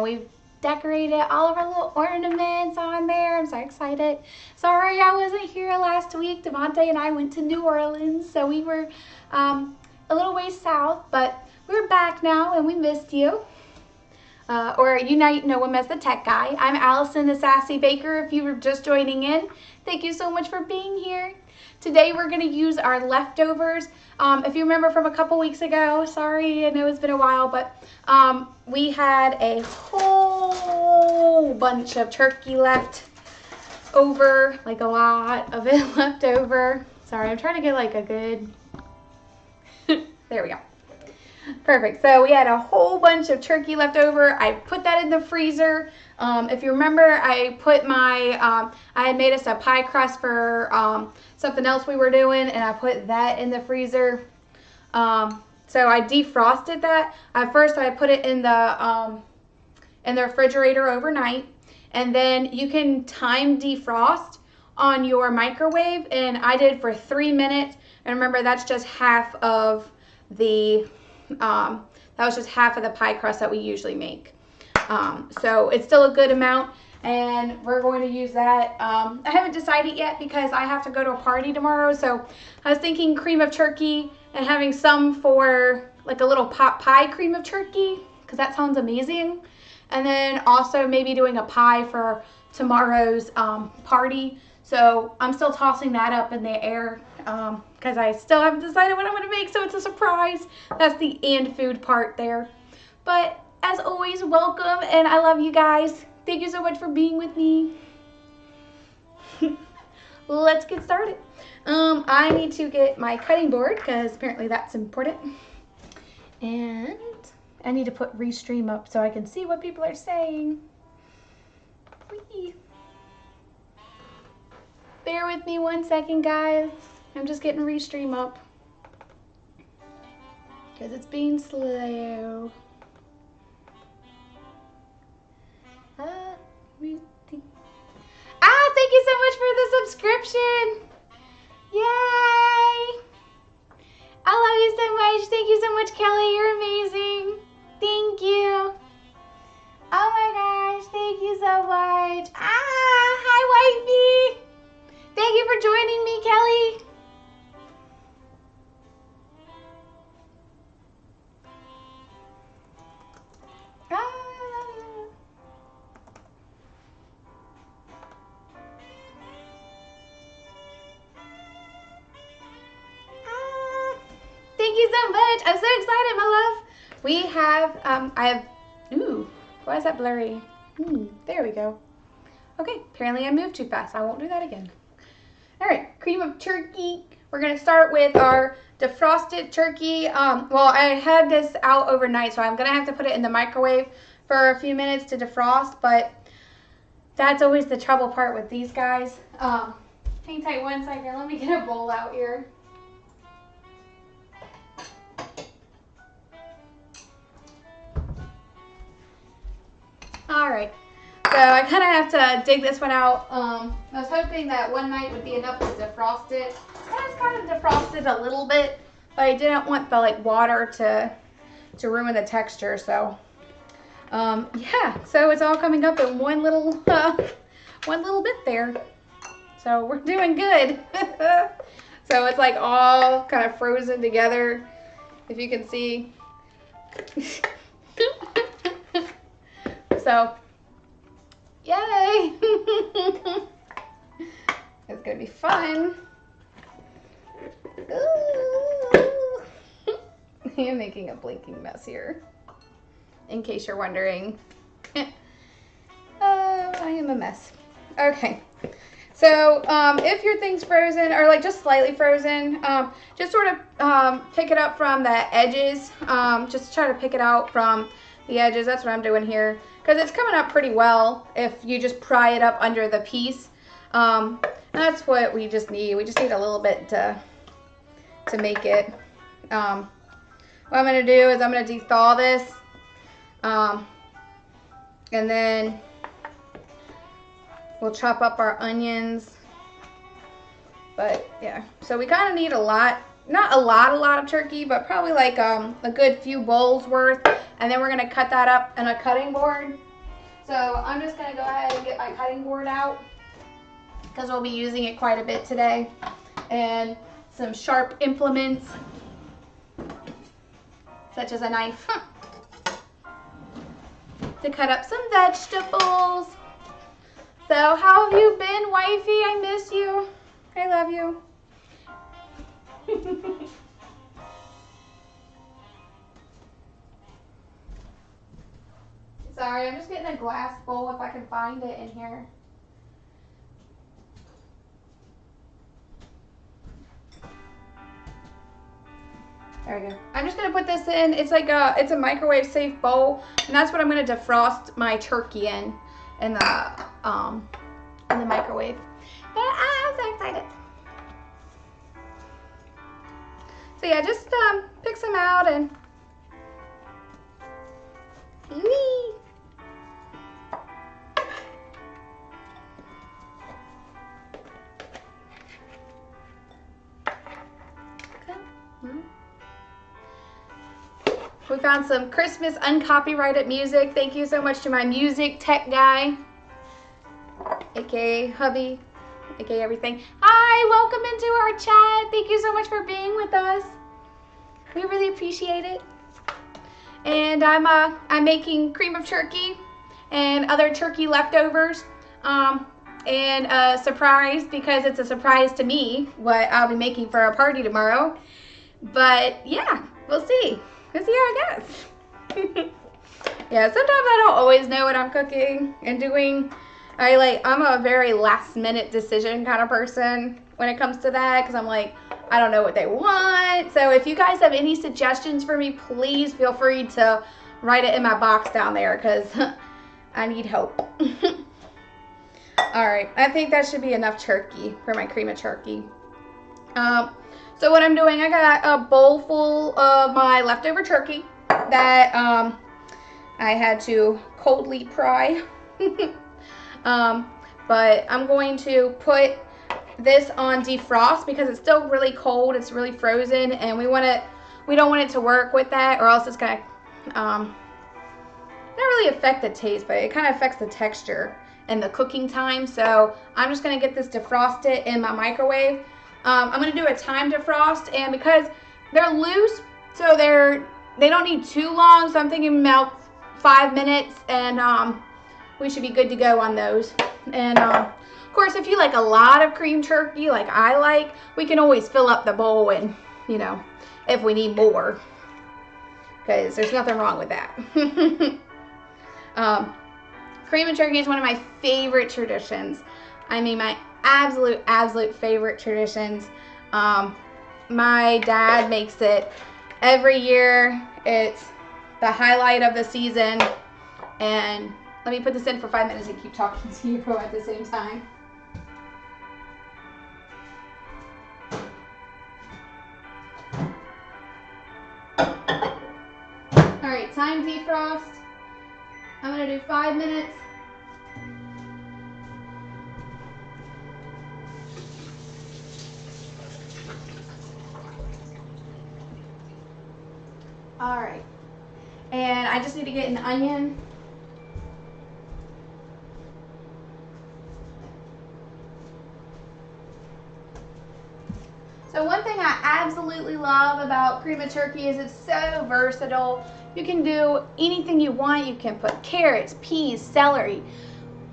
we've decorated all of our little ornaments on there. I'm so excited. Sorry I wasn't here last week. Devontae and I went to New Orleans, so we were a little ways south, but we're back now and we missed you. Or you might know him as the tech guy. I'm Allison, the Sassy Baker, if you were just joining in. Thank you so much for being here. Today we're going to use our leftovers. If you remember from a couple weeks ago, sorry, I know it's been a while, but we had a whole bunch of turkey left over, like a lot of it left over. Sorry, I'm trying to get like a good, there we go. Perfect. So we had a whole bunch of turkey left over. I put that in the freezer. If you remember, I put my, I had made us a pie crust for something else we were doing, and I put that in the freezer. So I defrosted that. At first, I put it in the refrigerator overnight, and then you can time defrost on your microwave, and I did for 3 minutes. And remember, that's just half of the that was just half of the pie crust that we usually make. So it's still a good amount, and we're going to use that. I haven't decided yet because I have to go to a party tomorrow, so I was thinking cream of turkey and having some for like a little pot pie cream of turkey, because that sounds amazing. And then also maybe doing a pie for tomorrow's party. So I'm still tossing that up in the air because I still haven't decided what I'm going to make, so it's a surprise. That's the and food part there. But as always, welcome, and I love you guys. Thank you so much for being with me. Let's get started. I need to get my cutting board because apparently that's important. And I need to put restream up so I can see what people are saying. Whee! Bear with me 1 second, guys. I'm just getting restream up because it's being slow. Thank you so much for the subscription. Yay! I love you so much. Thank you so much, Kelly. You're amazing. Thank you. Oh my gosh, thank you so much. Hi, wifey. Thank you for joining me, Kelly. Thank you so much. I'm so excited, my love. We have, ooh, why is that blurry? There we go. Okay, apparently I moved too fast. I won't do that again. All right, cream of turkey. We're gonna start with our defrosted turkey. Well, I had this out overnight, so I'm gonna have to put it in the microwave for a few minutes to defrost, but that's always the trouble part with these guys. Hang tight 1 second, let me get a bowl out here. All right, so I kind of have to dig this one out. I was hoping that one night would be enough to defrost it. And it's kind of defrosted a little bit, but I didn't want the water to ruin the texture. So yeah, so it's all coming up in one little bit there. So we're doing good. So it's like all kind of frozen together, if you can see. So, yay! It's gonna be fun. Ooh. I'm making a blinking mess here, in case you're wondering. I am a mess. Okay. So, if your thing's frozen, or just slightly frozen, just sort of pick it up from the edges. Just try to pick it out from the edges. That's what I'm doing here, because it's coming up pretty well if you just pry it up under the piece. That's what we just need. We just need a little bit to make it. What I'm going to do is I'm going to de-thaw this, and then we'll chop up our onions. But yeah, so we kind of need a lot, not a lot of turkey, but probably like a good few bowls worth. And then we're going to cut that up on a cutting board. So I'm just gonna go ahead and get my cutting board out because we'll be using it quite a bit today. And some sharp implements, such as a knife, to cut up some vegetables. So how have you been, wifey? I miss you. I love you. Sorry, I'm just getting a glass bowl if I can find it in here. There we go. I'm just gonna put this in. It's like it's a microwave safe bowl, and that's what I'm gonna defrost my turkey in the microwave. But I'm so excited. So yeah, just pick some out and whee! We found some Christmas uncopyrighted music. Thank you so much to my music tech guy, aka hubby, aka everything. Hi, welcome into our chat. Thank you so much for being with us. We really appreciate it. And I'm making cream of turkey and other turkey leftovers, and a surprise, because it's a surprise to me what I'll be making for our party tomorrow. But yeah, we'll see. We'll see how it goes. Yeah, sometimes I don't always know what I'm cooking and doing. I'm a very last minute decision kind of person when it comes to that, because I'm like, I don't know what they want. So if you guys have any suggestions for me, please feel free to write it in my box down there, because I need help. All right, I think that should be enough turkey for my cream of turkey. So what I'm doing, I got a bowl full of my leftover turkey that I had to coldly pry. But I'm going to put this on defrost because it's still really cold. It's really frozen, and we don't want it to work with that, or else it's gonna not really affect the taste, but it kind of affects the texture and the cooking time. So I'm just gonna get this defrosted in my microwave. I'm gonna do a time defrost, and because they're loose, so they don't need too long. So I'm thinking about 5 minutes, and we should be good to go on those. And of course, if you like a lot of cream turkey, like I like, we can always fill up the bowl, and you know, if we need more, because there's nothing wrong with that. Cream and turkey is one of my favorite traditions. I mean, my absolute favorite traditions. My dad makes it every year. It's the highlight of the season. And let me put this in for 5 minutes and keep talking to you at the same time. All right, time defrost. I'm gonna do 5 minutes. All right, and I just need to get an onion. So one thing I absolutely love about cream of turkey is it's so versatile. You can do anything you want. You can put carrots, peas, celery,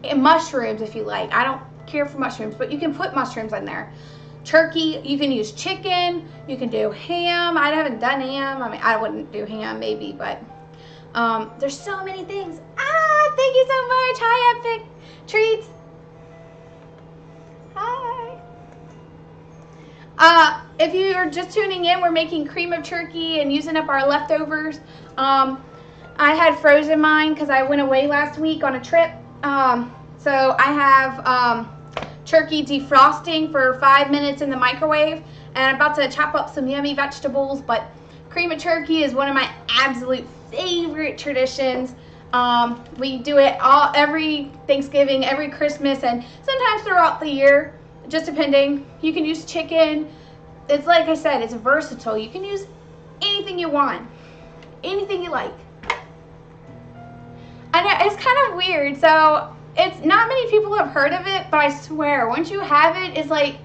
and mushrooms if you like. I don't care for mushrooms, but you can put mushrooms in there. Turkey, you can use chicken, you can do ham. I haven't done ham. I mean, I wouldn't do ham maybe, but there's so many things. Thank you so much. Hi, Epic Treats. Hi. If you're just tuning in, we're making cream of turkey and using up our leftovers. I had frozen mine because I went away last week on a trip. So I have turkey defrosting for 5 minutes in the microwave, and I'm about to chop up some yummy vegetables. But cream of turkey is one of my absolute favorite traditions. We do it every Thanksgiving, every Christmas, and sometimes throughout the year, just depending. You can use chicken. It's like I said, it's versatile. You can use anything you want, anything you like. I know it's kind of weird. So it's not many people have heard of it, but I swear, once you have it, it's like,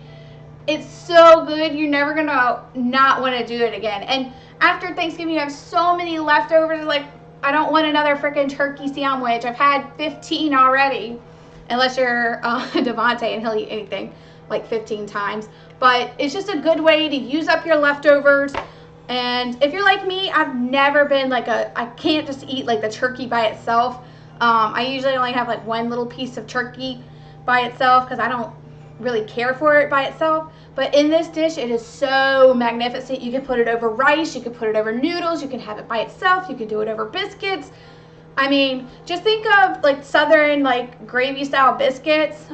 it's so good, you're never gonna not want to do it again. And after Thanksgiving, you have so many leftovers, like, I don't want another freaking turkey sandwich. I've had 15 already, unless you're Devontae and he'll eat anything like 15 times. But it's just a good way to use up your leftovers. And if you're like me, I've never been like I can't just eat like the turkey by itself. I usually only have like one little piece of turkey by itself because I don't really care for it by itself. But in this dish, it is so magnificent. You can put it over rice, you can put it over noodles, you can have it by itself, you can do it over biscuits. I mean, just think of like southern like gravy style biscuits.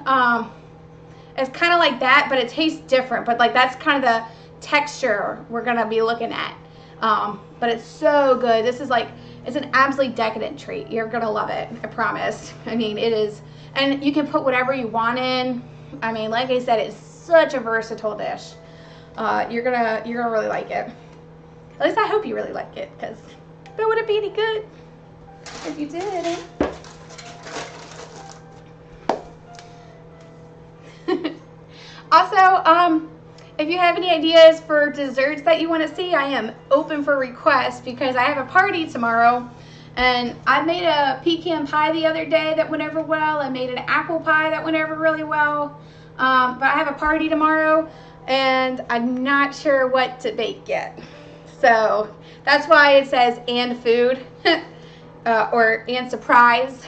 It's kind of like that, but it tastes different. But like that's kind of the texture we're gonna be looking at. But it's so good. This is like, it's an absolutely decadent treat. You're gonna love it, I promise. I mean, it is, and you can put whatever you want in. I mean, like I said, it's such a versatile dish. You're gonna really like it. At least I hope you really like it, because but would it be any good if you didn't? Also, if you have any ideas for desserts that you want to see, I am open for requests because I have a party tomorrow. And I made a pecan pie the other day that went over well. I made an apple pie that went over really well. But I have a party tomorrow and I'm not sure what to bake yet. So that's why it says and food or and surprise.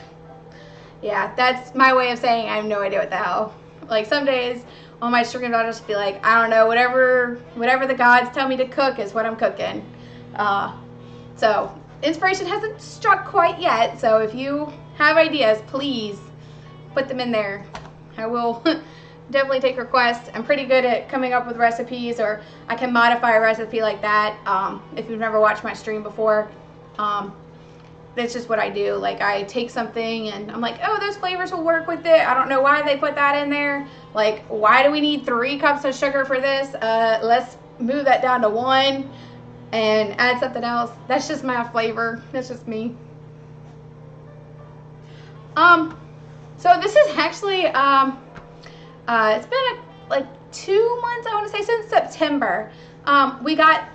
Yeah, that's my way of saying I have no idea what the hell. Like some days on my stream I'll just be like, I don't know, whatever the gods tell me to cook is what I'm cooking. So inspiration hasn't struck quite yet, so if you have ideas, please put them in there. I will definitely take requests. I'm pretty good at coming up with recipes, or I can modify a recipe like that. If you've never watched my stream before, that's just what I do. Like I take something and I'm like, oh, those flavors will work with it. I don't know why they put that in there. Like, why do we need 3 cups of sugar for this? Let's move that down to 1 and add something else. That's just my flavor. That's just me. So this is actually, it's been like 2 months, I want to say, since September. We got,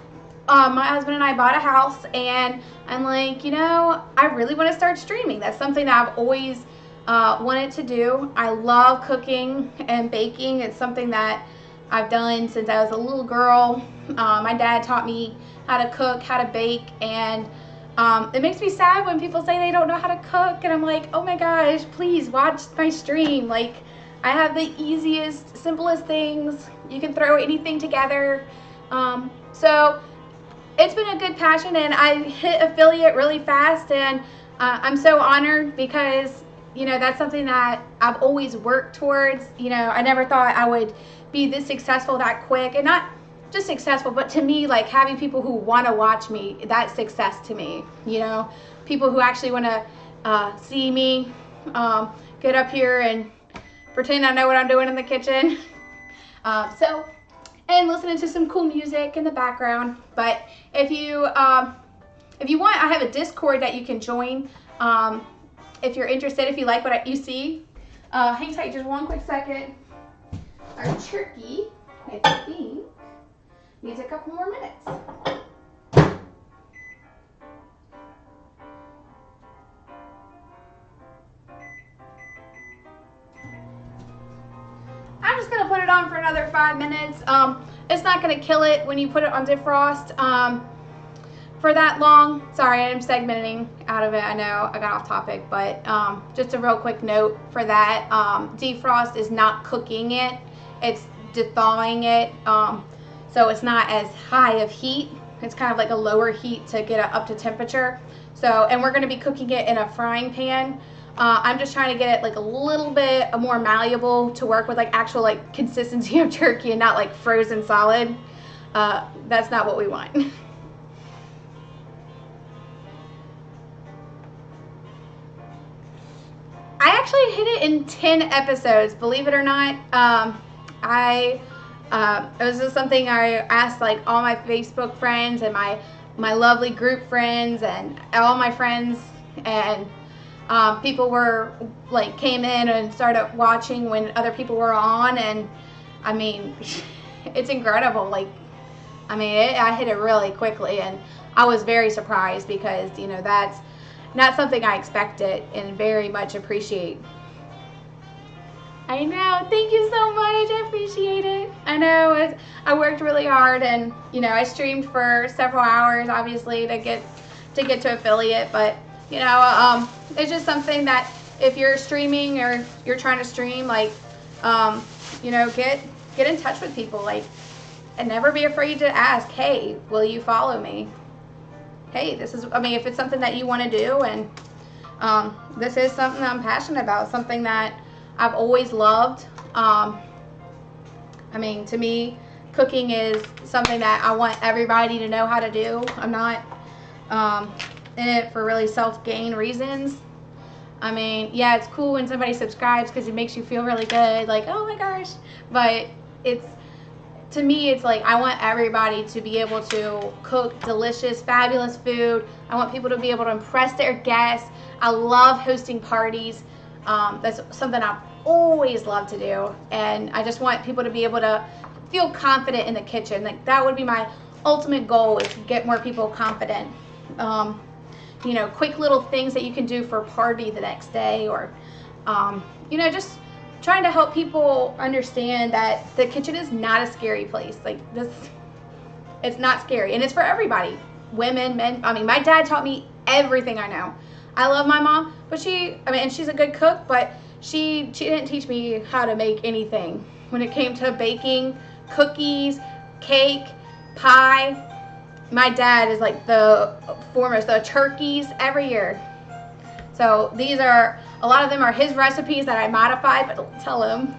my husband and I bought a house, and I'm like, you know, I really want to start streaming. That's something that I've always wanted to do. I love cooking and baking. It's something that I've done since I was a little girl. My dad taught me how to cook, how to bake, and it makes me sad when people say they don't know how to cook, and I'm like, oh my gosh, please watch my stream. Like, I have the easiest, simplest things. You can throw anything together. So it's been a good passion, and I hit affiliate really fast, and I'm so honored because, you know, that's something that I've always worked towards. You know, I never thought I would be this successful that quick, and not just successful, but to me, like having people who want to watch me, that's success to me. You know, people who actually want to see me get up here and pretend I know what I'm doing in the kitchen. And listening to some cool music in the background. But if you want, I have a Discord that you can join if you're interested, if you like what you see. Hang tight just one quick second. Our turkey, I think, needs a couple more minutes. I'm just gonna put it on for another 5 minutes. It's not gonna kill it when you put it on defrost for that long. Sorry, I'm segmenting out of it. I know I got off topic, but just a real quick note for that. Defrost is not cooking it, it's thawing it. So it's not as high of heat. It's kind of like a lower heat to get it up to temperature. So, and we're gonna be cooking it in a frying pan. I'm just trying to get it like a little bit more malleable to work with like actual like consistency of turkey and not like frozen solid. That's not what we want. I actually hit it in 10 episodes, believe it or not. It was just something I asked like all my Facebook friends and my lovely group friends and all my friends, and people were like came in and started watching when other people were on, and I mean, it's incredible. Like, I mean, I hit it really quickly, and I was very surprised because, you know, that's not something I expected and very much appreciate. I know. Thank you so much. I appreciate it. I know I worked really hard, and, you know, I streamed for several hours, obviously, to get to affiliate, but, you know, it's just something that if you're streaming or you're trying to stream, like, you know, get in touch with people, like, and never be afraid to ask, hey, will you follow me? Hey, this is, I mean, if it's something that you want to do, and this is something I'm passionate about, something that I've always loved. I mean, to me, cooking is something that I want everybody to know how to do. I'm not in it for really self-gain reasons. I mean, yeah, it's cool when somebody subscribes because it makes you feel really good, like, oh my gosh. But it's, to me, it's like I want everybody to be able to cook delicious, fabulous food. I want people to be able to impress their guests. I love hosting parties. That's something I've always loved to do, and I just want people to be able to feel confident in the kitchen. Like, that would be my ultimate goal, is to get more people confident. You know, quick little things that you can do for a party the next day, or you know, just trying to help people understand that the kitchen is not a scary place. Like, this, it's not scary, and it's for everybody, women, men. I mean, my dad taught me everything I know. I love my mom, but and she's a good cook, but she didn't teach me how to make anything. When it came to baking, cookies, cake, pie, my dad is like the foremost. The turkeys every year. So these are, a lot of them are his recipes that I modified, but don't tell him.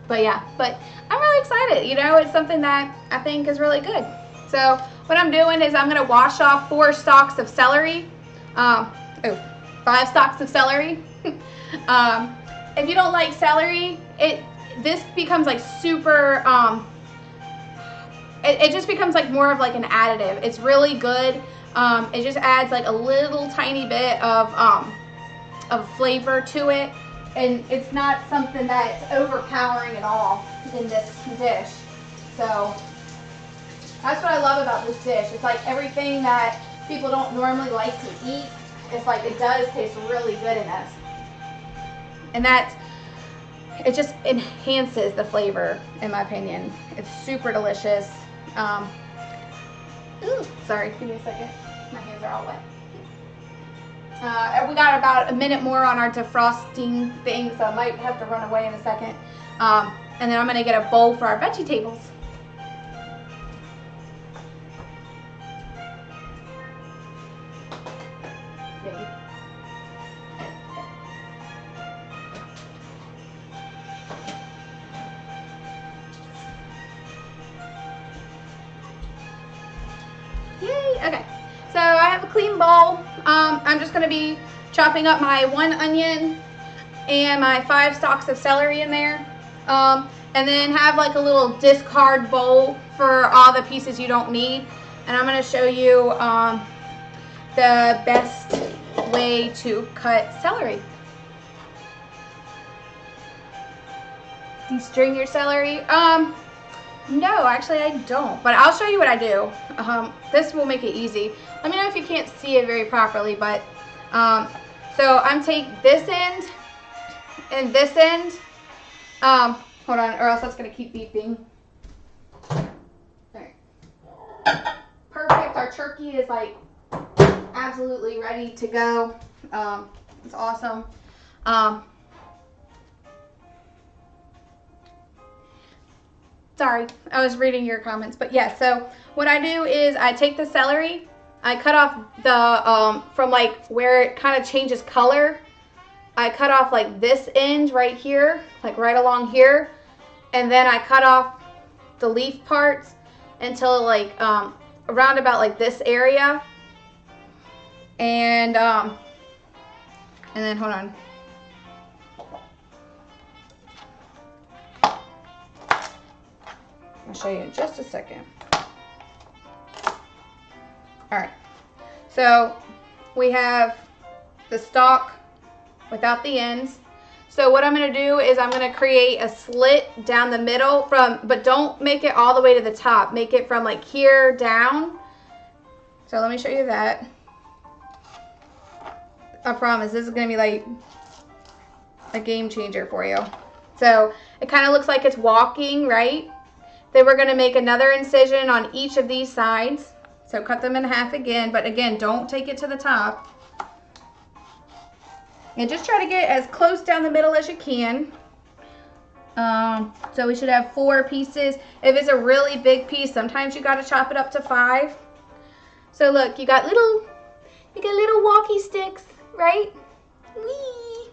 But yeah, but I'm really excited. You know, it's something that I think is really good. So what I'm doing is I'm going to wash off 4 stalks of celery. 5 stalks of celery. If you don't like celery, this becomes like super, it just becomes like more of like an additive. It's really good. It just adds like a little tiny bit of flavor to it, and it's not something that's overpowering at all in this dish. So that's what I love about this dish. It's like everything that people don't normally like to eat. It's like, it does taste really good in this. And it just enhances the flavor, in my opinion. It's super delicious. Ooh, sorry, give me a second. My hands are all wet. We got about a minute more on our defrosting thing, so I might have to run away in a second. And then I'm gonna get a bowl for our veggie tables. Okay, so I have a clean bowl. I'm just going to be chopping up my 1 onion and my 5 stalks of celery in there. And then have like a little discard bowl for all the pieces you don't need. And I'm going to show you the best way to cut celery. Destring your celery. No, actually I don't, but I'll show you what I do. This will make it easy. Let me know if you can't see it very properly, but so I'm taking this end and this end. Hold on, or else that's gonna keep beeping. Alright. Perfect. Our turkey is like absolutely ready to go. It's awesome. Sorry, I was reading your comments, but yeah, so what I do is I take the celery, I cut off the, from like where it kind of changes color, I cut off like this end right here, like right along here, and then I cut off the leaf parts until like around about like this area, and then hold on. I'll show you in just a second. Alright, so we have the stalk without the ends. So what I'm going to do is I'm going to create a slit down the middle but don't make it all the way to the top. Make it from like here down. So let me show you that. I promise this is going to be like a game changer for you. So it kind of looks like it's walking, right? Then we're going to make another incision on each of these sides. So cut them in half again, but again, don't take it to the top. And just try to get as close down the middle as you can. So we should have 4 pieces. If it's a really big piece, sometimes you got to chop it up to 5. So look, you got little walkie sticks, right? Whee!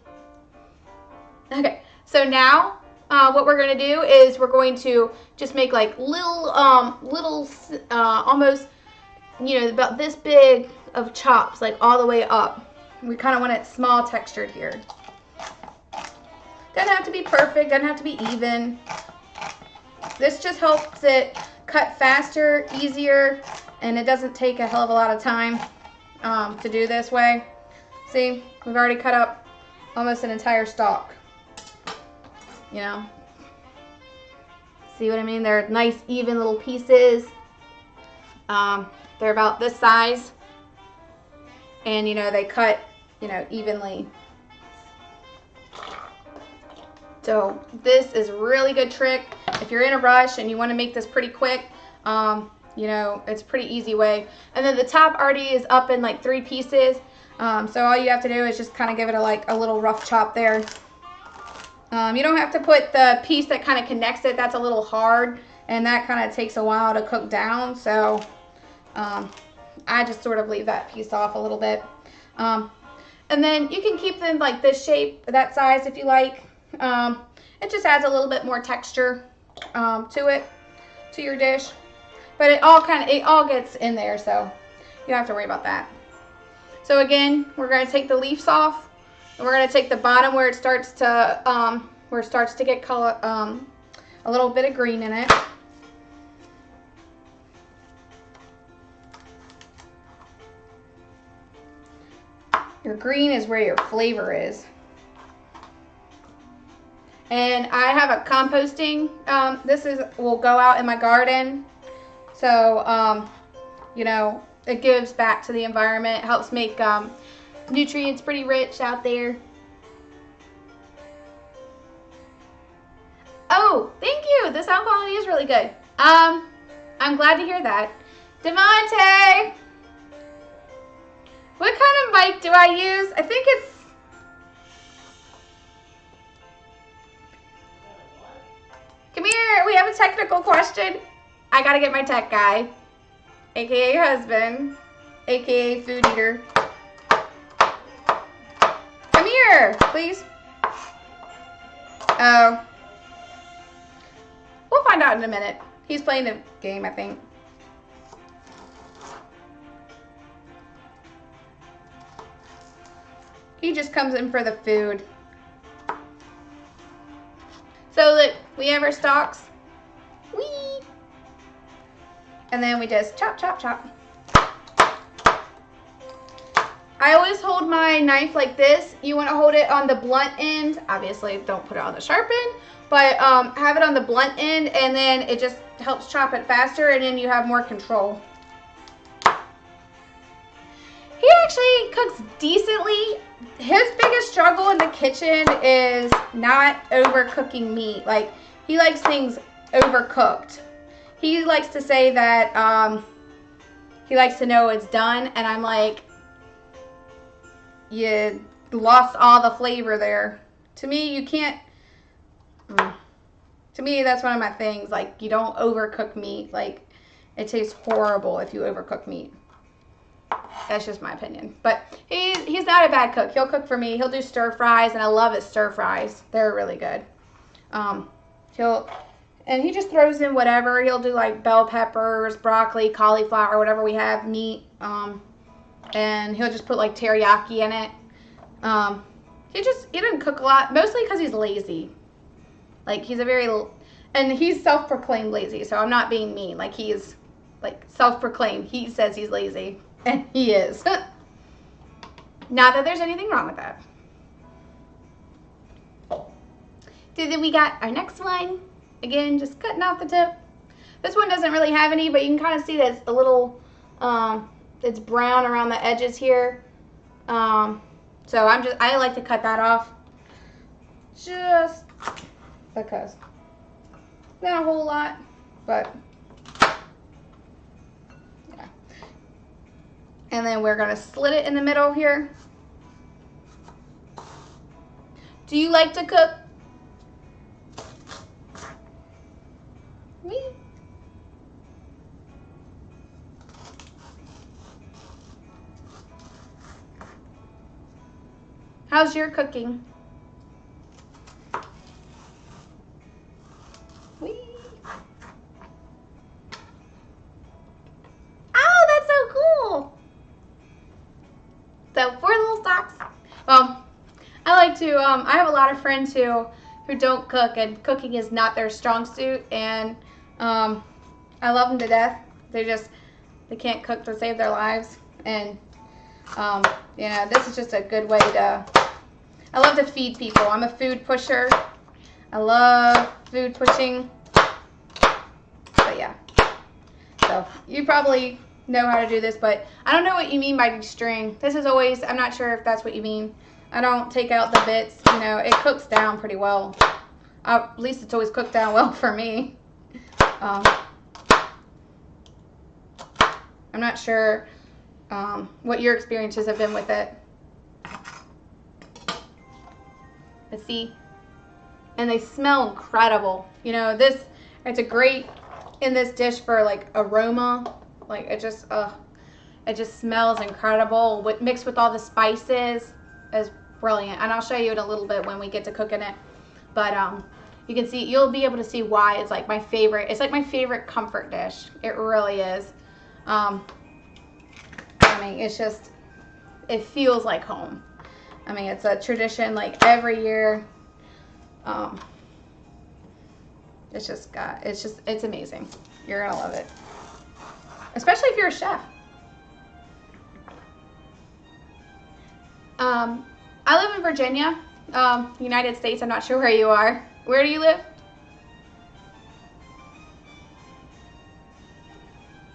Okay, so now what we're going to do is we're going to just make like little almost, you know, about this big of chops, like all the way up. We kind of want it small textured here. Doesn't have to be perfect, doesn't have to be even. This just helps it cut faster, easier, and it doesn't take a hell of a lot of time to do this way. See, we've already cut up almost an entire stalk. You know, see what I mean? They're nice, even little pieces. They're about this size, and you know, they cut, you know, evenly. So this is a really good trick if you're in a rush and you want to make this pretty quick. You know, it's a pretty easy way. And then the top already is up in like 3 pieces. So all you have to do is just kind of give it a little rough chop there. You don't have to put the piece that kind of connects it. That's a little hard, and that kind of takes a while to cook down. So I just sort of leave that piece off a little bit. And then you can keep them like this shape, that size if you like. It just adds a little bit more texture to your dish. But it all gets in there, so you don't have to worry about that. So again, we're going to take the leaves off, and we're going to take the bottom where it starts to get color, a little bit of green in it. Your green is where your flavor is. And I have a composting, will go out in my garden. So, you know, it gives back to the environment, helps make nutrients pretty rich out there. Oh, thank you. The sound quality is really good. I'm glad to hear that. Devontae! What kind of mic do I use? I think it's... Come here, we have a technical question. I gotta get my tech guy, aka husband, aka food eater. Come here, please. Oh. We'll find out in a minute. He's playing a game, I think. He just comes in for the food. So look, we have our stalks. Whee! And then we just chop, chop, chop. I always hold my knife like this. You want to hold it on the blunt end. Obviously, don't put it on the sharp end, but have it on the blunt end, and then it just helps chop it faster, and then you have more control. He actually cooks decently. His biggest struggle in the kitchen is not overcooking meat. Like, he likes things overcooked. He likes to say that he likes to know it's done, and I'm like, you lost all the flavor there. To me, you can't, to me, that's one of my things. Like, you don't overcook meat. Like, it tastes horrible if you overcook meat. That's just my opinion. But he's not a bad cook. He'll cook for me. He'll do stir fries, and I love his stir fries. They're really good. And he just throws in whatever. He'll do like bell peppers, broccoli, cauliflower, whatever we have, meat. And he'll just put like teriyaki in it. He doesn't cook a lot, mostly because he's lazy. Like, he's and he's self-proclaimed lazy, so I'm not being mean. Like, he's like self-proclaimed. He says he's lazy, and he is. Not that there's anything wrong with that. So then we got our next one. Again, just cutting off the tip. This one doesn't really have any, but you can kind of see that it's a little, it's brown around the edges here. So I like to cut that off just because. Not a whole lot, but yeah. And then we're gonna slit it in the middle here. Do you like to cook? Me? How's your cooking? Whee. Oh, that's so cool. So 4 little socks. Well, I like to, I have a lot of friends who don't cook, and cooking is not their strong suit, and I love them to death. They can't cook to save their lives, and you know, this is just a good way to, I love to feed people. I'm a food pusher. I love food pushing. But yeah. So you probably know how to do this, but I don't know what you mean by destring. This is always, I'm not sure if that's what you mean. I don't take out the bits. You know, it cooks down pretty well. At least it's always cooked down well for me. I'm not sure what your experiences have been with it. But see, and they smell incredible. You know, it's a great in this dish for like aroma. Like it just smells incredible. Mixed with all the spices is brilliant. And I'll show you in a little bit when we get to cooking it. But you can see, you'll be able to see why it's like my favorite. It's like my favorite comfort dish. It really is. I mean, it feels like home. I mean, it's a tradition like every year. It's amazing. You're gonna love it. Especially if you're a chef. I live in Virginia, United States. I'm not sure where you are. Where do you live?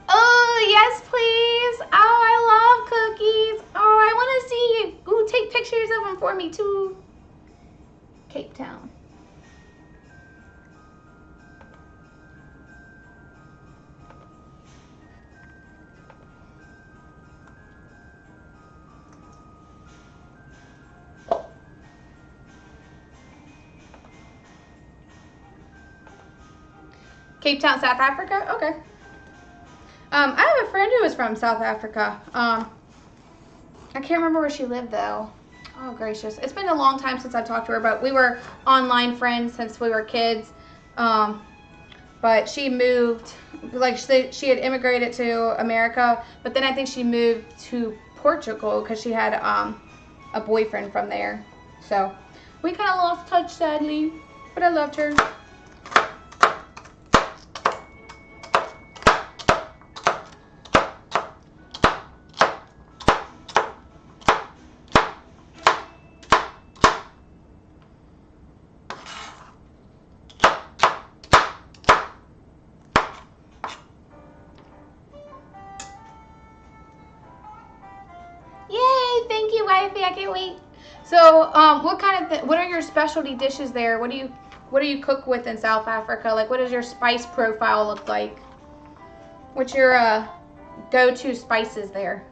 Oh, yes, please. Oh, I love cookies. Oh, I want to see you. Ooh, take pictures of them for me, too. Cape Town. Cape Town, South Africa? Okay. I have a friend who is from South Africa. I can't remember where she lived, though. Oh, gracious. It's been a long time since I've talked to her, but we were online friends since we were kids. But she moved, like she had immigrated to America, but then I think she moved to Portugal because she had a boyfriend from there. So we kind of lost touch, sadly, but I loved her. I can't wait. So, what are your specialty dishes there? What do you cook with in South Africa? Like, what does your spice profile look like? What's your go-to spices there?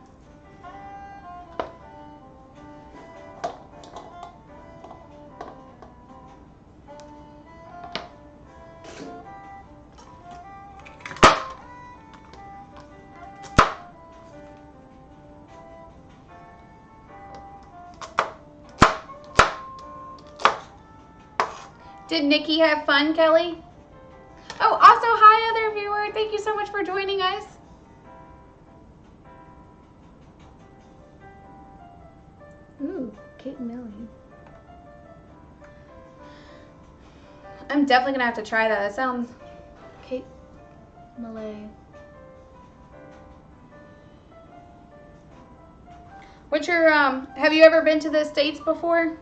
Did Nikki have fun, Kelly? Oh, also, hi, other viewer. Thank you so much for joining us. Ooh, Kate Millie. I'm definitely going to have to try that. That sounds... Kate Millie. What's your, have you ever been to the States before?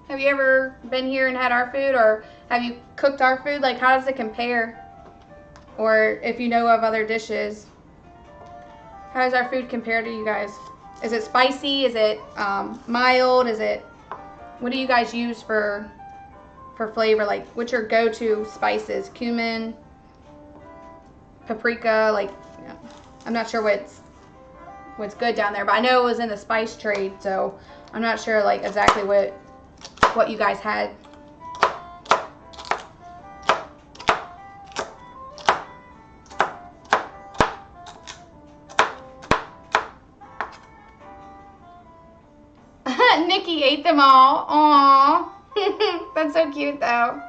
Have you ever been here and had our food, or have you cooked our food? Like, how does it compare? Or if you know of other dishes, how does our food compare to you guys? Is it spicy? Is it mild? Is it, what do you guys use for flavor? Like, what's your go-to spices? Cumin, paprika, like, I'm not sure what's good down there, but I know it was in the spice trade, so I'm not sure like exactly what you guys had. Nikki ate them all. Aww. That's so cute though.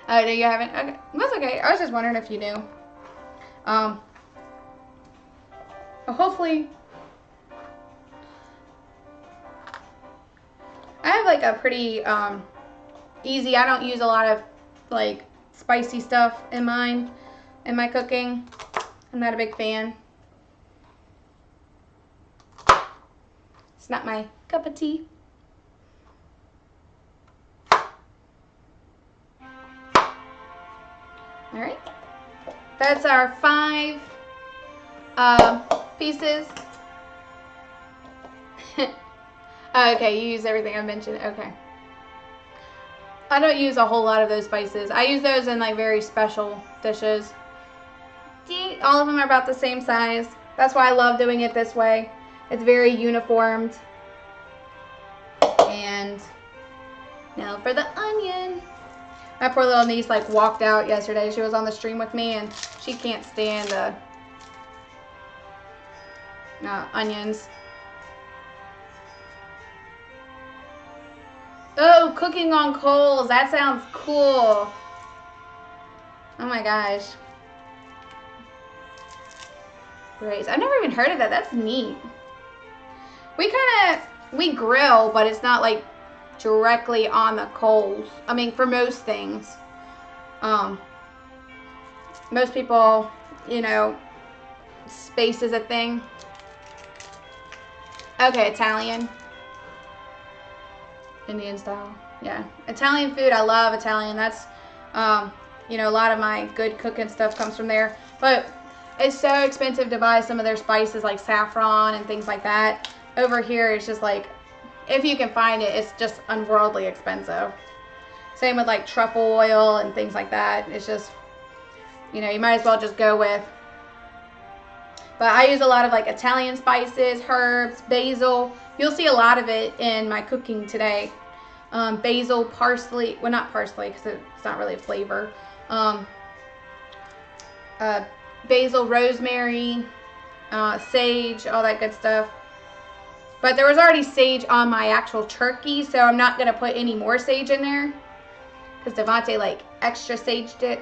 Oh, no, you haven't? Okay. That's okay. I was just wondering if you knew. Hopefully I have like a pretty easy, I don't use a lot of like spicy stuff in my cooking. I'm not a big fan. It's not my cup of tea. All right, that's our 5 pieces. Okay, you use everything I mentioned. Okay. I don't use a whole lot of those spices. I use those in like very special dishes. See, all of them are about the same size. That's why I love doing it this way. It's very uniformed. And now for the onion. My poor little niece like walked out yesterday. She was on the stream with me and she can't stand the onions. Oh, cooking on coals. That sounds cool. Oh my gosh. Great. I've never even heard of that. That's neat. We grill, but it's not like directly on the coals. I mean, for most things. Most people, you know, space is a thing. Okay, Italian. Indian style. Yeah. Italian food, I love Italian. That's, you know, a lot of my good cooking stuff comes from there. But it's so expensive to buy some of their spices like saffron and things like that. Over here, it's just like, if you can find it, it's just unworldly expensive. Same with like truffle oil and things like that. It's just, you know, you might as well just go with. But I use a lot of like Italian spices, herbs, basil. You'll see a lot of it in my cooking today. Basil, parsley, well not parsley because it's not really a flavor. Basil, rosemary, sage, all that good stuff. But there was already sage on my actual turkey, so I'm not going to put any more sage in there. Because Devontae like extra saged it.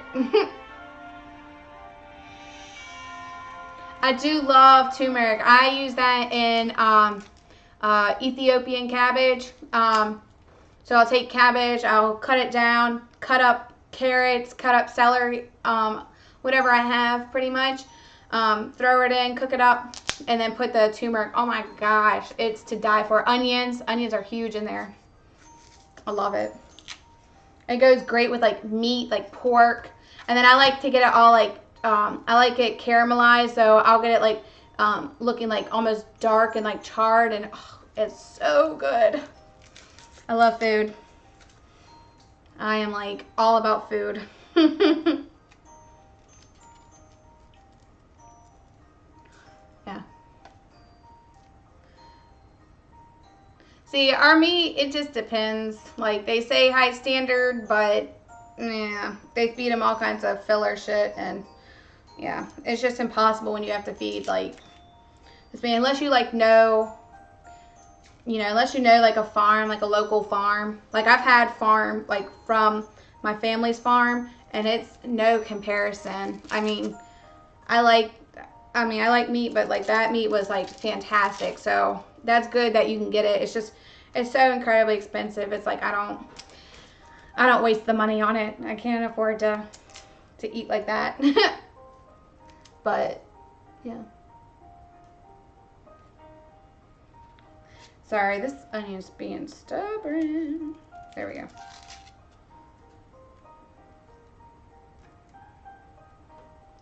I do love turmeric. I use that in Ethiopian cabbage. So I'll take cabbage, I'll cut it down, cut up carrots, cut up celery, whatever I have pretty much. Throw it in, cook it up, and then put the turmeric. Oh my gosh, it's to die for. Onions. Onions are huge in there. I love it. It goes great with like meat, like pork. And then I like to get it all like, I like it caramelized, so I'll get it like looking like almost dark and like charred, and oh, it's so good. I love food. I am like all about food. Yeah. See, our meat, it just depends. Like, they say high standard, but yeah, they feed them all kinds of filler shit, and yeah, it's just impossible when you have to feed like this man, unless you like know, you know, unless you know like a farm, like a local farm. Like I've had farm like from my family's farm, and it's no comparison. I mean, I like meat, but like that meat was like fantastic. So that's good that you can get it. It's just, it's so incredibly expensive. It's like I don't waste the money on it. I can't afford to eat like that. But yeah. Sorry, this onion's being stubborn. There we go.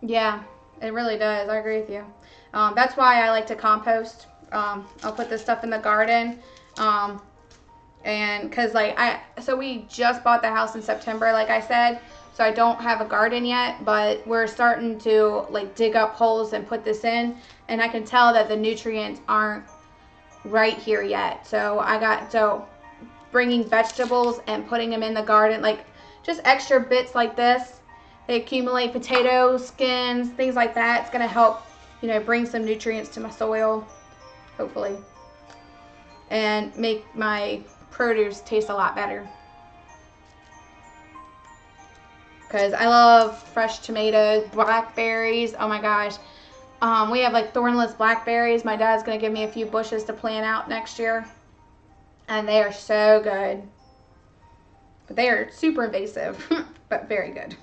Yeah, it really does. I agree with you. That's why I like to compost. I'll put this stuff in the garden. And cause so we just bought the house in September, like I said, so I don't have a garden yet, but we're starting to like dig up holes and put this in, and I can tell that the nutrients aren't right here yet. So bringing vegetables and putting them in the garden, like just extra bits like this, they accumulate potato skins, things like that. It's gonna help, you know, bring some nutrients to my soil, hopefully, and make my produce taste a lot better. Because I love fresh tomatoes, blackberries. Oh my gosh. We have like thornless blackberries. My dad's going to give me a few bushes to plant out next year. And they are so good. But they are super invasive, but very good.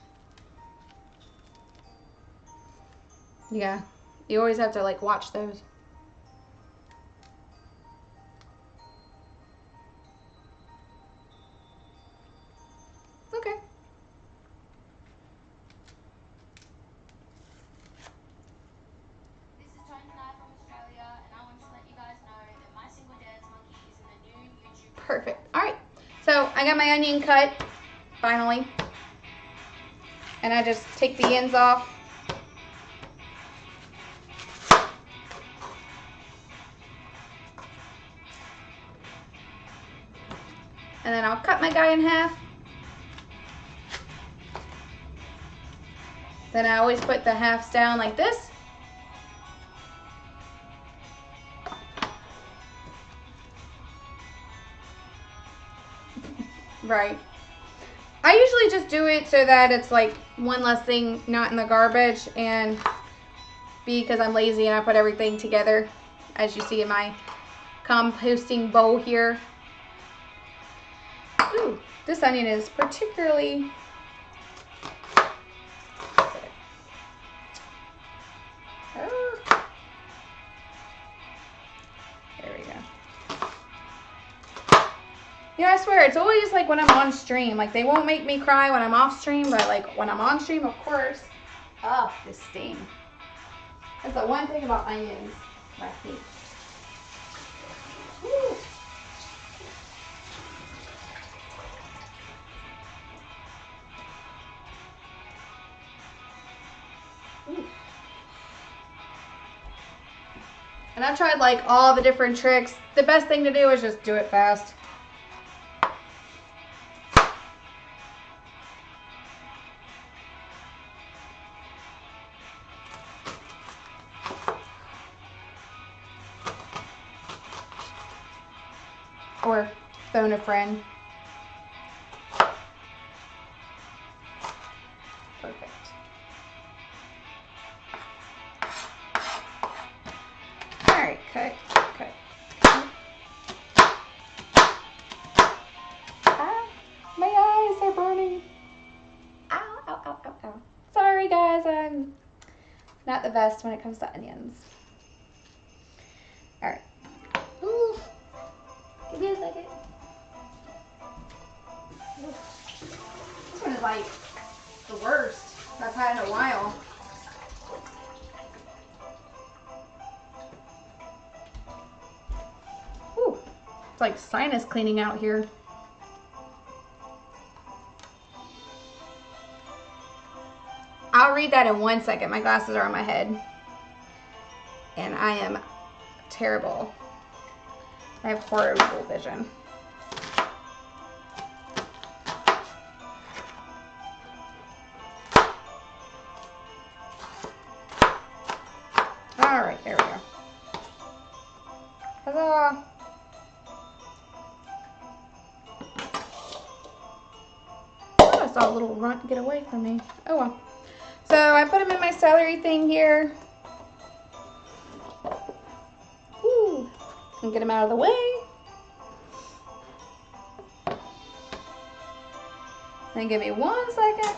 Yeah, you always have to like watch those. Okay. Perfect. All right. So I got my onion cut, finally. And I just take the ends off. And then I'll cut my guy in half. Then I always put the halves down like this. Right. I usually just do it so that it's like one less thing not in the garbage, and because I'm lazy and I put everything together, as you see in my composting bowl here. Ooh, this onion is particularly yeah, I swear, it's always like when I'm on stream. Like, they won't make me cry when I'm off stream, but like when I'm on stream, of course. Oh, this sting. That's the one thing about onions I hate. Woo. Ooh. And I've tried like all the different tricks. The best thing to do is just do it fast. Or phone a friend. Perfect. All right, cut. Ah, my eyes are burning. Ow, ow, ow, ow, ow. Sorry, guys, I'm not the best when it comes to onions. All right. Ooh. Give me a second. This one is like the worst I've had in a while. Ooh, it's like sinus cleaning out here. I'll read that in 1 second. My glasses are on my head. And I am terrible. I have horrible vision. All right, there we go. Huzzah! I saw a little runt get away from me. Oh well. So I put them in my celery thing here. Woo. And get them out of the way. Then give me 1 second.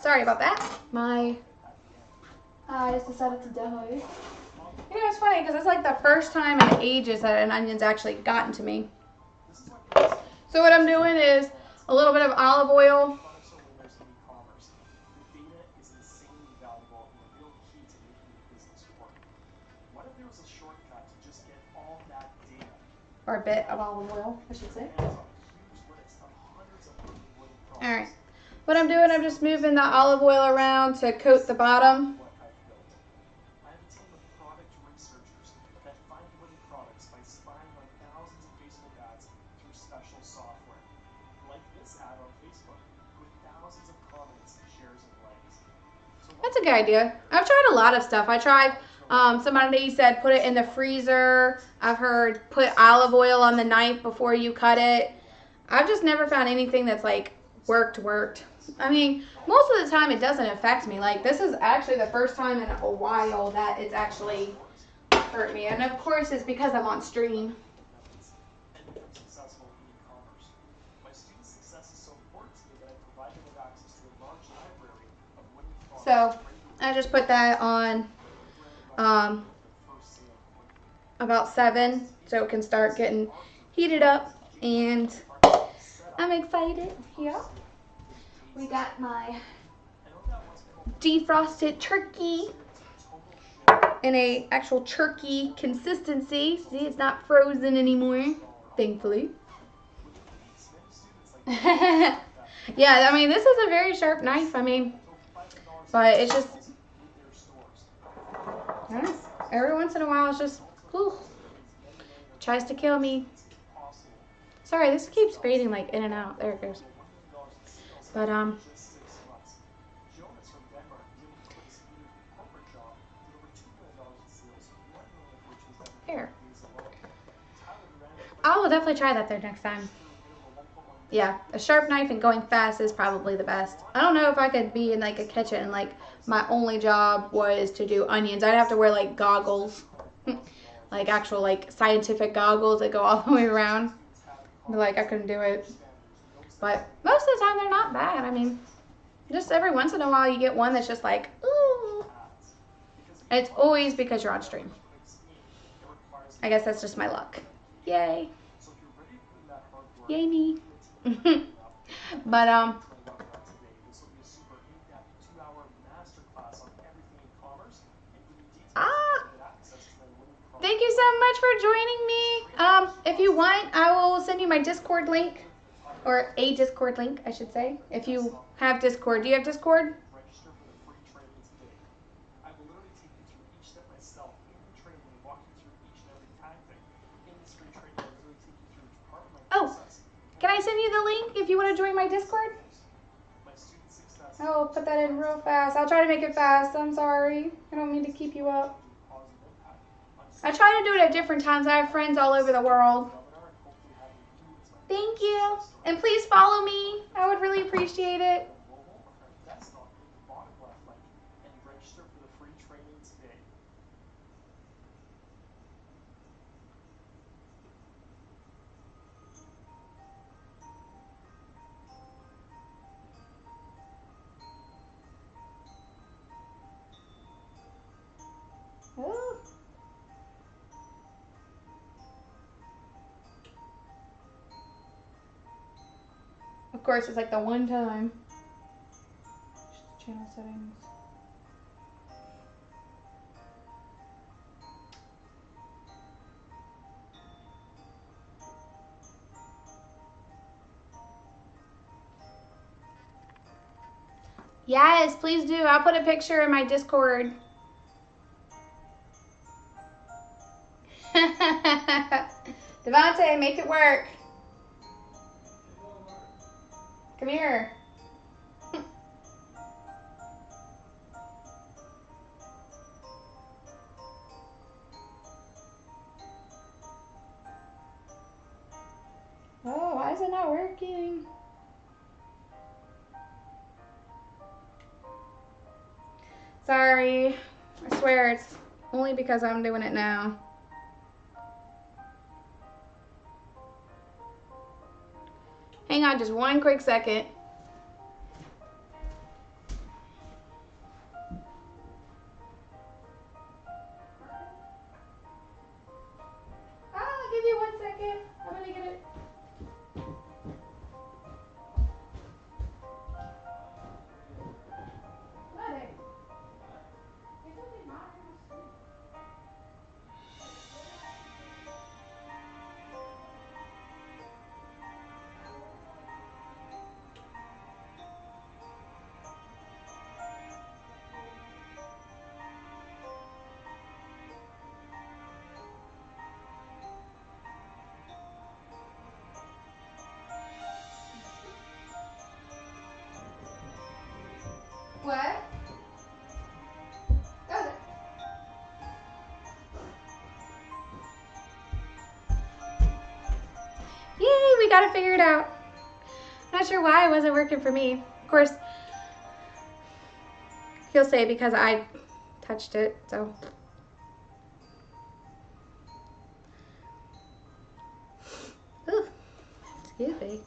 Sorry about that. I just decided to die. You know, it's funny because it's like the first time in ages that an onion's actually gotten to me. So what I'm doing is a little bit of olive oil. Or a bit of olive oil, I should say. Alright. What I'm doing, I'm just moving the olive oil around to coat the bottom. That's a good idea. I've tried a lot of stuff. I tried, somebody said put it in the freezer. I've heard put olive oil on the knife before you cut it. I've just never found anything that's like worked. I mean, most of the time it doesn't affect me. Like this is actually the first time in a while that it's actually hurt me. And of course it's because I'm on stream. So I just put that on about 7 so it can start getting heated up, and I'm excited. Yeah. We got my defrosted turkey in a actual turkey consistency. See, it's not frozen anymore, thankfully. Yeah, I mean, this is a very sharp knife. I mean, but it's just, I don't know, every once in a while it's just, whew, tries to kill me. Sorry, this keeps fading like in and out. There it goes. But, here. I will definitely try that there next time. Yeah, a sharp knife and going fast is probably the best. I don't know if I could be in like a kitchen and like my only job was to do onions. I'd have to wear like goggles, like actual like scientific goggles that go all the way around. But like I couldn't do it. But most of the time they're not bad. I mean, just every once in a while you get one that's just like, ooh. And it's always because you're on stream. I guess that's just my luck. Yay. Yay me. But thank you so much for joining me. If you want, I will send you my Discord link, or a Discord link, I should say. If you have Discord, do you have Discord? Oh, can I send you the link if you want to join my Discord? Oh, put that in real fast. I'll try to make it fast. I'm sorry. I don't mean to keep you up. I try to do it at different times. I have friends all over the world. Thank you. And please follow me. I would really appreciate it. Ooh. Of course, it's like the one time. Channel settings. Yes, please do. I'll put a picture in my Discord. Devontae, make it work. Come here. Oh, why is it not working? Sorry. I swear it's only because I'm doing it now. Hang on just one quick second. gotta figure it out. Not sure why it wasn't working for me. Of course, he'll say because I touched it, so. Ooh, excuse me.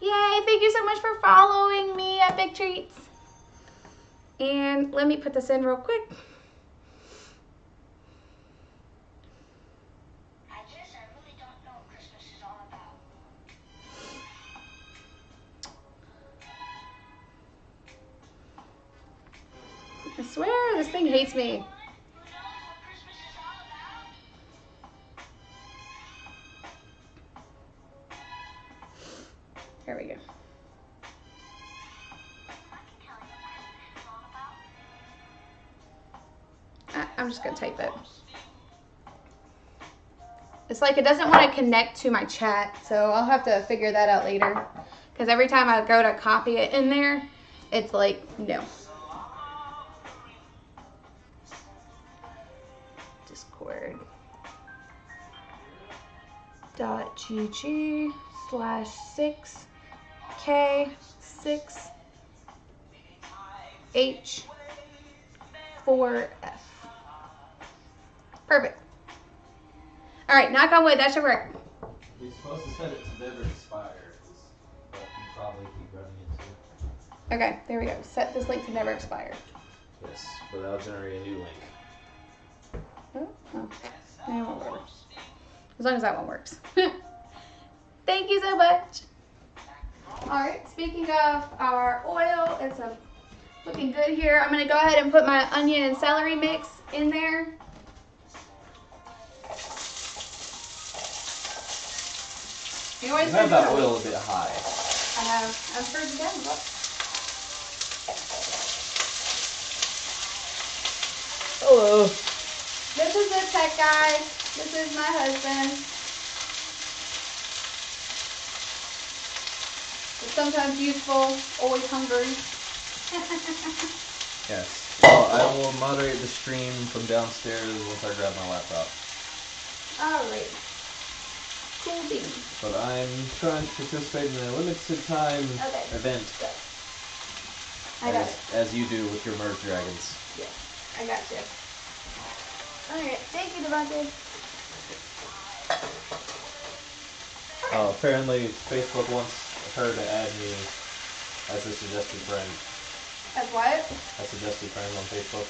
Yay, thank you so much for following me at Big Treats. And let me put this in real quick. I really don't know what Christmas is all about. I swear, this thing hates me. Who knows what Christmas is all about? There we go. I can tell you what Christmas is all about. I'm just gonna type it. It's like it doesn't want to connect to my chat, so I'll have to figure that out later. Because every time I go to copy it in there, it's like, no. Discord. .gg/6K6H4F. Perfect. All right, knock on wood, that should work. You're supposed to set it to never expire, but you probably keep running into it. Okay, there we go. Set this link to never expire. Yes, but that'll generate a new link. Oh, yeah, whatever. As long as that one works. Thank you so much. All right, speaking of our oil, it's looking good here. I'm gonna go ahead and put my onion and celery mix in there. You always have that oil a bit high. I have. I'm sure it's down. Hello. This is the tech guy. This is my husband. It's sometimes useful, always hungry. Yes. Well, I will moderate the stream from downstairs once I grab my laptop. Alright. Cool beans. But I'm trying to participate in a limited time event. Good. I got it. As you do with your merge dragons. Yes, I got you. Alright, thank you, Devontae. Oh, apparently Facebook wants her to add me as a suggested friend. As what? A suggested friend on Facebook.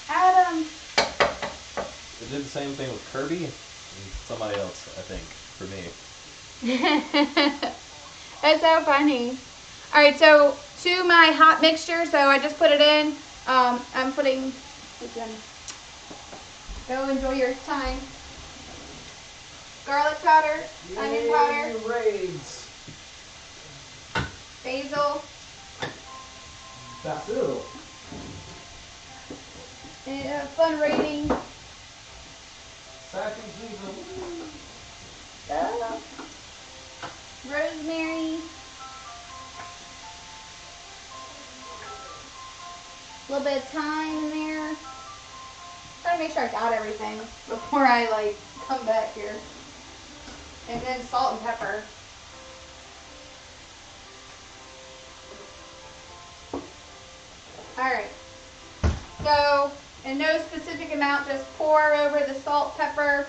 Adam. It did the same thing with Kirby and somebody else, I think, for me. That's so funny. Alright, so to my hot mixture, so I just put it in. I'm putting, go enjoy your time. Garlic powder, onion powder, Raids. basil, Basil. and a fun rating. Sassy season. Rosemary. A little bit of thyme in there. Trying to make sure I got everything before I come back here. And then salt and pepper. Alright. So, in no specific amount, just pour over the salt, pepper.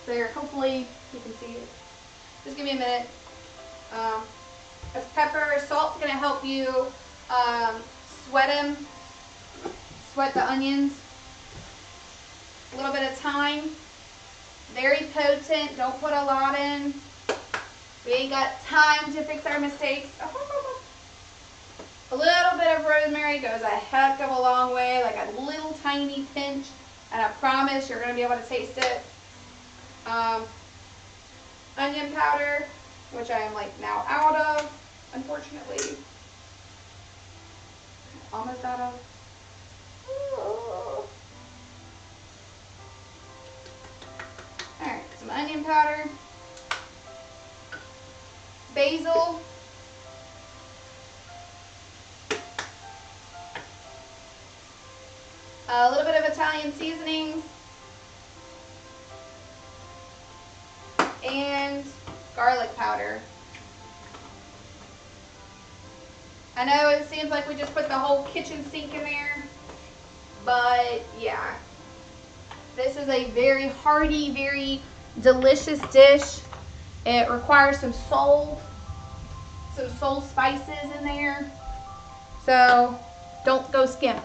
There, hopefully you can see it. Just give me a minute. As pepper, salt's gonna help you sweat the onions. A little bit of thyme, very potent. Don't put a lot in. We ain't got time to fix our mistakes. A little bit of rosemary goes a heck of a long way, like a little tiny pinch, and I promise you're gonna be able to taste it. Onion powder, which I am now out of, unfortunately. Almost out of. Alright, some onion powder. basil, a little bit of Italian seasonings, and garlic powder. I know it seems like we just put the whole kitchen sink in there, but yeah. This is a very hearty, very delicious dish. It requires some soul spices in there. So don't go skimp.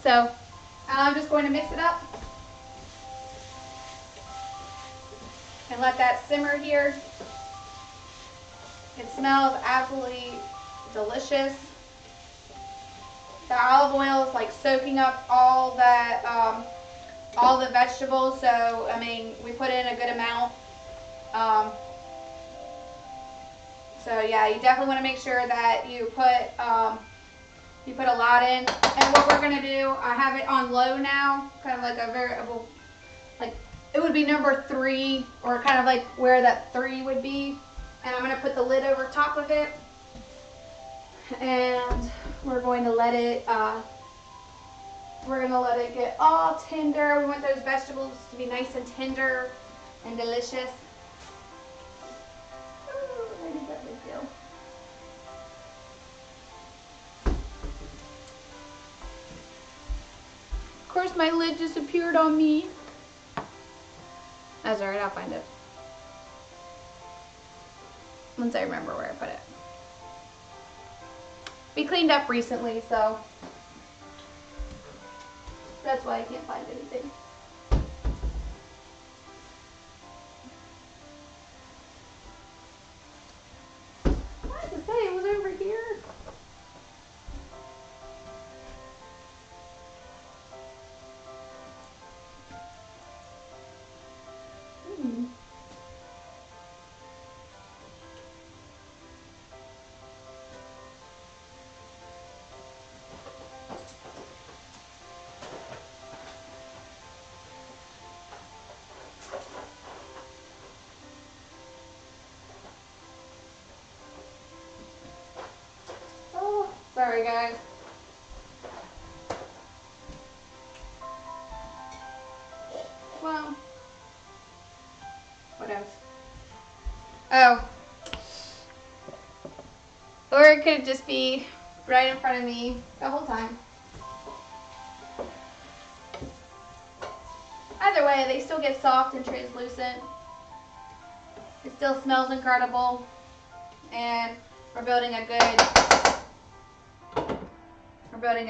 So I'm just going to mix it up and let that simmer here. It smells absolutely delicious. The olive oil is like soaking up all that, all the vegetables. So I mean, we put in a good amount. So yeah, you definitely want to make sure that you put a lot in. And what we're gonna do, I have it on low now, kind of like a variable, like it would be number 3, or kind of like where that 3 would be. And I'm gonna put the lid over top of it, and we're going to let it get all tender. We want those vegetables to be nice and tender and delicious. Ooh, where did that lid go? Of course, my lid disappeared on me. That's alright, I'll find it once I remember where I put it. We cleaned up recently, so that's why I can't find anything. Why does it say it was over here? Oh, sorry guys. Well, what else? Oh. Or it could just be right in front of me the whole time. Either way, they still get soft and translucent. It still smells incredible. And we're building a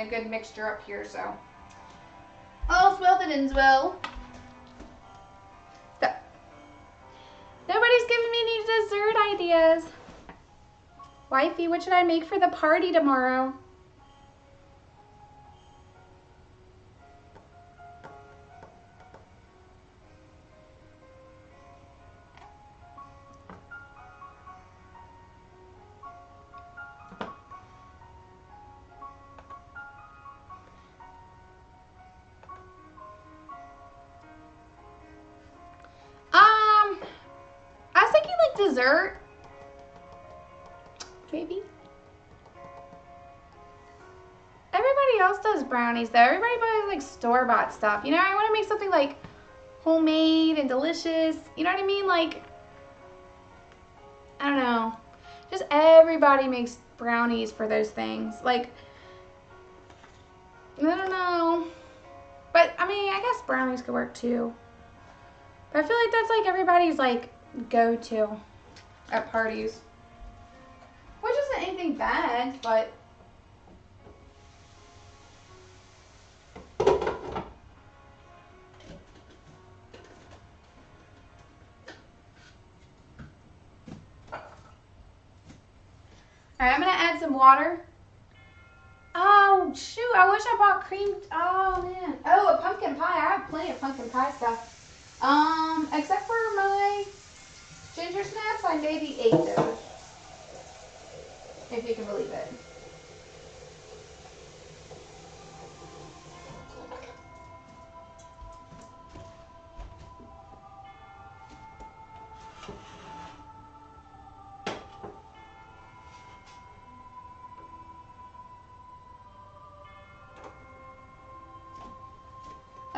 good mixture up here, so all's well that ends well. So, nobody's giving me any dessert ideas. Wifey, what should I make for the party tomorrow? I was thinking like dessert. Maybe. Everybody else does brownies though. Everybody buys like store-bought stuff. You know, I want to make something like homemade and delicious. You know what I mean? Like, I don't know. Just everybody makes brownies for those things. Like, I don't know. But, I mean, I guess brownies could work too. But I feel like that's like everybody's like go-to at parties. Which isn't anything bad, but alright, I'm gonna add some water. Oh shoot, I wish I bought cream. Oh man. Oh, a pumpkin pie. I have plenty of pumpkin pie stuff. Except for my ginger snaps, I maybe ate those. If you can believe it.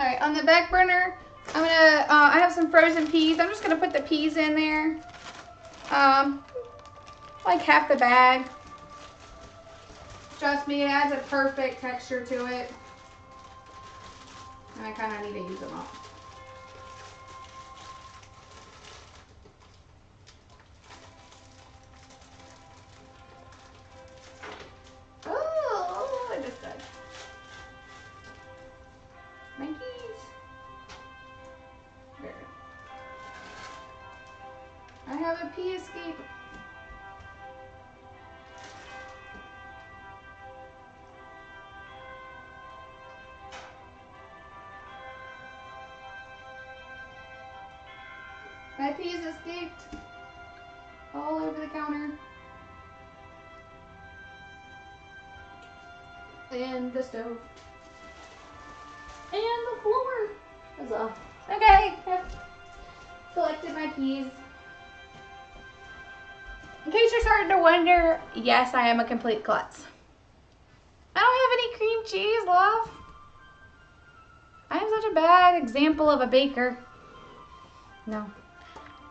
Alright, on the back burner, I'm gonna, I have some frozen peas. I'm just gonna put the peas in there. Like half the bag. Trust me, it adds a perfect texture to it. And I kind of need to use them up. Oh, I just died. My keys. There. I have a pea escape. My peas escaped all over the counter and the stove and the floor. Huzzah. Okay, I've collected my peas. In case you're starting to wonder, yes, I am a complete klutz. I don't have any cream cheese, love. I am such a bad example of a baker. No.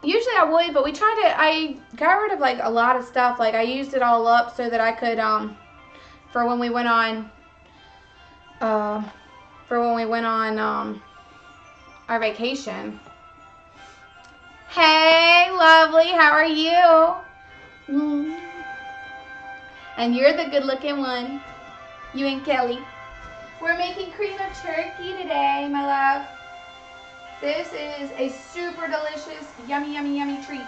Usually I would, but I got rid of like a lot of stuff. Like I used it all up so that I could, for when we went on, our vacation. Hey, lovely, how are you? And you're the good looking one. You and Kelly. We're making cream of turkey today, my love. This is a super delicious, yummy, yummy, yummy treat.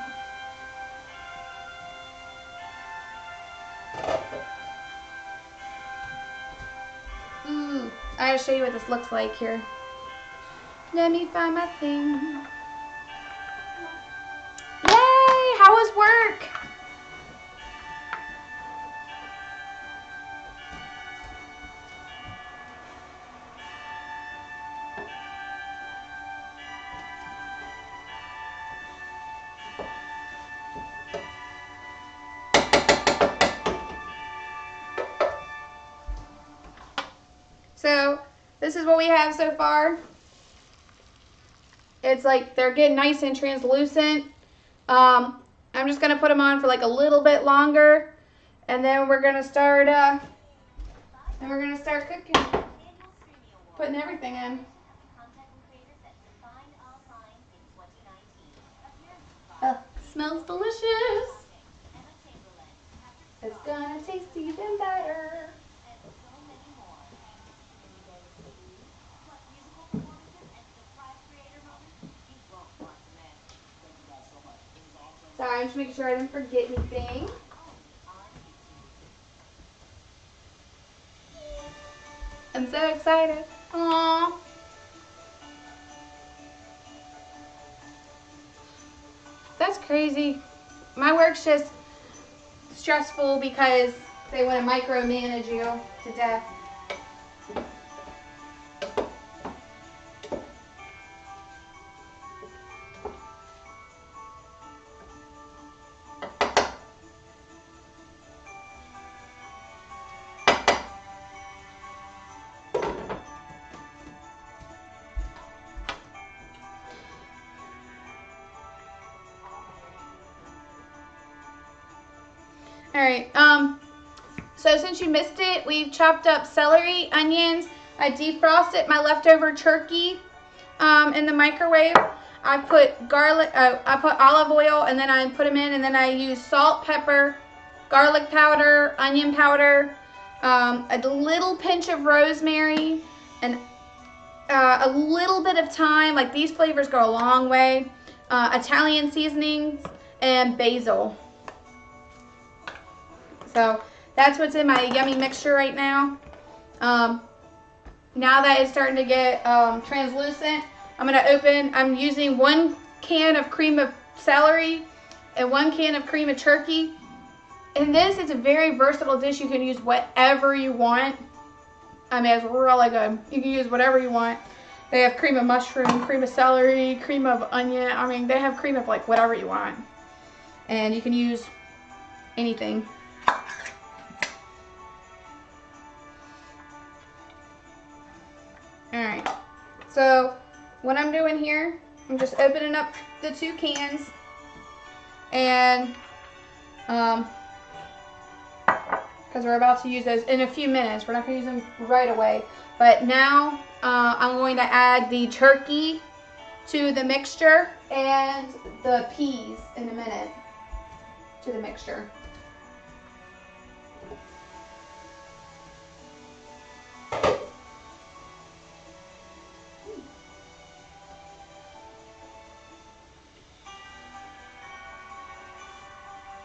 Ooh, I gotta show you what this looks like here. Let me find my thing. Yay! How was work? So this is what we have so far. It's like they're getting nice and translucent. I'm just gonna put them on for like a little bit longer, and then we're gonna start. Cooking, putting everything in. Smells delicious. It's gonna taste even better. Sorry, I'm just making sure I didn't forget anything. I'm so excited. Aww. That's crazy. My work's just stressful because they want to micromanage you to death. Alright, so since you missed it, we've chopped up celery, onions. I defrosted my leftover turkey in the microwave. I put garlic, I put olive oil, and then I put them in, and then I use salt, pepper, garlic powder, onion powder, a little pinch of rosemary, and a little bit of thyme. Like, these flavors go a long way. Italian seasonings, and basil. So that's what's in my yummy mixture right now. Now that it's starting to get translucent, I'm using 1 can of cream of celery and 1 can of cream of turkey. And this is a very versatile dish. You can use whatever you want. I mean, it's really good. You can use whatever you want. They have cream of mushroom, cream of celery, cream of onion. I mean, they have cream of like whatever you want. And you can use anything. Alright, So what I'm doing here, I'm just opening up the 2 cans, and because we're about to use those in a few minutes. We're not going to use them right away. But now I'm going to add the turkey to the mixture and the peas in a minute to the mixture.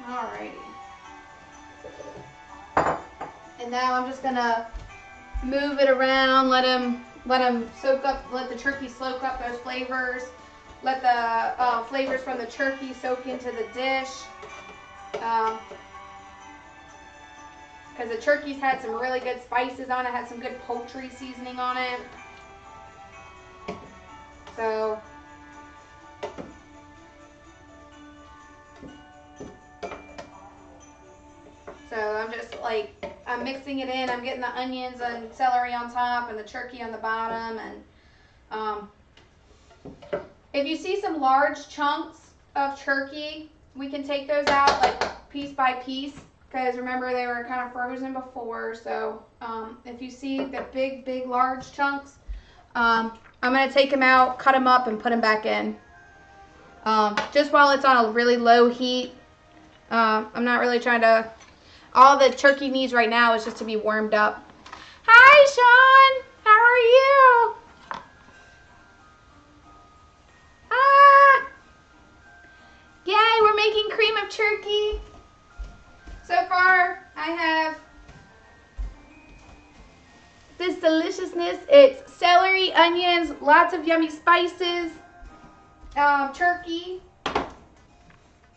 Alrighty. And now I'm just gonna move it around, let them soak up, let the turkey soak up those flavors, let the flavors from the turkey soak into the dish. Because the turkey's had some really good spices on it, had some good poultry seasoning on it. So I'm mixing it in. I'm getting the onions and celery on top and the turkey on the bottom. And if you see some large chunks of turkey, we can take those out like piece by piece, because remember they were kind of frozen before. So if you see the big large chunks, I'm going to take them out, cut them up, and put them back in. Just while it's on a really low heat. I'm not really trying to... All the turkey needs right now is just to be warmed up. Hi, Sean. How are you? Yay, we're making cream of turkey. So far, I have this deliciousness. It's celery, onions, lots of yummy spices, turkey.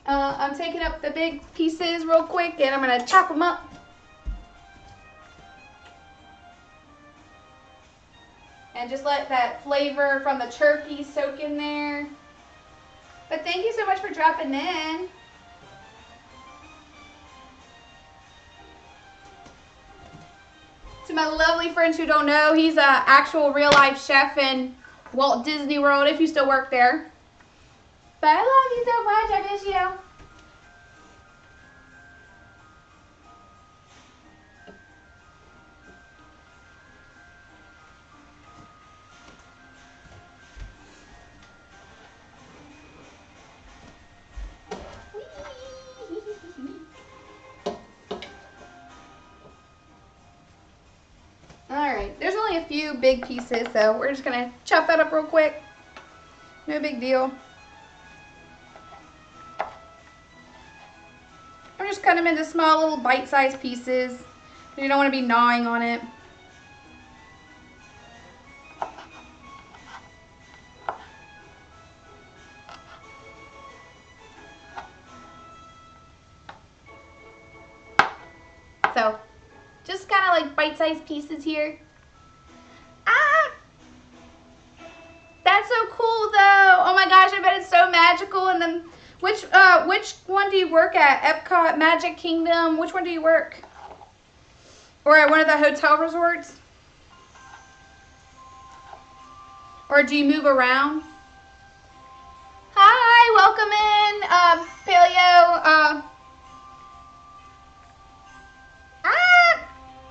I'm taking up the big pieces real quick, and I'm going to chop them up. And just let that flavor from the turkey soak in there. But thank you so much for dropping in. To my lovely friends who don't know, he's an actual real-life chef in Walt Disney World, if you still work there. But I love you so much. I miss you. Alright, there's only a few big pieces, so we're just going to chop that up real quick. No big deal. I'm just cut them into small little bite-sized pieces. You don't want to be gnawing on it. So, just kind of like bite-sized pieces here. Ah! That's so cool though. Oh my gosh, I bet it's so magical. And then, which one do you work at? Epcot, Magic Kingdom? Which one do you work? Or at one of the hotel resorts? Or do you move around? Hi, welcome in, Paleo.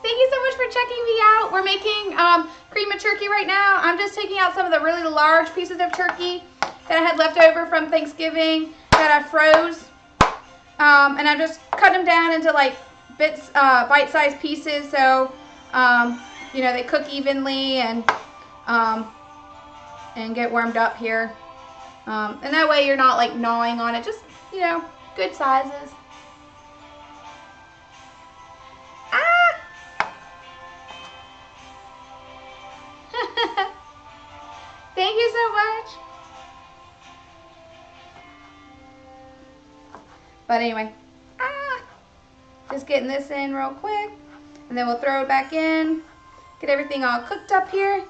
Thank you so much for checking me out. We're making cream of turkey right now. I'm just taking out some of the really large pieces of turkey that I had left over from Thanksgiving that I froze. And I'm just cutting them down into like bits, bite-sized pieces, so you know, they cook evenly and get warmed up here. And that way you're not like gnawing on it. Just, you know, good sizes. Thank you so much. But anyway, just getting this in real quick, and then we'll throw it back in, get everything all cooked up here.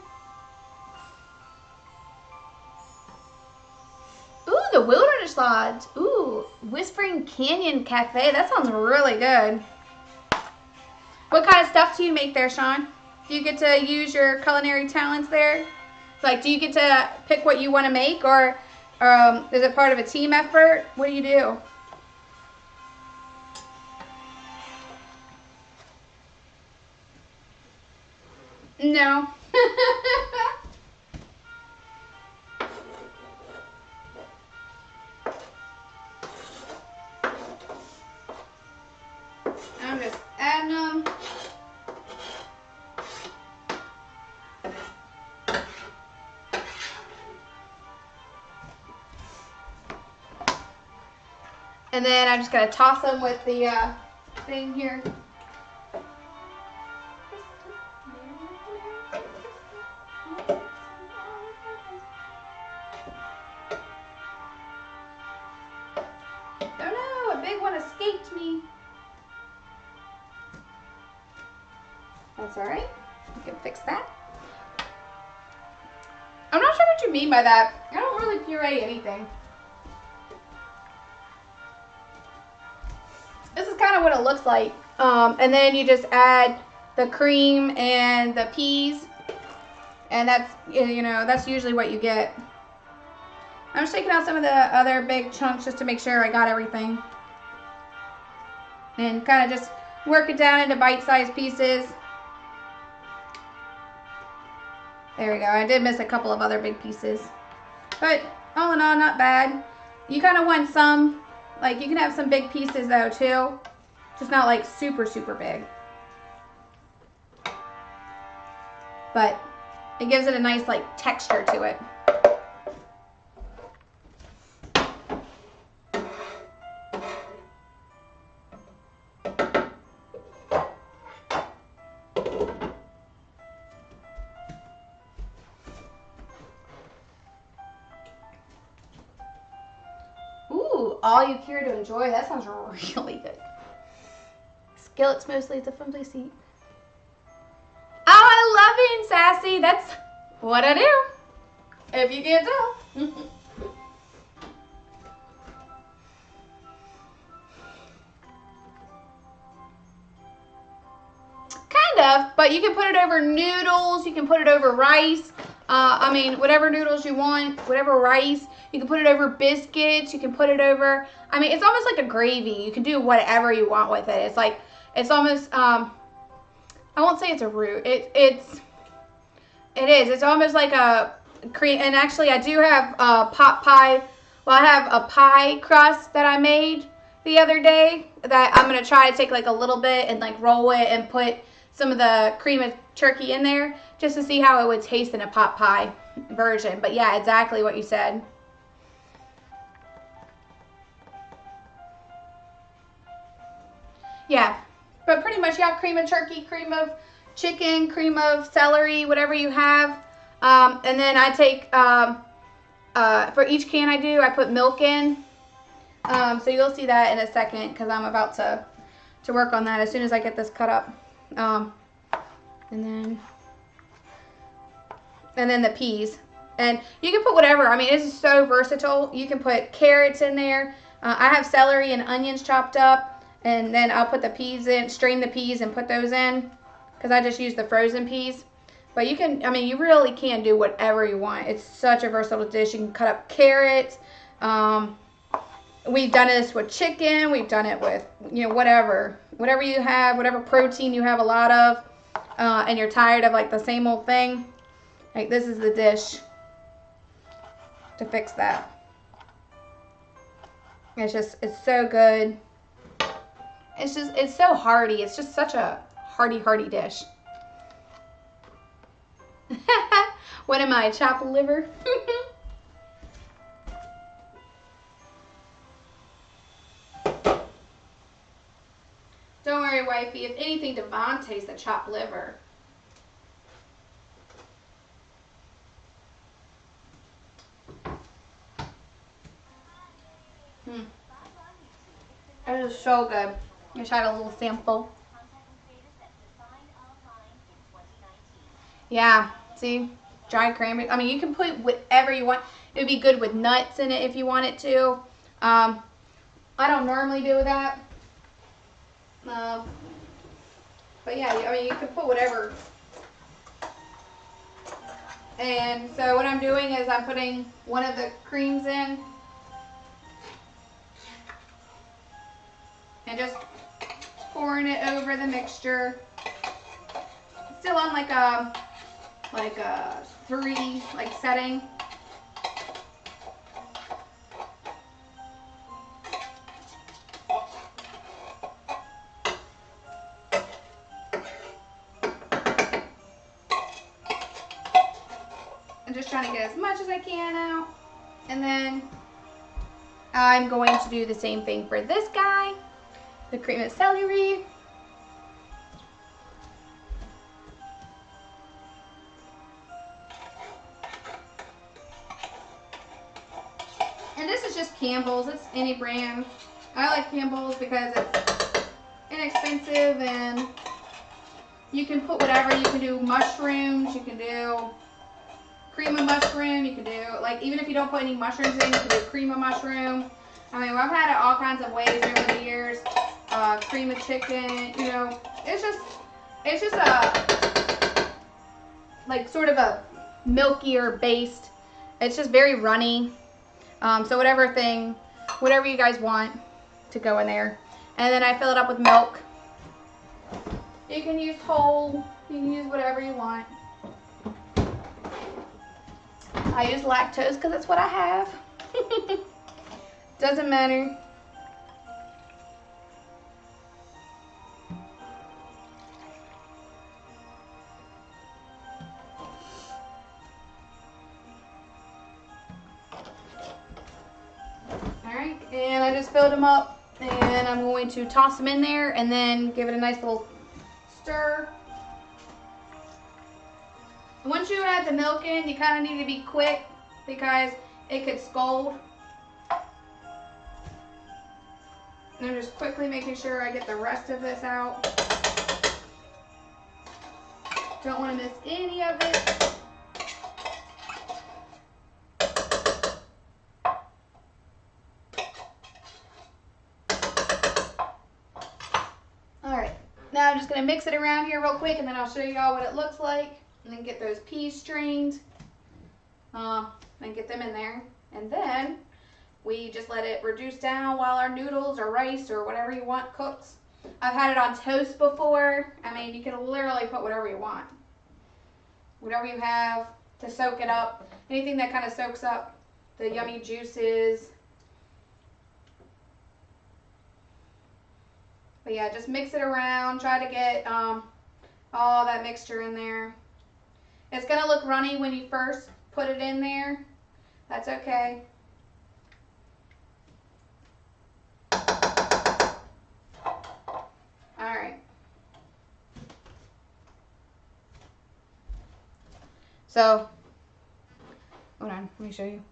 Ooh, the Wilderness Lodge. Ooh, Whispering Canyon Cafe. That sounds really good. What kind of stuff do you make there, Sean? Do you get to use your culinary talents there? Like, do you get to pick what you want to make, or is it part of a team effort? What do you do? No. I'm just adding them. And then I'm just going to toss them with the thing here. Oh no, a big one escaped me. That's all right. You can fix that. I'm not sure what you mean by that. I don't really puree anything. This is kind of what it looks like. And then you just add the cream and the peas. And that's, you know, that's usually what you get. I'm just taking out some of the other big chunks just to make sure I got everything. And kind of just work it down into bite-sized pieces. There we go. I did miss a couple of other big pieces. But all in all, not bad. You kind of want some, like you can have some big pieces though too. Just not like super, super big. But it gives it a nice like texture to it. All you care to enjoy. That sounds really good. Skillets mostly. It's a fun place to eat. Oh, I love being sassy. That's what I do. If you can't tell. Kind of, but you can put it over noodles. You can put it over rice. I mean, whatever noodles you want, whatever rice. You can put it over biscuits. You can put it over, I mean, it's almost like a gravy. You can do whatever you want with it. It's like, it's almost, I won't say it's a roux. It is. It's almost like a cream. And actually, I do have pot pie. Well, I have a pie crust that I made the other day that I'm going to try to take like a little bit and like roll it and put some of the cream of turkey in there just to see how it would taste in a pot pie version. But yeah, exactly what you said. Yeah, but pretty much, yeah, cream of turkey, cream of chicken, cream of celery, whatever you have. And then I take, for each can I do, I put milk in. So you'll see that in a second because I'm about to work on that as soon as I get this cut up. And then the peas. And you can put whatever. I mean, it's so versatile. You can put carrots in there. I have celery and onions chopped up. And then I'll put the peas in, strain the peas and put those in. Because I just use the frozen peas. But you can, I mean, you really can do whatever you want. It's such a versatile dish. You can cut up carrots. We've done this with chicken. We've done it with, you know, whatever. Whatever you have, whatever protein you have a lot of. And you're tired of like the same old thing. Like this is the dish to fix that. It's so good. It's so hearty. It's just such a hearty dish. What am I, chopped liver? Don't worry, wifey. If anything, Devon tastes the chopped liver. It is so good. I tried a little sample. Yeah, see? Dried cranberry. I mean, you can put whatever you want. It would be good with nuts in it if you want it to. I don't normally do that. But yeah, I mean, you can put whatever And so what I'm doing is I'm putting one of the creams in and just pouring it over the mixture. Still on like a 3 setting. I'm just trying to get as much as I can out. And then I'm going to do the same thing for this guy, the cream of celery. And this is just Campbell's. It's any brand. I like Campbell's because it's inexpensive and you can put whatever. You can do mushrooms. You can do cream of mushroom. You can do, like, even if you don't put any mushrooms in, you can do cream of mushroom. I mean, I've had it all kinds of ways over the years. Cream of chicken, you know, it's just a, like, sort of a milkier based. It's just very runny. So whatever you guys want to go in there. And then I fill it up with milk. You can use whole, you can use whatever you want. I use lactose because that's what I have. Doesn't matter. Alright, and I just filled them up and I'm going to toss them in there and then give it a nice little stir. Once you add the milk in, you kind of need to be quick because it could scald. And I'm just quickly making sure I get the rest of this out. Don't want to miss any of it. Alright, now I'm just going to mix it around here real quick and then I'll show you all what it looks like. And then get those peas strained and get them in there. And then we just let it reduce down while our noodles or rice or whatever you want cooks. I've had it on toast before. I mean, you can literally put whatever you want. Whatever you have to soak it up. Anything that kind of soaks up the yummy juices. But yeah, just mix it around. Try to get all that mixture in there. It's going to look runny when you first put it in there. That's okay. Alright. So, hold on, let me show you.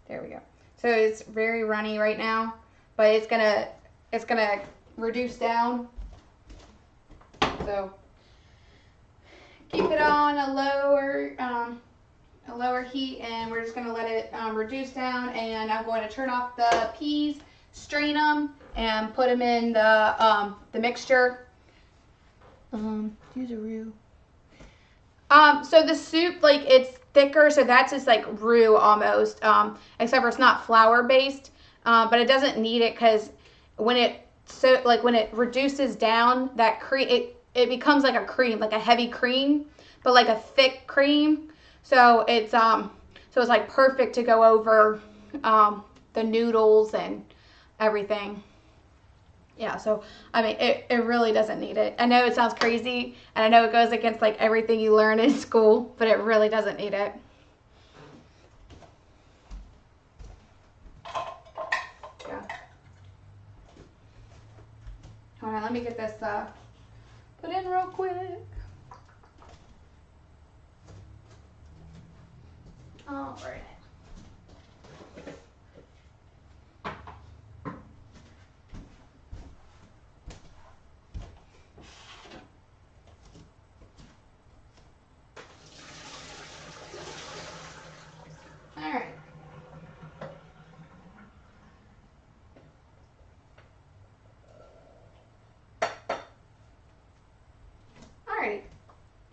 There we go. So it's very runny right now, but it's gonna reduce down. So keep it on a lower heat, and we're just gonna let it reduce down. And I'm going to turn off the peas, strain them, and put them in the mixture. Use a roux. So the soup, like, it's thicker, so that's just like roux almost, except for it's not flour based, but it doesn't need it because when it reduces down, that cream, it becomes like a cream, like a heavy cream, but like a thick cream. So it's like perfect to go over the noodles and everything. Yeah, so, I mean, it really doesn't need it. I know it sounds crazy, and I know it goes against, like, everything you learn in school, but it really doesn't need it. Yeah. Hold on, let me get this put in real quick. All right.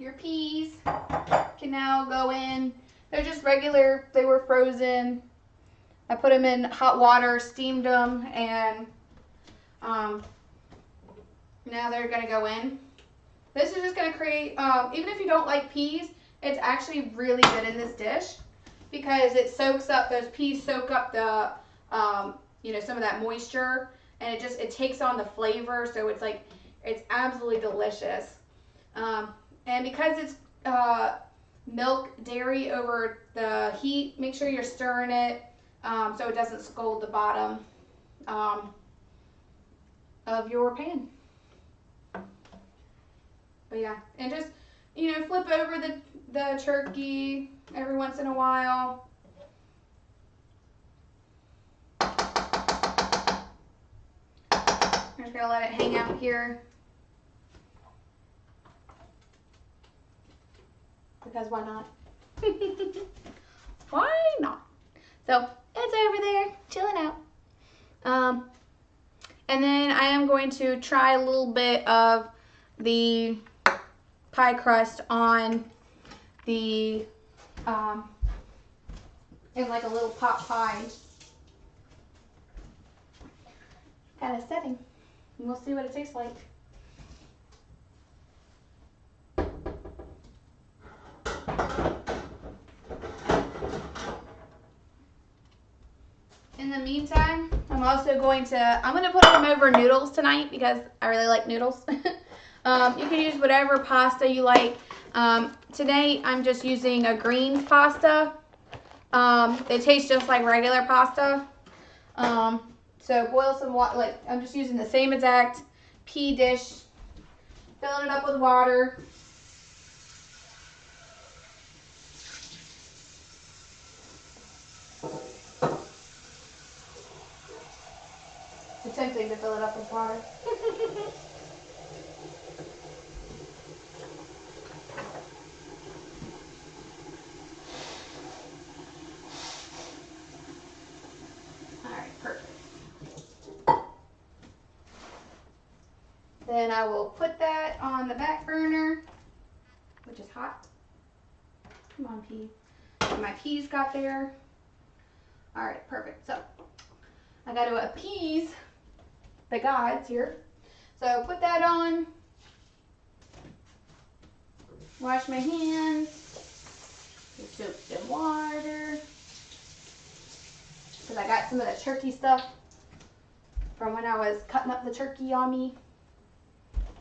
your peas can now go in. They're just regular, they were frozen. I put them in hot water, steamed them, and now they're gonna go in. This is just gonna create, even if you don't like peas, it's actually really good in this dish because it soaks up, those peas soak up the, you know, some of that moisture, and it takes on the flavor, so it's like, it's absolutely delicious. And because it's milk dairy over the heat, make sure you're stirring it so it doesn't scald the bottom of your pan. But yeah, and just, you know, flip over the turkey every once in a while. I'm just gonna let it hang out here because why not? Why not? So it's over there chilling out. And then I am going to try a little bit of the pie crust on the in like a little pot pie kind of setting, and we'll see what it tastes like. In the meantime, I'm going to put them over noodles tonight because I really like noodles. You can use whatever pasta you like. Today I'm just using a greens pasta. It tastes just like regular pasta. So boil some water, like I'm just using the same exact pea dish, filling it up with water. It's tempting to fill it up with water. Alright, perfect. Then I will put that on the back burner, which is hot. Come on, pea. And my peas got there. Alright, perfect. So, I got to appease the gods here. So, put that on. Wash my hands. Get soaked in water. Because I got some of the turkey stuff from when I was cutting up the turkey on me.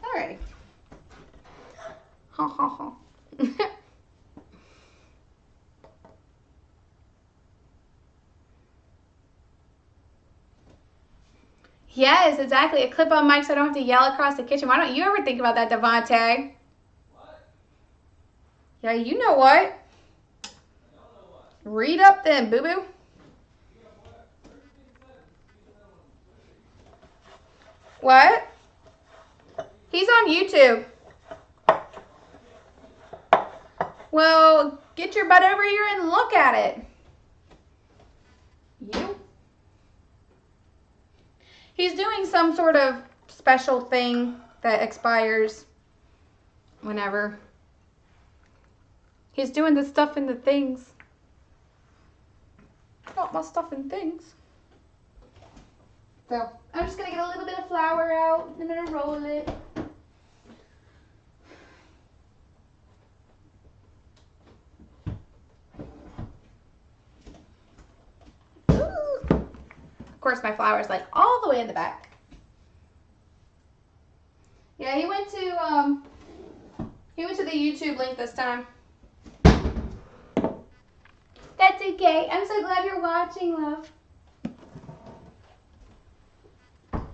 Alrighty. Ha ha ha. Yes, exactly. A clip-on mic so I don't have to yell across the kitchen. Why don't you ever think about that, Devontae? What? Yeah, you know what. I don't know what. Read up then, boo-boo. What? He's on YouTube. Well, get your butt over here and look at it. You? He's doing some sort of special thing that expires whenever. He's doing the stuff in the things. Not my stuff and things. So, I'm just going to get a little bit of flour out and I'm going to roll it. Ooh. Of course, my flour is like all the way in the back. Yeah, he went to the YouTube link this time. That's okay. I'm so glad you're watching, love. I'm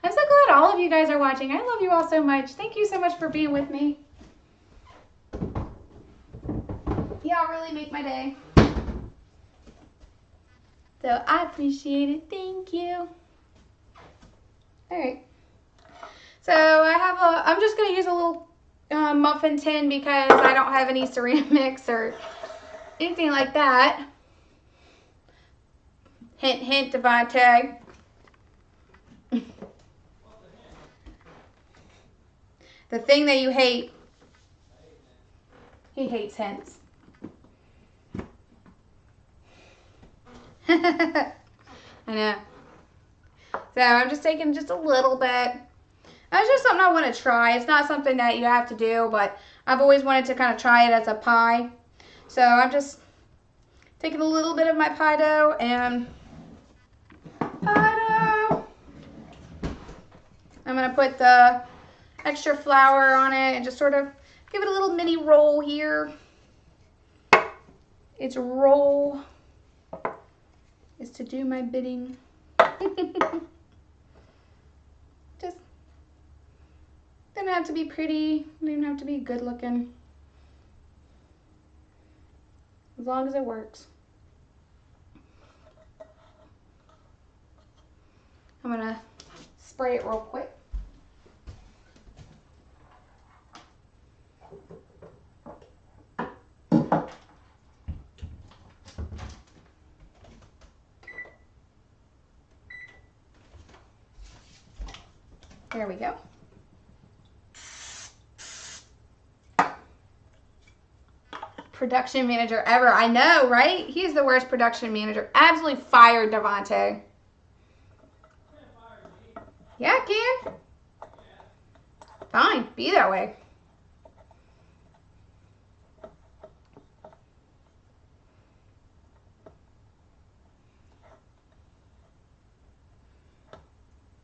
so glad all of you guys are watching. I love you all so much. Thank you so much for being with me. Y'all really make my day. So I appreciate it. Thank you. Alright. So I'm just going to use a little muffin tin because I don't have any ceramics or anything like that. Hint, hint, Devontae. The thing that you hate. He hates hints. I know. So I'm just taking just a little bit. That's just something I want to try. It's not something that you have to do, but I've always wanted to kind of try it as a pie. So I'm just taking a little bit of my pie dough and pie dough. I'm going to put the extra flour on it and just sort of give it a little mini roll here. Its role is to do my bidding. Just doesn't have to be pretty, doesn't even have to be good looking. As long as it works. I'm gonna spray it real quick. There we go. Production manager ever. I know, right? He's the worst production manager. Absolutely fired Devontae. Yeah, I can. Fine, be that way.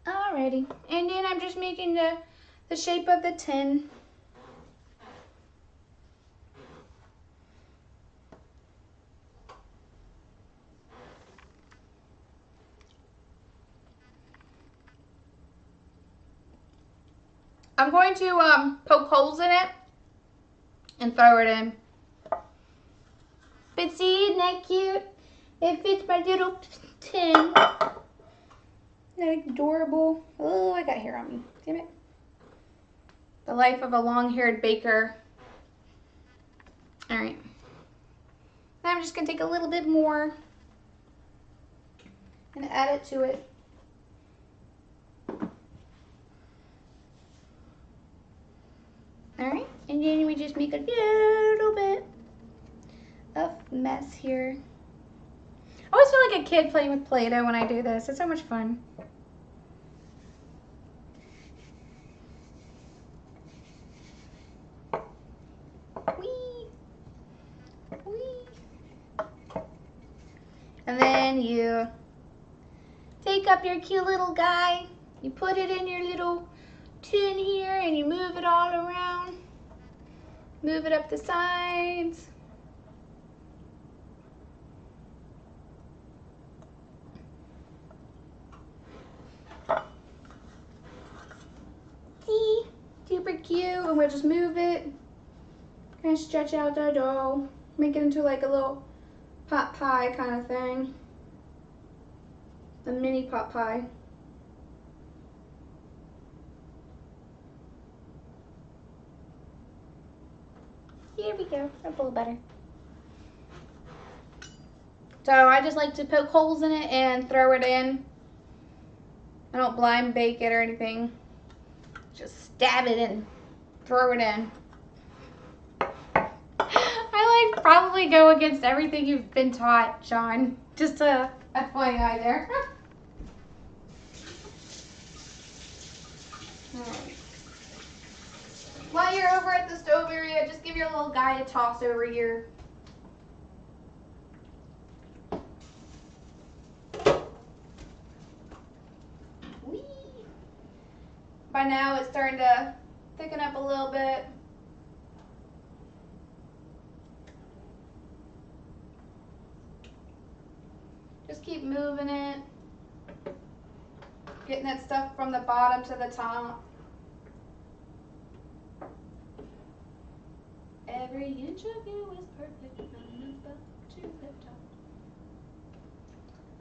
Alrighty, and then I'm just making the shape of the tin. I'm going to poke holes in it and throw it in. But see, isn't that cute? It fits my little tin. Isn't that adorable? Oh, I got hair on me. Damn it. The life of a long-haired baker. All right. Now I'm just going to take a little bit more and add it to it. All right. And then we just make a little bit of mess here. I always feel like a kid playing with Play-Doh when I do this. It's so much fun. Whee! Whee! And then you take up your cute little guy. You put it in your little tin here and you move it all around. Move it up the sides. See? Super cute. And we'll just move it. Kind of stretch out the dough. Make it into like a little pot pie kind of thing. A mini pot pie. Here we go. That's a little better. So I just like to poke holes in it and throw it in. I don't blind bake it or anything. Just stab it and throw it in. I like probably go against everything you've been taught, Sean. Just a FYI there. Alright. While you're over at the stove area, just give your little guy a toss over here. Whee! By now it's starting to thicken up a little bit. Just keep moving it. Getting that stuff from the bottom to the top. Every inch of you is perfect. I'm about to the top.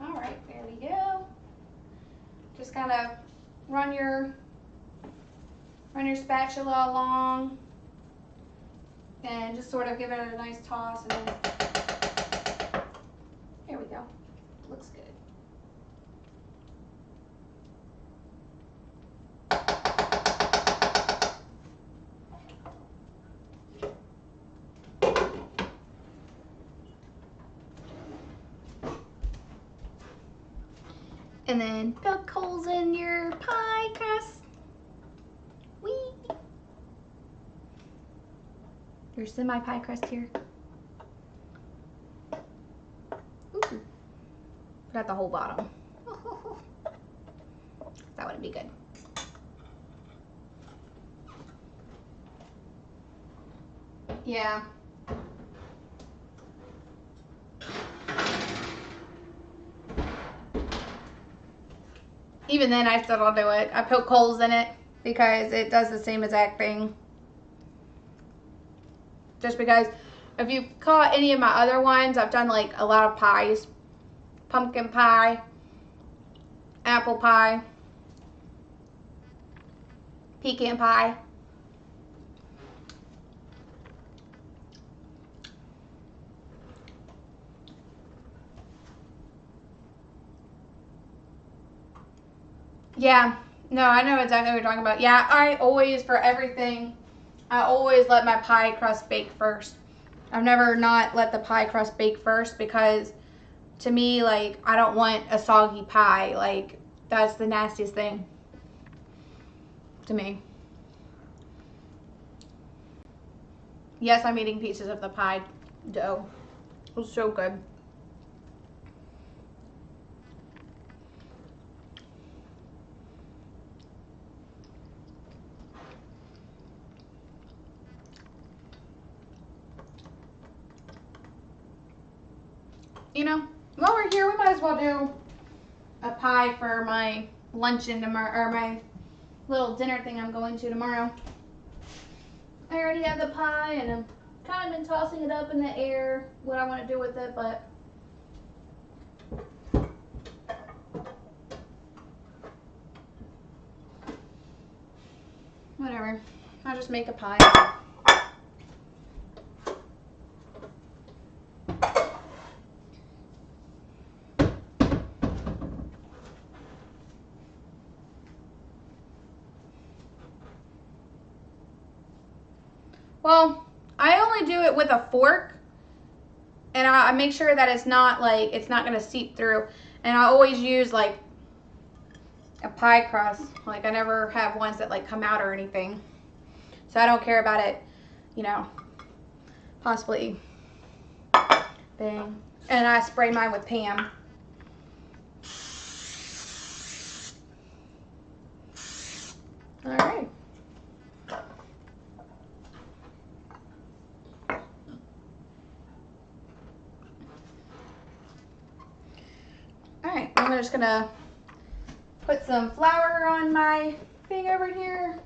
Alright, there we go. Just kind of run your spatula along and just sort of give it a nice toss and then there we go. Looks good. And then poke holes in your pie crust. Whee! Your semi-pie crust here. Ooh. Forgot the whole bottom. That would be good. Yeah. Even then, I still don't do it. I poke holes in it because it does the same exact thing. Just because if you've caught any of my other ones, I've done like a lot of pies. Pumpkin pie, apple pie, pecan pie. Yeah, no, I know exactly what you're talking about. Yeah, I always, for everything, I always let my pie crust bake first. I've never not let the pie crust bake first because to me, like, I don't want a soggy pie. Like, that's the nastiest thing to me. Yes, I'm eating pieces of the pie dough. It was so good. You know, while we're here, we might as well do a pie for my luncheon tomorrow, or my little dinner thing I'm going to tomorrow. I already have the pie, and I've kind of been tossing it up in the air, what I want to do with it, but whatever. I'll just make a pie. Well, I only do it with a fork, and I make sure that it's not like, it's not going to seep through. And I always use like a pie crust. Like, I never have ones that like come out or anything. So I don't care about it, you know, possibly thing. And I spray mine with Pam. All right. All right, I'm just gonna put some flour on my thing over here.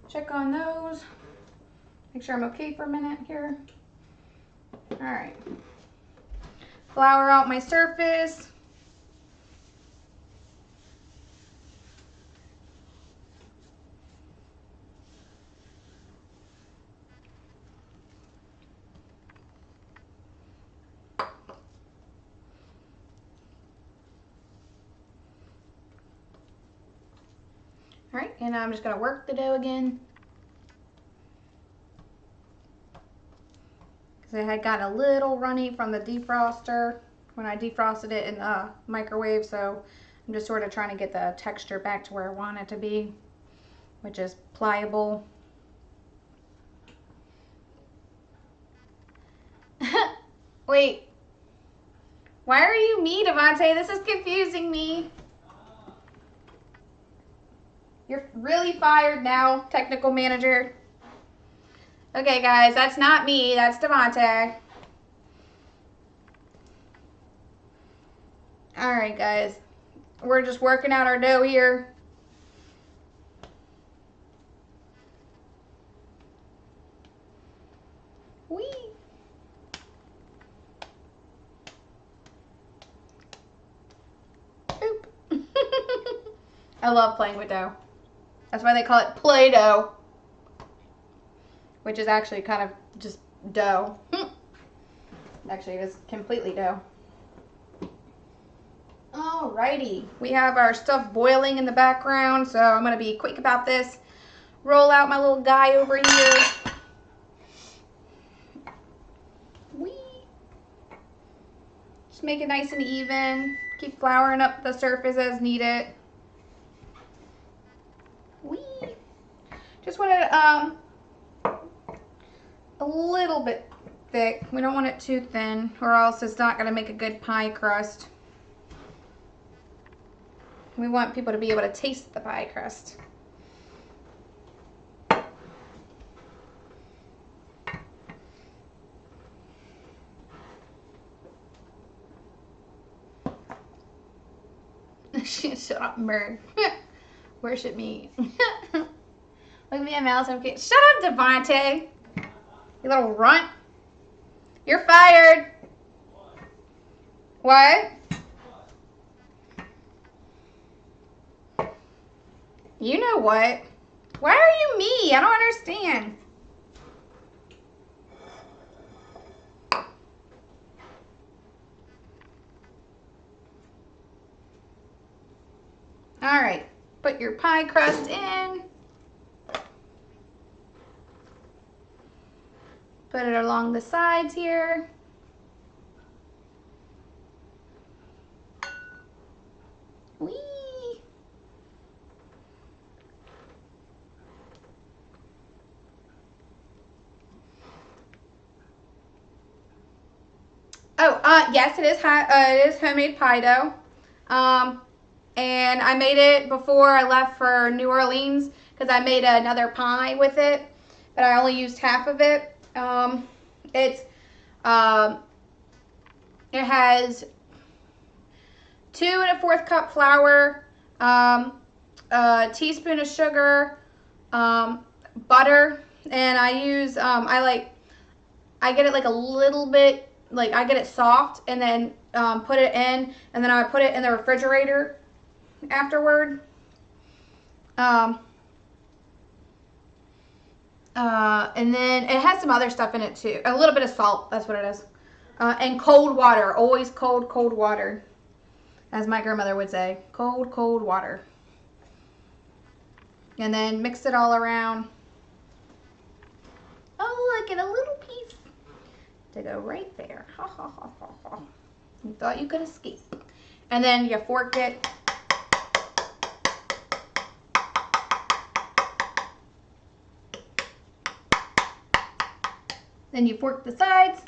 Check on those. Make sure I'm okay for a minute here. All right. Flour out my surface. All right, and I'm just gonna work the dough again. Because it had gotten a little runny from the defroster when I defrosted it in the microwave, so I'm just sort of trying to get the texture back to where I want it to be, which is pliable. Wait, why are you me, Devontae? This is confusing me. You're really fired now, technical manager. Okay, guys, that's not me. That's Devontae. All right, guys. We're just working out our dough here. Whee! Oop. I love playing with dough. That's why they call it Play-Doh, which is actually kind of just dough. Actually, it is completely dough. Alrighty, we have our stuff boiling in the background, so I'm gonna be quick about this. Roll out my little guy over here. Whee! Just make it nice and even. Keep flouring up the surface as needed. Whee! Just want it a little bit thick. We don't want it too thin, or else it's not going to make a good pie crust. We want people to be able to taste the pie crust. Shut up, bird. Worship me. Look at me, Mouse. I'm kidding. Shut up, Devontae. You little runt. You're fired. What? You know what? Why are you me? I don't understand. All right. Put your pie crust in. Put it along the sides here. Whee! Oh, yes, it is homemade pie dough. And I made it before I left for New Orleans because I made another pie with it, but I only used half of it. It has 2 1/4 cup flour, a teaspoon of sugar, butter, and I use I get it like a little bit, like I get it soft, and then put it in, and then I put it in the refrigerator afterward. And then it has some other stuff in it too. A little bit of salt, that's what it is. And cold water, always cold water. As my grandmother would say, cold water. And then mix it all around. Oh, look at a little piece to go right there. Ha ha ha ha ha. You thought you could escape. And then you fork it. Then you fork the sides.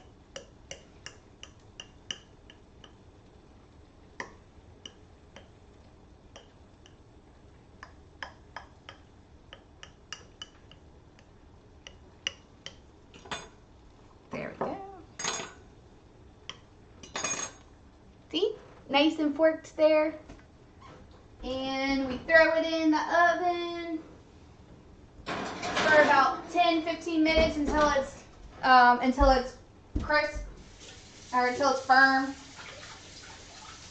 There we go. See? Nice and forked there. And we throw it in the oven for about 10-15 minutes until it's crisp, or until it's firm.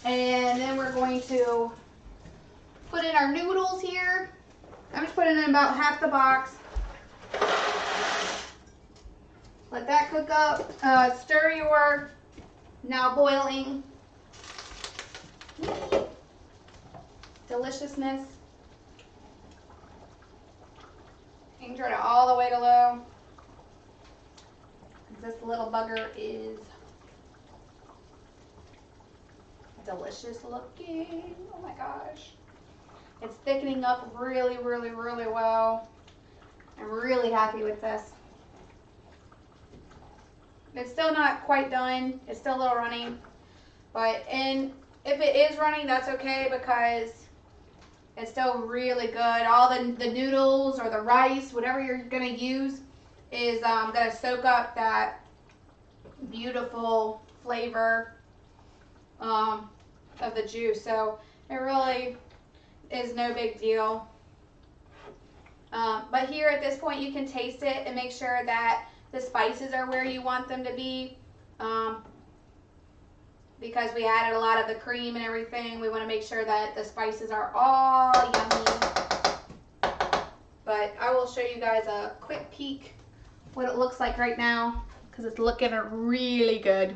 And then we're going to put in our noodles here. I'm just putting in about half the box. Let that cook up. Stir your now boiling deliciousness. You can turn it all the way to low. This little bugger is delicious looking. Oh my gosh. It's thickening up really well. I'm really happy with this. It's still not quite done. It's still a little runny. And if it is running, that's okay because it's still really good. All the noodles or the rice, whatever you're going to use, is going to soak up that beautiful flavor of the juice. So it really is no big deal. But here at this point, you can taste it and make sure that the spices are where you want them to be. Because we added a lot of the cream and everything, we want to make sure that the spices are all yummy. But I will show you guys a quick peek what it looks like right now because it's looking really good.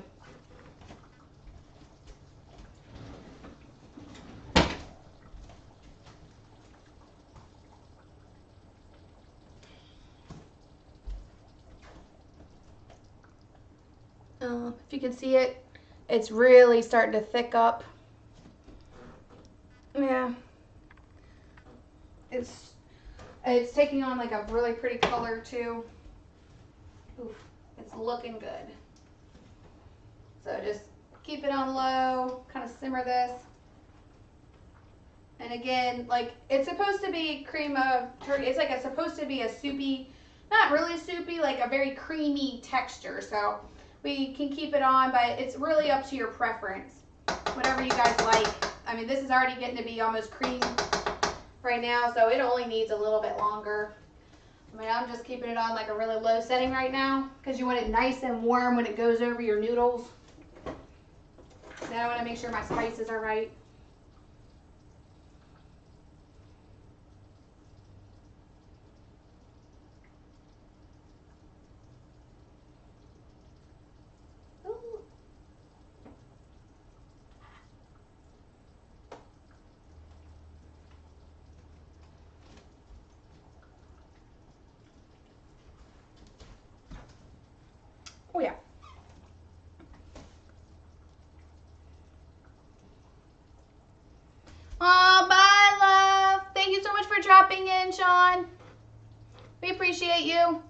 If you can see it, it's really starting to thick up. taking on like a really pretty color too. Oof, it's looking good. So just keep it on low, kind of simmer this. And again, like it's supposed to be cream of turkey. It's like it's supposed to be a soupy, not really soupy, like a very creamy texture. So we can keep it on, but it's really up to your preference. Whatever you guys like. I mean, this is already getting to be almost cream right now, so it only needs a little bit longer. I mean, I'm just keeping it on like a really low setting right now because you want it nice and warm when it goes over your noodles. Then I want to make sure my spices are right. Oh yeah. Oh, bye, love. Thank you so much for dropping in, Sean. We appreciate you.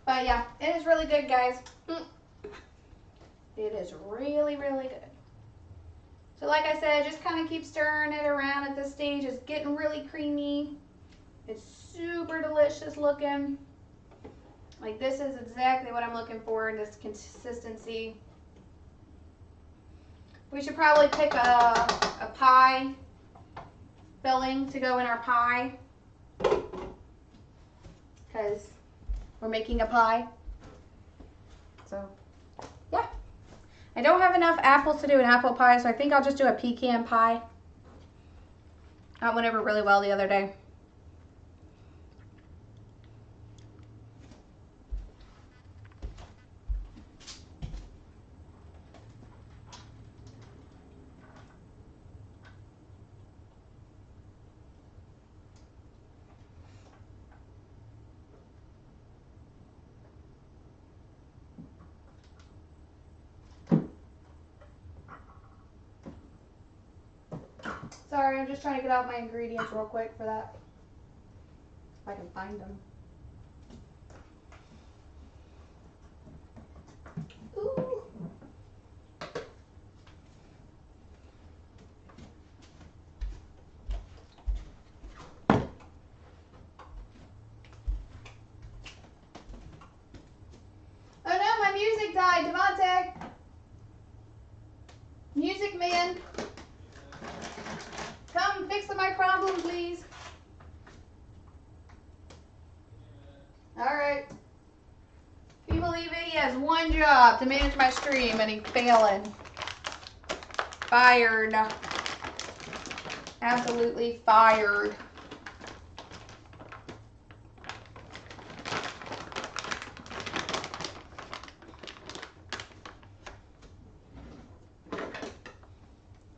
But yeah, it is really good, guys. It is really, really good. So like I said, just kind of keep stirring it around at this stage. It's getting really creamy. It's super delicious looking. Like this is exactly what I'm looking for in this consistency. We should probably pick a pie filling to go in our pie because we're making a pie. So yeah. I don't have enough apples to do an apple pie, so I think I'll just do a pecan pie. That went over really well the other day. Sorry, I'm just trying to get out my ingredients real quick for that. If I can find them. Ooh. Oh no, my music died, Devontae. Music man. Come fix my problem, please. Alright. Can you believe it? He has one job to manage my stream and he's failing. Fired. Absolutely fired.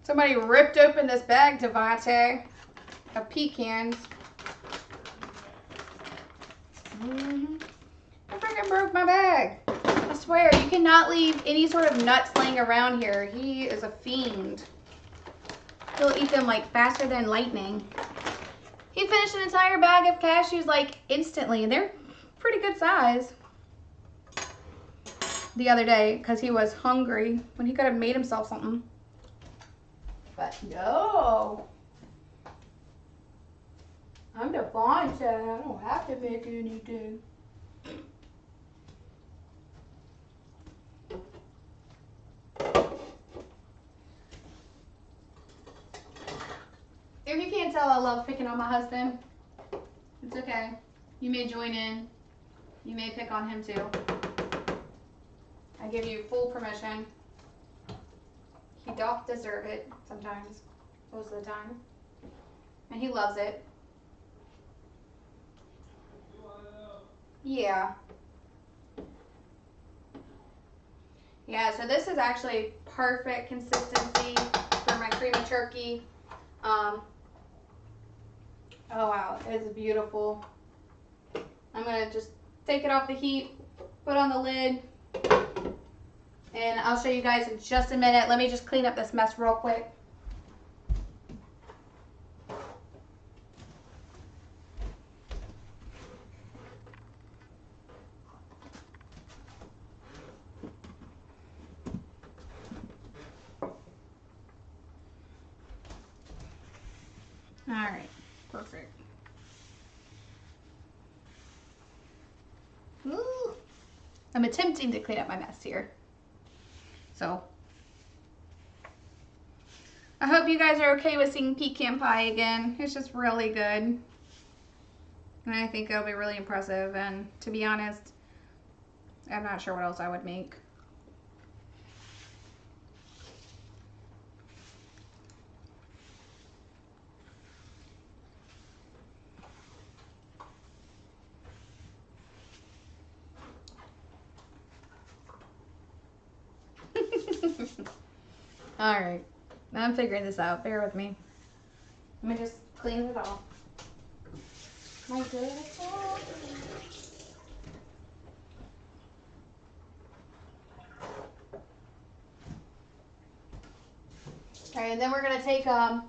Somebody ripped open this bag, Devontae, of pecans. I freaking broke my bag. I swear, you cannot leave any sort of nuts laying around here. He is a fiend. He'll eat them like faster than lightning. He finished an entire bag of cashews like instantly, and they're pretty good size. The other day, because he was hungry when he could have made himself something. But no. I'm Devontae. I don't have to make anything. If you can't tell, I love picking on my husband. It's okay. You may join in. You may pick on him too. I give you full permission. He doth deserve it sometimes, most of the time. And he loves it. Yeah. Yeah, so this is actually perfect consistency for my cream of turkey. Oh wow, it is beautiful. I'm gonna just take it off the heat, put on the lid, And I'll show you guys in just a minute. Let me just clean up this mess real quick. All right, perfect. Ooh. I'm attempting to clean up my mess here. So, I hope you guys are okay with seeing pecan pie again. It's just really good. And I think it'll be really impressive. And to be honest, I'm not sure what else I would make. Alright, I'm figuring this out. Bear with me. Let me just clean it off. My goodness. Alright, and then we're going to take our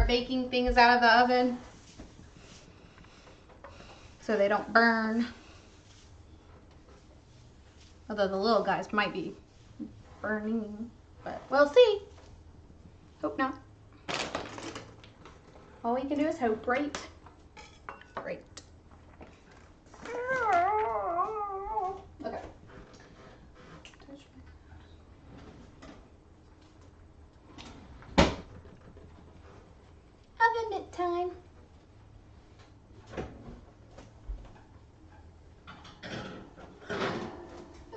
baking things out of the oven so they don't burn. Although the little guys might be burning, but we'll see. Hope not. All we can do is hope, right? Great. Okay. Oven mitt time.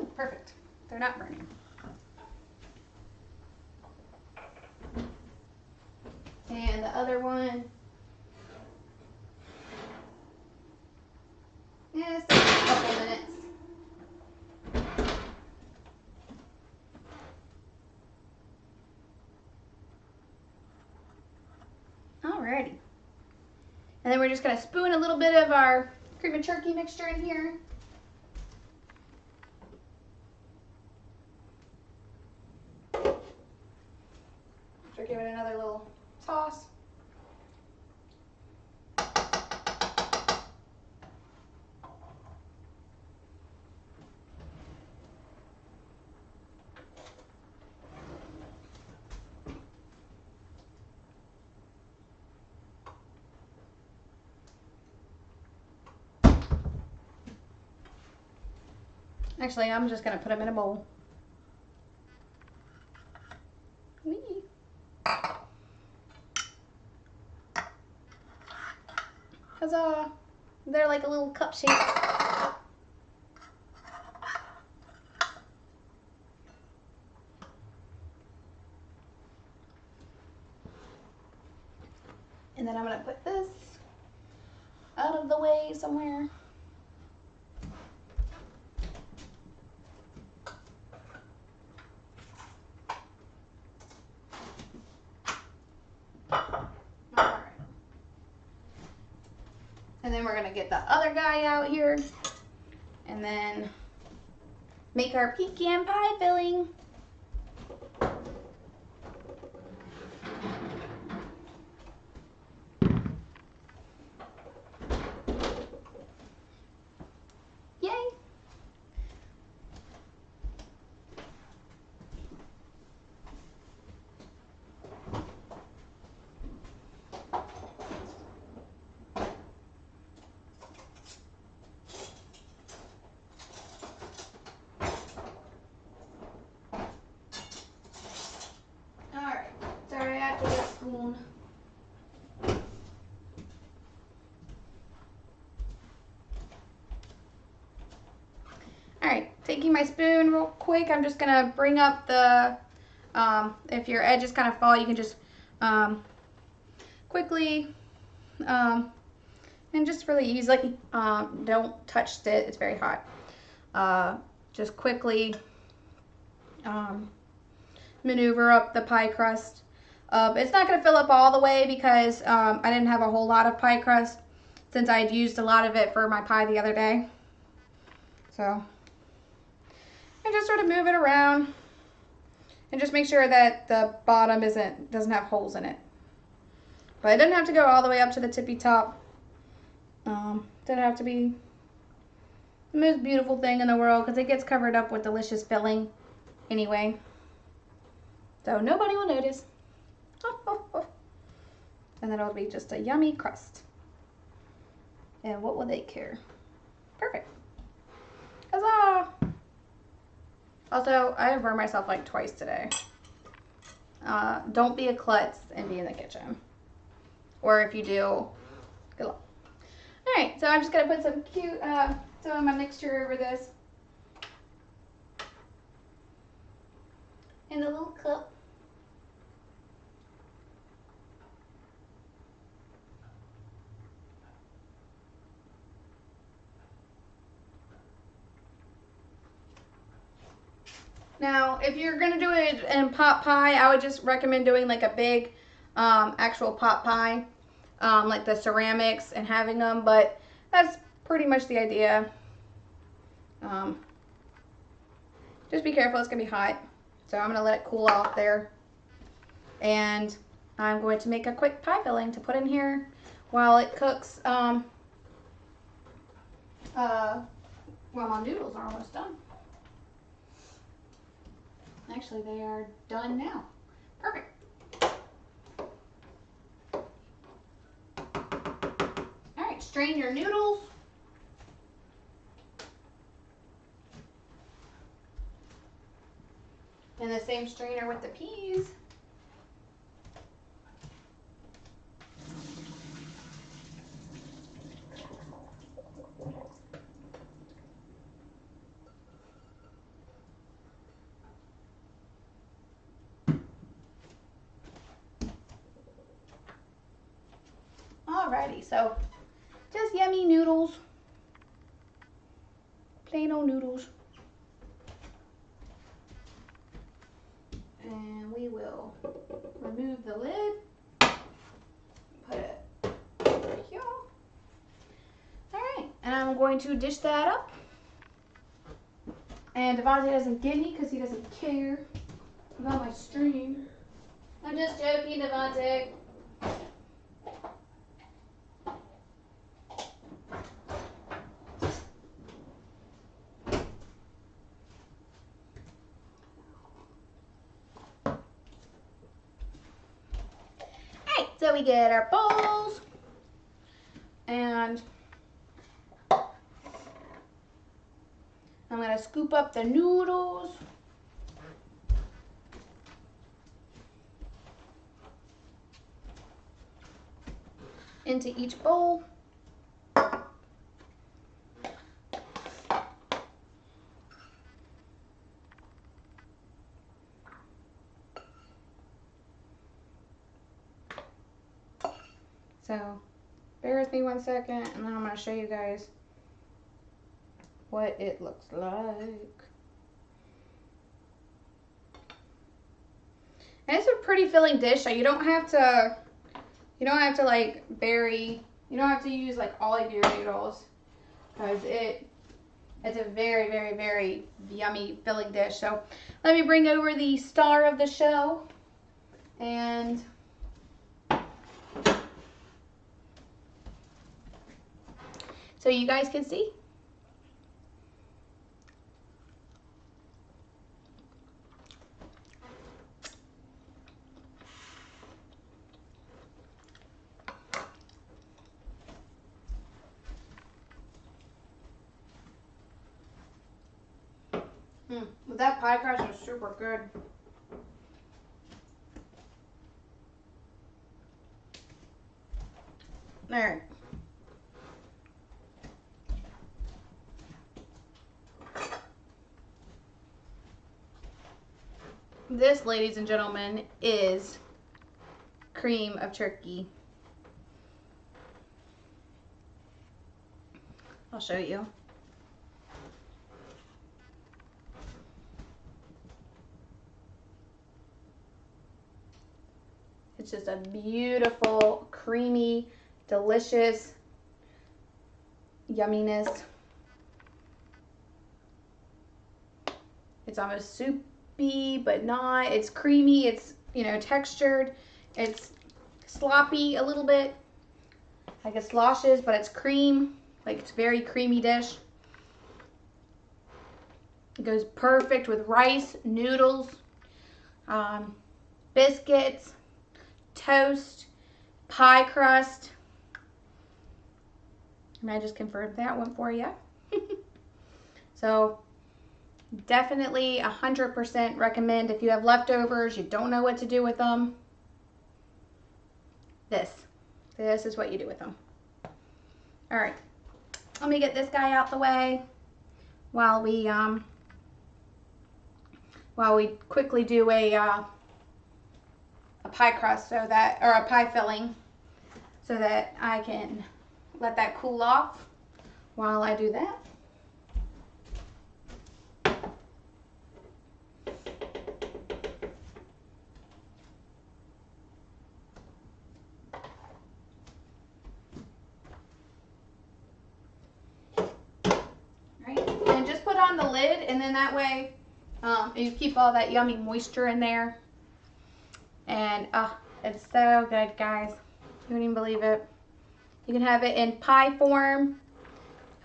Oh, perfect. They're not burning. And the other one is a couple minutes. Alrighty. And then we're just going to spoon a little bit of our cream and turkey mixture in here. After giving it another little toss. Actually, I'm just going to put them in a bowl. Whee. Huzzah! They're like a little cup shape. And then I'm going to put this out of the way somewhere. And then we're going to get the other guy out here and then make our pecan pie filling. Yay! Spoon. Alright, taking my spoon real quick, I'm just going to bring up the, if your edges kind of fall, you can just quickly, and just really easily, don't touch it, it's very hot. Just quickly maneuver up the pie crust. It's not going to fill up all the way because I didn't have a whole lot of pie crust since I had used a lot of it for my pie the other day. So, and just sort of move it around. And just make sure that the bottom doesn't have holes in it. But it doesn't have to go all the way up to the tippy top. Doesn't have to be the most beautiful thing in the world because it gets covered up with delicious filling anyway. So nobody will notice. And then it'll be just a yummy crust. And what will they care? Perfect. Huzzah! Also, I have burned myself like twice today. Don't be a klutz and be in the kitchen. Or if you do, good luck. Alright, so I'm just going to put some cute, some of my mixture over this. In the little cup. Now, if you're going to do it in pot pie, I would just recommend doing like a big actual pot pie, like the ceramics and having them, but that's pretty much the idea. Just be careful, it's going to be hot. So I'm going to let it cool off there. And I'm going to make a quick pie filling to put in here while it cooks. Well, my noodles are almost done. Actually, they are done now. Perfect. All right, strain your noodles. And the same strainer with the peas. Alrighty, so just yummy noodles. Plain old noodles. And we will remove the lid. Put it here. Alright, and I'm going to dish that up. And Devontae doesn't get me because he doesn't care about my stream. I'm just joking, Devontae. So we get our bowls, and I'm going to scoop up the noodles. Into each bowl. So bear with me 1 second, and then I'm going to show you guys what it looks like. And it's a pretty filling dish, so you don't have to like bury, you don't have to use like all of your noodles, because it's a very, very, very yummy filling dish. So let me bring over the star of the show, and so you guys can see. That pie crust is super good. There. This, ladies and gentlemen, is cream of turkey. I'll show you. It's just a beautiful, creamy, delicious yumminess. It's almost soup be, but not. It's creamy. It's, you know, textured. It's sloppy a little bit. Like it sloshes, but it's cream. Like it's a very creamy dish. It goes perfect with rice, noodles, biscuits, toast, pie crust. And I just confirmed that one for you. So definitely 100% recommend if you have leftovers, you don't know what to do with them. This is what you do with them. All right, let me get this guy out the way while we quickly do a pie crust, so that, or a pie filling, so that I can let that cool off while I do that. Right, and just put on the lid, and then that way you keep all that yummy moisture in there. And it's so good, guys. You wouldn't even believe it. You can have it in pie form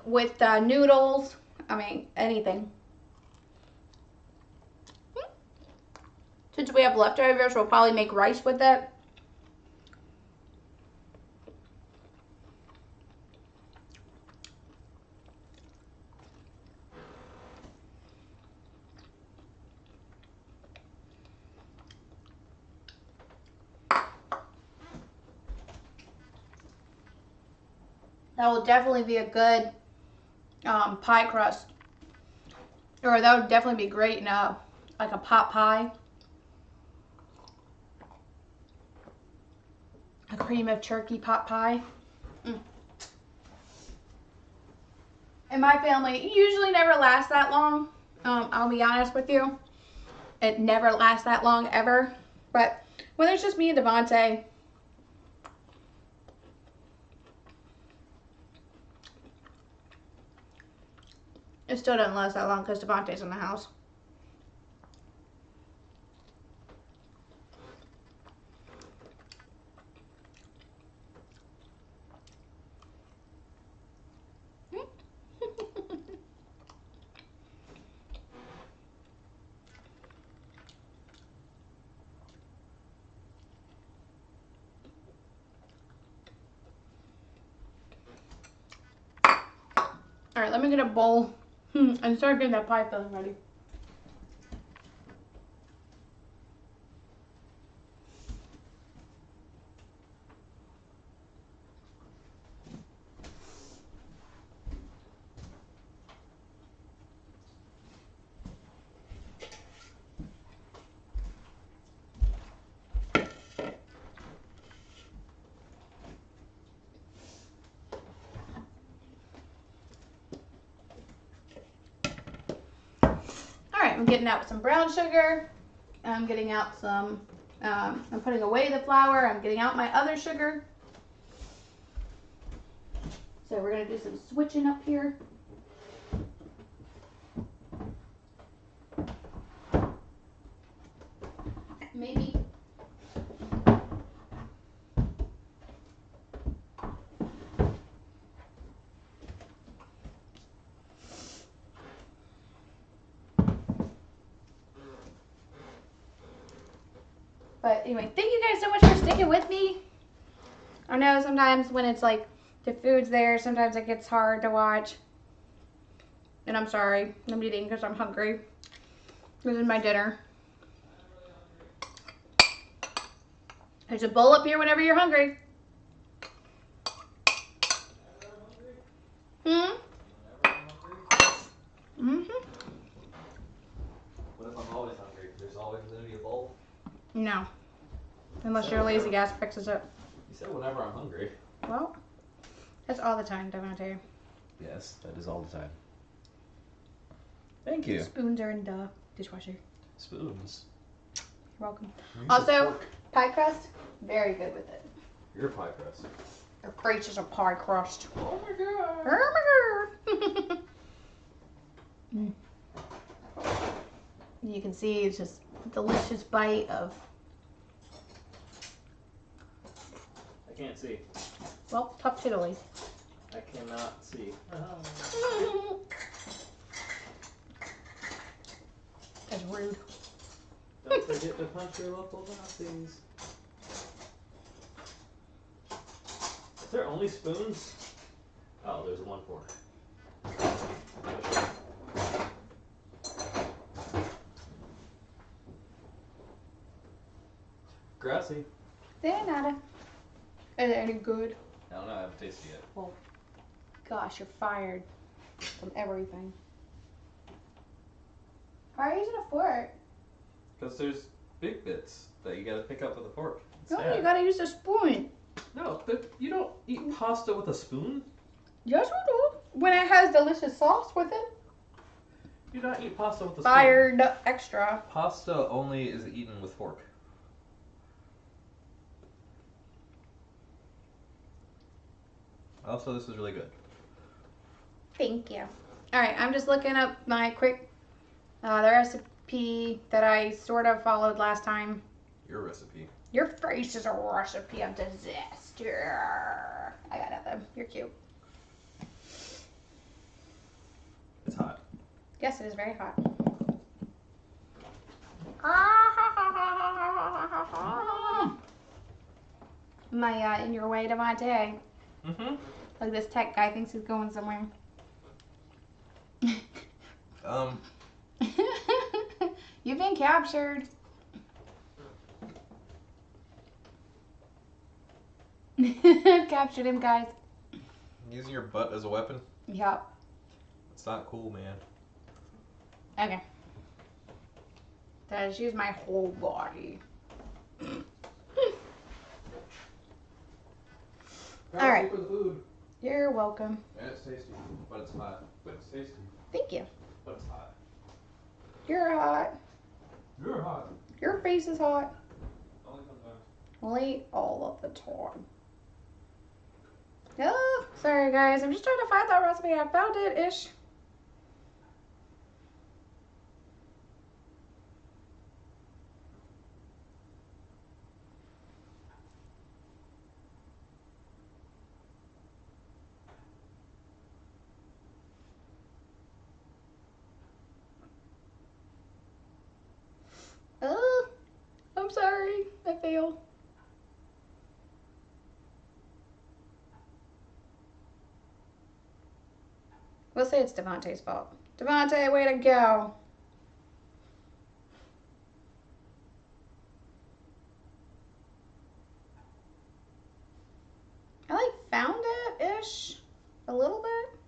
with noodles. I mean, anything. Since we have leftovers, we'll probably make rice with it. That will definitely be a good pie crust. Or that would definitely be great in like a pot pie. A cream of turkey pot pie. And my family usually never lasts that long. I'll be honest with you. It never lasts that long ever. But when it's just me and Devontae, it still doesn't last that long because Devontae's in the house. All right, let me get a bowl and start getting that pie filling ready. I'm getting out some brown sugar. I'm getting out some, I'm putting away the flour. I'm getting out my other sugar. So we're going to do some switching up here. Maybe. But anyway, thank you guys so much for sticking with me. I know sometimes when it's like the food's there, sometimes it gets hard to watch. And I'm sorry, I'm eating because I'm hungry. This is my dinner. There's a bowl up here whenever you're hungry. What if I'm always hungry? There's always going to be a bowl? No. Unless your lazy ass fixes it. You said whenever I'm hungry. Well, that's all the time, don't I tell you? Yes, that is all the time. Thank you. Spoons are in the dishwasher. Spoons. You're welcome. Also, pie crust, very good with it. Your pie crust. Your gracious of pie crust. Oh my god. Oh my god. You can see it's just a delicious bite of, I can't see. well, tough tiddly. I cannot see. That's rude. Don't forget to punch your local Nazis. Is there only spoons? Oh, there's one fork. Grassy. De nada. Is it any good? I don't know, I haven't tasted it yet. Well, gosh, you're fired from everything. Why are you using a fork? Because there's big bits that you gotta pick up with a fork. No, you gotta use a spoon. No, you don't eat pasta with a spoon. Yes, we do. When it has delicious sauce with it. You do not eat pasta with a spoon. Fired extra. Pasta only is eaten with fork. Also, this is really good. Thank you. All right, I'm just looking up my quick, the recipe that I sort of followed last time. Your recipe. Your face is a recipe of disaster. I got nothing. You're cute. It's hot. Yes, it is very hot. My in your way to Monte. Mm-hmm. Like this tech guy thinks he's going somewhere. You've been captured. I've captured him, guys. Using your butt as a weapon? Yep. It's not cool, man. Okay. Then I just use my whole body. All right. For the food. You're welcome. And it's tasty, but it's hot. But it's tasty, Thank you. but it's hot. You're hot. You're hot. Your face is hot. Only sometimes. Only all of the time. Oh, sorry guys. I'm just trying to find that recipe. I found it-ish. Oh, I'm sorry. I failed. We'll say it's Devontae's fault. Devontae, way to go. I like found it-ish a little bit.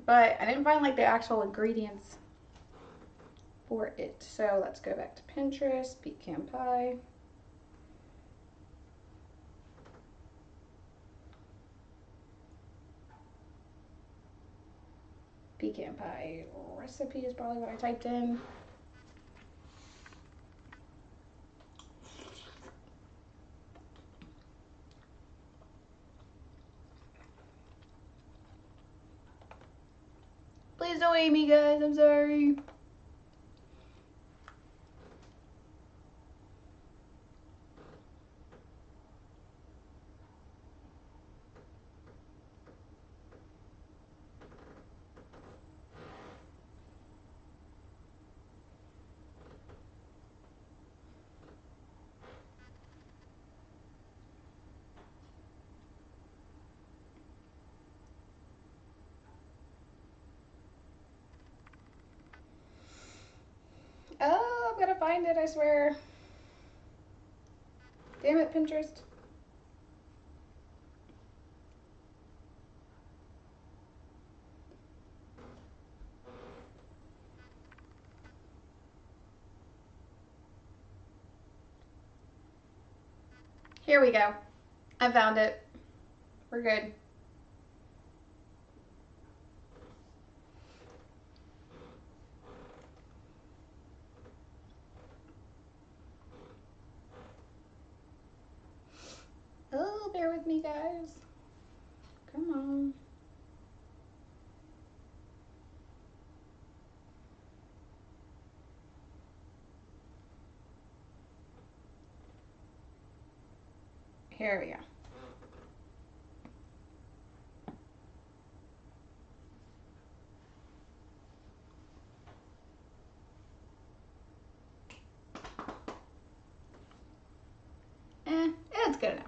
But I didn't find like the actual ingredients for it. So let's go back to Pinterest, pecan pie. Pecan pie recipe is probably what I typed in. Please don't hate me, guys. I'm sorry. Oh, I'm gonna find it, I swear. Damn it, Pinterest. Here we go. I found it. We're good. Oh, bear with me, guys. Come on. Here we go. It's good enough.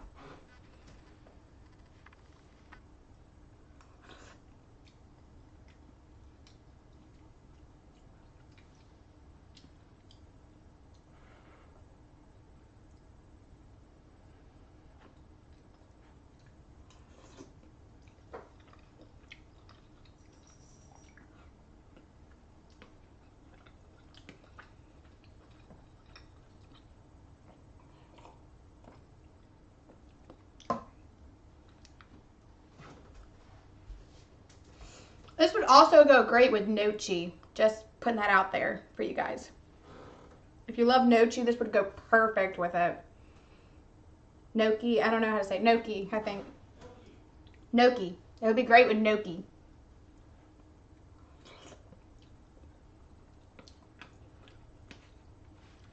This would also go great with nochi. Just putting that out there for you guys. If you love nochi, this would go perfect with it. Gnocchi, I don't know how to say it. Gnocchi, I think. Gnocchi. It would be great with gnocchi.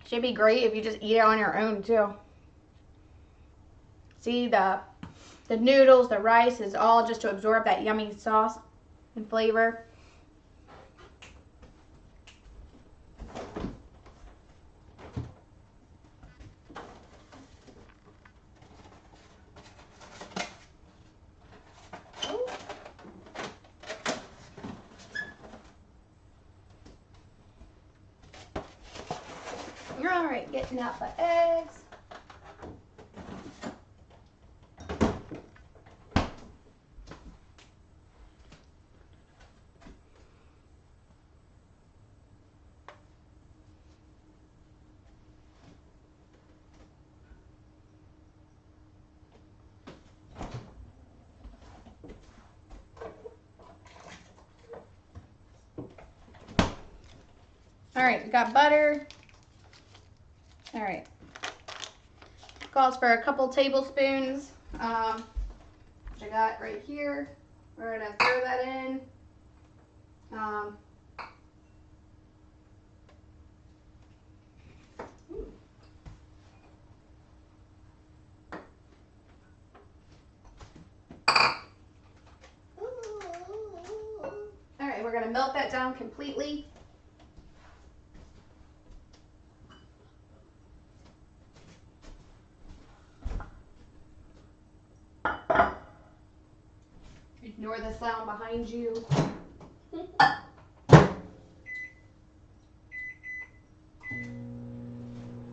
Should be great if you just eat it on your own too. See, the noodles, the rice is all just to absorb that yummy sauce and flavor. All right, getting out the eggs. All right, we got butter. All right. Calls for a couple tablespoons, which I got right here. We're gonna throw that in. All right, we're gonna melt that down completely. Ignore the sound behind you.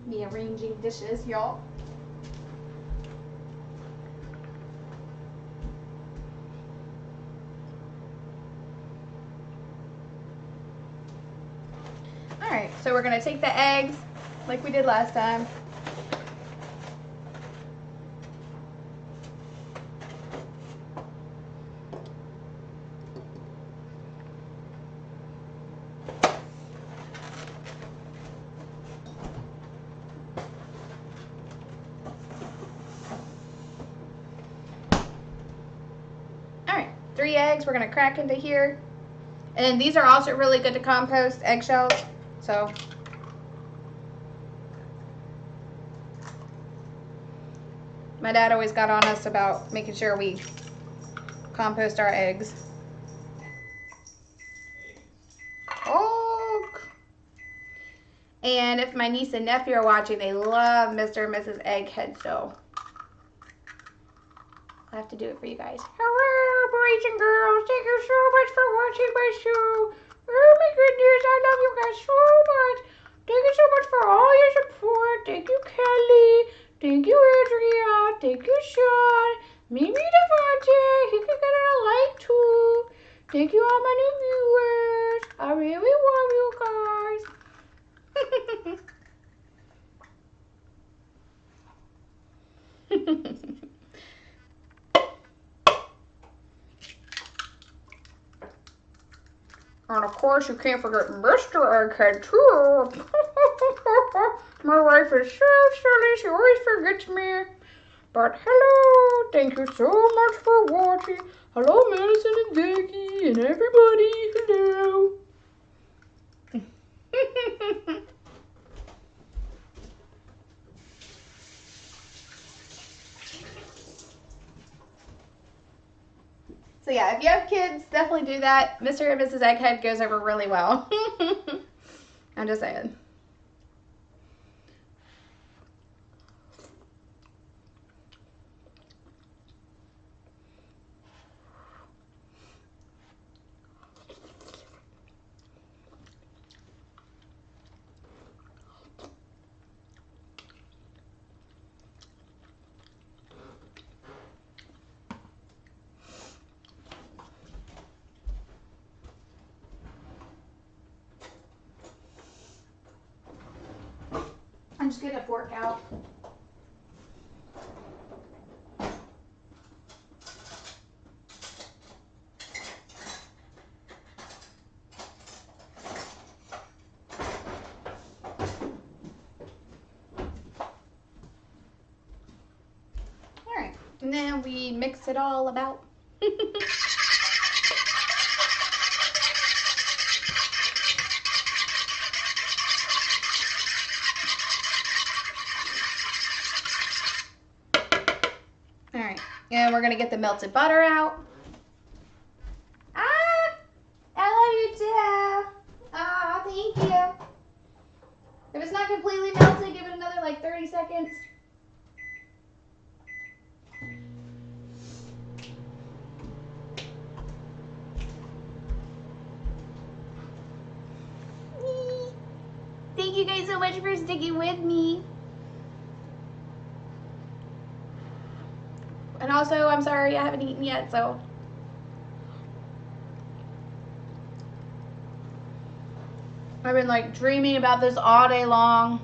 Me arranging dishes, y'all. All right, so we're gonna take the eggs like we did last time. All right, 3 eggs we're gonna crack into here. And these are also really good to compost, eggshells, so. My dad always got on us about making sure we compost our eggs. Oh. And if my niece and nephew are watching, they love Mr. and Mrs. Egghead, so I'll have to do it for you guys. Hello, boys and girls. Thank you so much for watching my show. Oh my goodness, I love you guys so much. Thank you so much for all your support. Thank you, Kelly. Thank you, Adria. Thank you, Sean. Mimi Devante. He can get a like too. Thank you, all my new viewers. I really love you guys. And of course, you can't forget Mr. Egghead too. My wife is so silly, she always forgets me. But hello, thank you so much for watching. Hello, Madison and Becky and everybody. Hello. So yeah, if you have kids, definitely do that. Mr. and Mrs. Egghead goes over really well. I'm just saying. I'm just getting a fork out. All right, and then we mix it all about. All right, and we're gonna get the melted butter out. Ah, I love you too. Ah, thank you. If it's not completely melted, give it another like 30 seconds. Thank you guys so much for sticking with me. And also, I'm sorry I haven't eaten yet, so. I've been like dreaming about this all day long.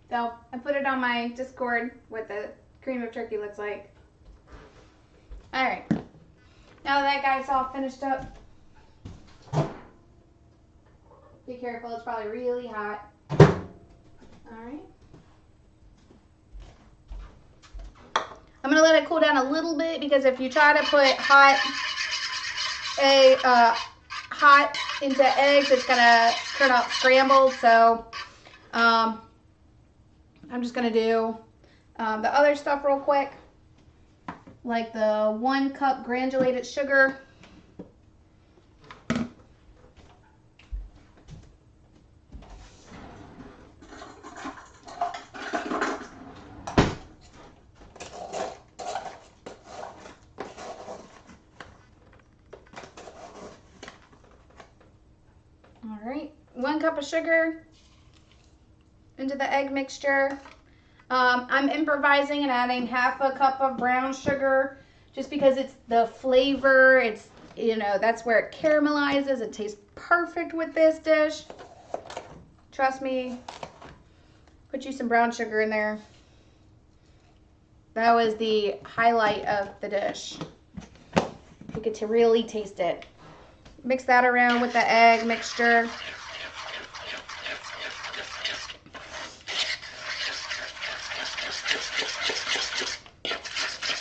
So I put it on my Discord what the cream of turkey looks like. All right. Now that guy's all finished up. Be careful, it's probably really hot. All right. I'm gonna let it cool down a little bit because if you try to put hot into eggs, it's gonna turn out scrambled. So I'm just gonna do the other stuff real quick, like the 1 cup granulated sugar. All right, 1 cup of sugar into the egg mixture. I'm improvising and adding half a cup of brown sugar just because it's the flavor. It's, you know, that's where it caramelizes. It tastes perfect with this dish. Trust me. Put you some brown sugar in there. That was the highlight of the dish. You get to really taste it. Mix that around with the egg mixture.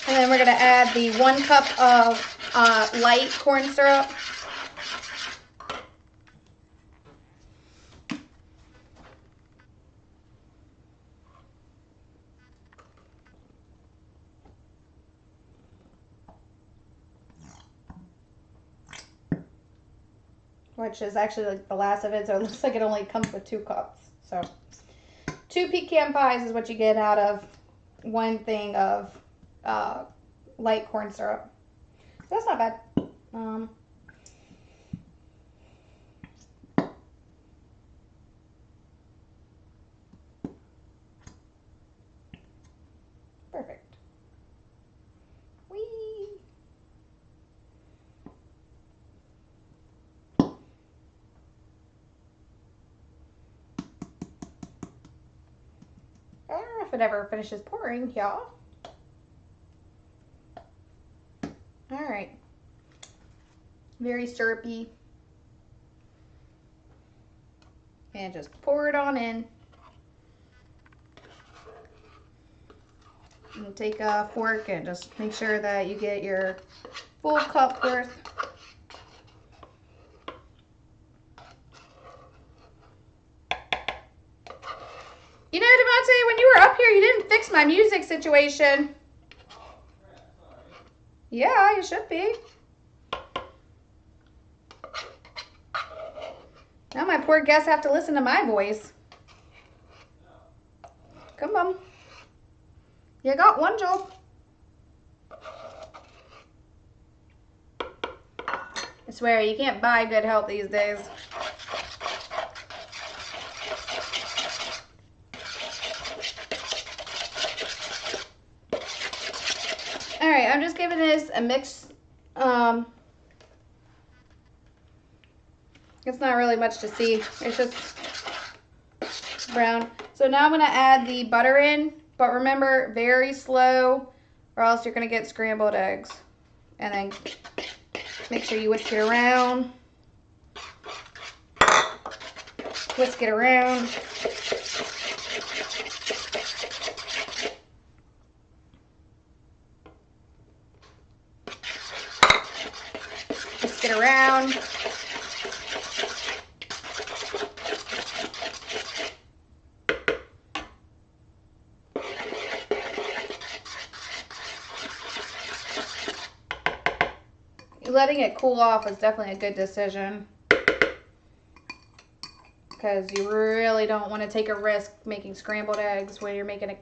And then we're going to add the 1 cup of light corn syrup. Which is actually like the last of it, so it looks like it only comes with 2 cups. So 2 pecan pies is what you get out of 1 thing of light corn syrup. So that's not bad. Perfect. Whee! I don't know if it ever finishes pouring, y'all. All right. Very syrupy. And just pour it on in. And take a fork and just make sure that you get your full cup worth. You know, Devontae, when you were up here, you didn't fix my music situation. Yeah, you should be. Now my poor guests have to listen to my voice. Come on. You got one job. I swear, you can't buy good health these days. All right, I'm just giving this a mix. It's not really much to see. It's just brown. So now I'm going to add the butter in, but remember, very slow, or else you're going to get scrambled eggs. And then make sure you whisk it around. Whisk it around. Whisk it around. Letting it cool off is definitely a good decision, because you really don't want to take a risk making scrambled eggs when you're making a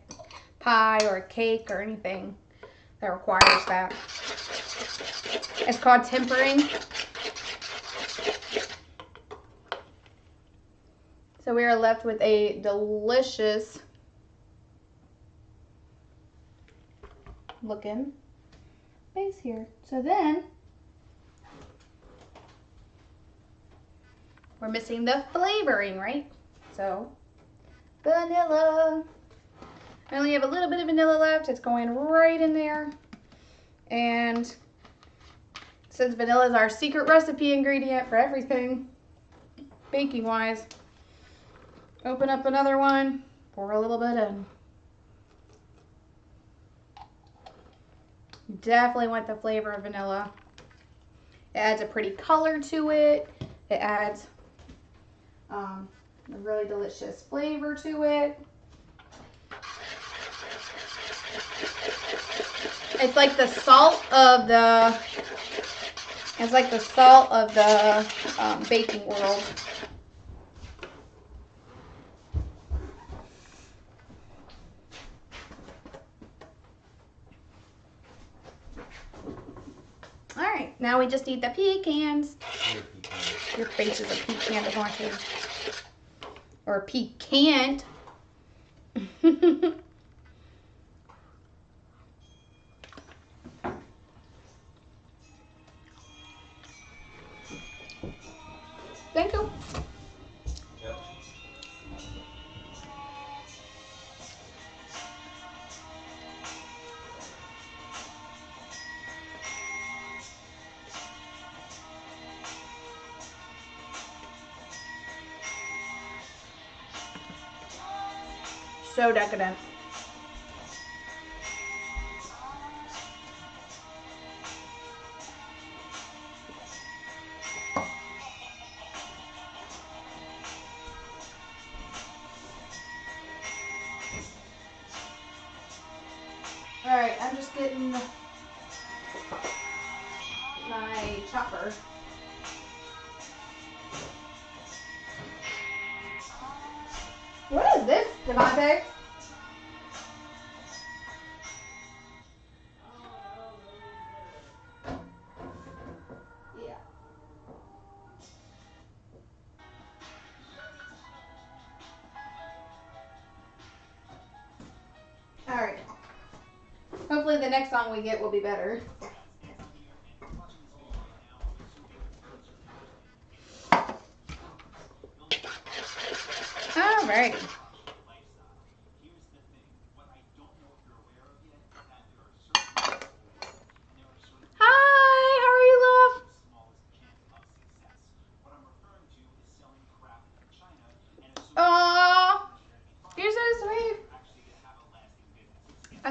pie or a cake or anything that requires that. It's called tempering. So we are left with a delicious looking base here. So then we're missing the flavoring, right? So vanilla. I only have a little bit of vanilla left. It's going right in there. And since vanilla is our secret recipe ingredient for everything, baking wise, open up another one, pour a little bit in. You definitely want the flavor of vanilla. It adds a pretty color to it. It adds a really delicious flavor to it. It's like the salt of the baking world. All right, now we just need the pecans. Your face is a pecan, aren't you? Or a pecan. Thank you. Yep. So decadent. All right, I'm just getting my chopper. What is this, Devontae? Yeah. All right. Hopefully the next song we get will be better. All right. Hi.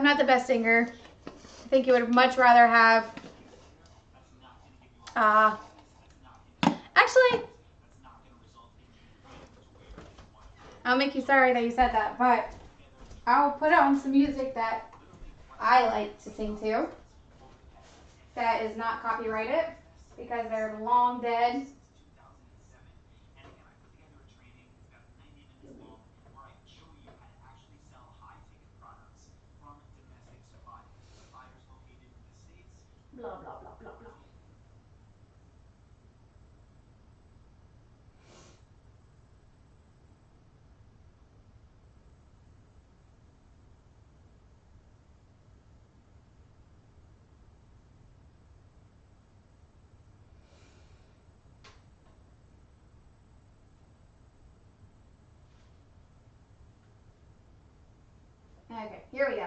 I'm not the best singer. I think you would much rather have, actually, I'll make you sorry that you said that, but I'll put on some music that I like to sing to that is not copyrighted because they're long dead. Blah, blah, blah, blah, blah. Okay, here we go.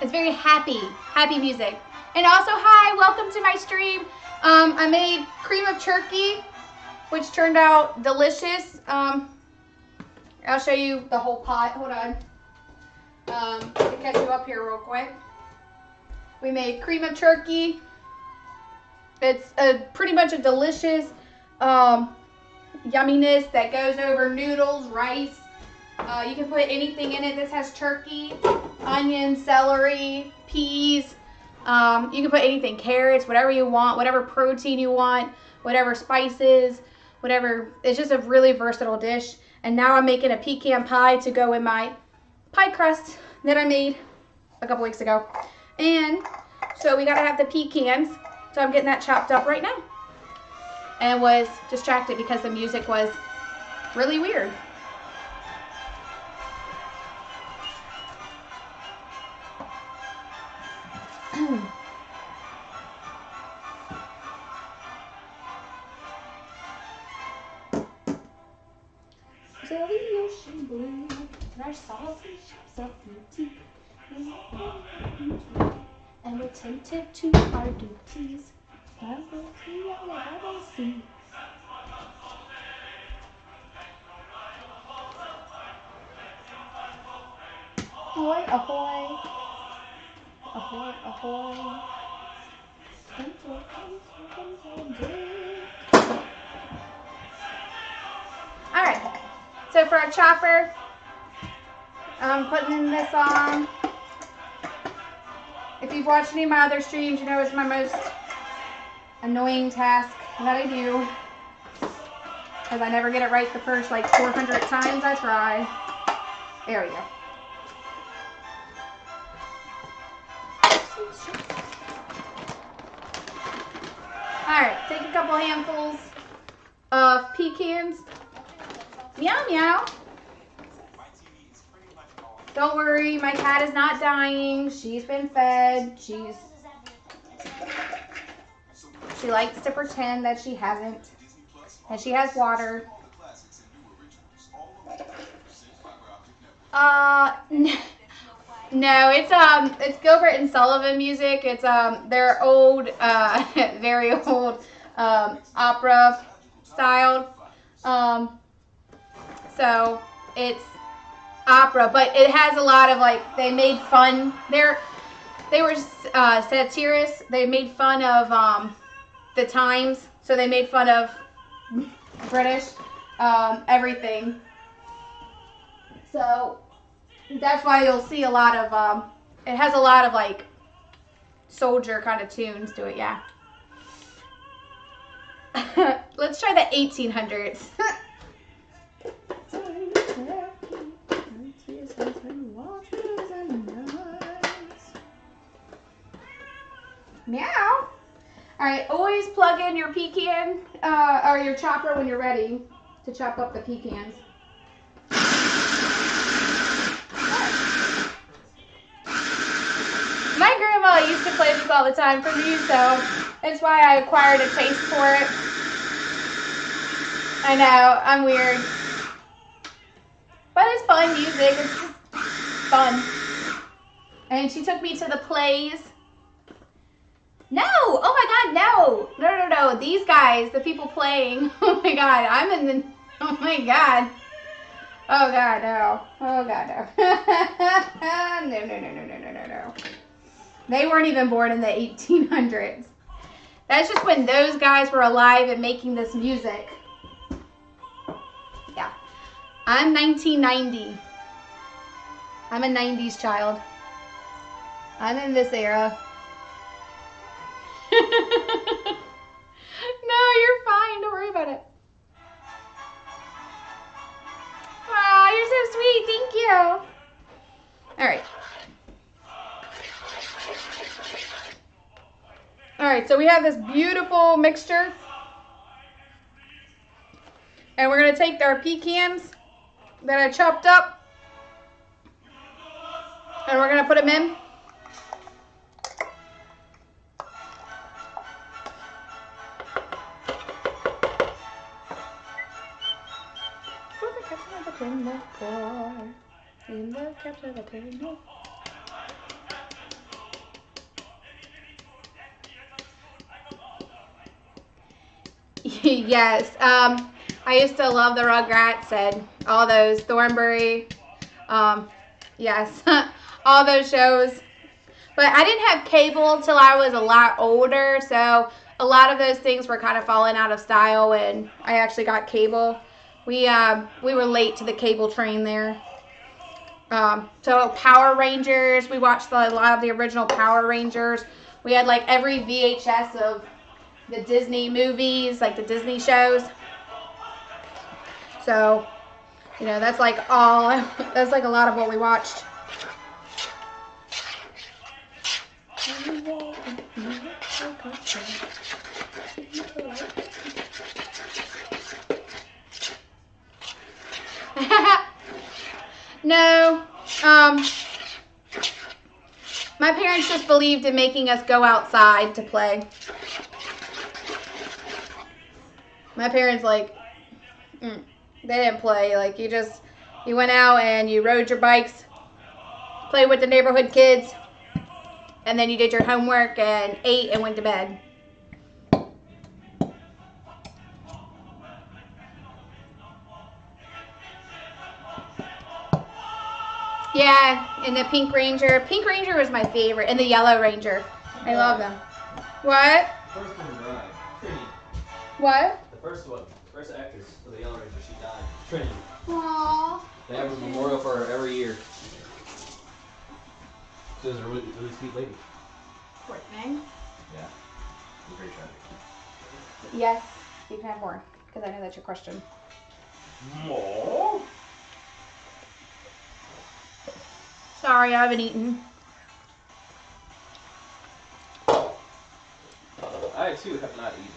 It's very happy music. And also, hi, welcome to my stream. I made cream of turkey, which turned out delicious. I'll show you the whole pot. Hold on. To catch you up here real quick. We made cream of turkey. It's pretty much a delicious yumminess that goes over noodles, rice. You can put anything in it. This has turkey, onion, celery, peas. You can put anything, carrots, whatever you want, whatever protein you want, whatever spices, whatever. It's just a really versatile dish. And now I'm making a pecan pie to go in my pie crust that I made a couple weeks ago. And so we gotta have the pecans. So I'm getting that chopped up right now. And was distracted because the music was really weird. Till the ocean blue, and our sausage shops up beauty, and we're tempted to our duties. Ahoy, ahoy, ahoy, ahoy. All right, so for our chopper, I'm putting this on. If you've watched any of my other streams, you know it's my most annoying task that I do. Because I never get it right the first like 400 times I try. There we go. Alright, take a couple handfuls of pecans. Meow meow. Don't worry, my cat is not dying. She's been fed. She likes to pretend that she hasn't. And she has water. No, it's Gilbert and Sullivan music. It's their old, very old opera style. So it's opera, but it has a lot of like they made fun. They were satirists. They made fun of the times, so they made fun of British everything. So that's why you'll see a lot of it has a lot of like soldier kind of tunes to it. Yeah. Let's try the 1800s. Meow. All right, always plug in your pecan or your chopper when you're ready to chop up the pecans. My grandma used to play this all the time for me, so that's why I acquired a taste for it. I know, I'm weird. But it's fun music. It's just fun. And she took me to the plays. No! Oh my God, no! No. These guys, the people playing. Oh my God, I'm in the. Oh my God. Oh God, no. Oh God, no. No. They weren't even born in the 1800s. That's just when those guys were alive and making this music. Yeah. I'm 1990. I'm a 90s child. I'm in this era. No, you're fine. Don't worry about it. Wow, you're so sweet. Thank you. All right. All right, so we have this beautiful mixture. And we're going to take our pecans that I chopped up. And we're going to put them in. Yes, I used to love the Rugrats and all those Thornbury, yes, all those shows. But I didn't have cable till I was a lot older, so a lot of those things were kind of falling out of style when I actually got cable. We were late to the cable train there. So Power Rangers, we watched a lot of the original Power Rangers. We had like every VHS of the Disney movies, like the Disney shows. So, you know, that's like that's like a lot of what we watched. No, my parents just believed in making us go outside to play. My parents, like, they didn't play. Like, you went out and you rode your bikes, played with the neighborhood kids, and then you did your homework and ate and went to bed. Yeah, and the Pink Ranger. Pink Ranger was my favorite, and the Yellow Ranger. I love them. What? First one died. Trinity. What? The first actress of the Yellow Ranger, she died. Trinity. Aww. They have a memorial for her every year. She was a really, really sweet lady. Poor thing. Yeah. It was very tragic. Yes, you can have more, because I know that's your question. More? Sorry, I haven't eaten. I too have not eaten.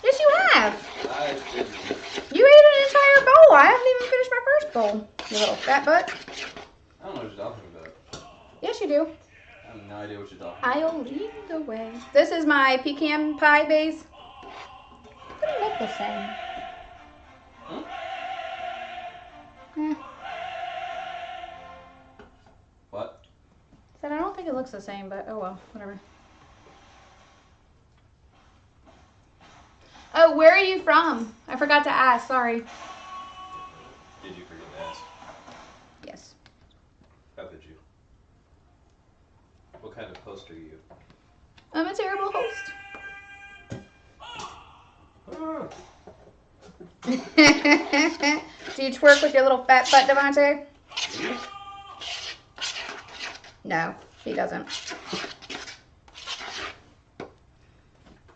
Yes, you have. I didn't. You ate an entire bowl. I haven't even finished my first bowl. You little fat butt. I don't know what you're talking about. Yes, you do. I have no idea what you're talking about. I'll lead the way. This is my pecan pie base. It doesn't look the same. Hmm? What? Said I don't think it looks the same, but oh well, whatever. Oh, where are you from? I forgot to ask. Sorry. Did you forget to ask? Yes. How could you? What kind of host are you? I'm a terrible host. Do you twerk with your little fat butt, Devontae? No, he doesn't.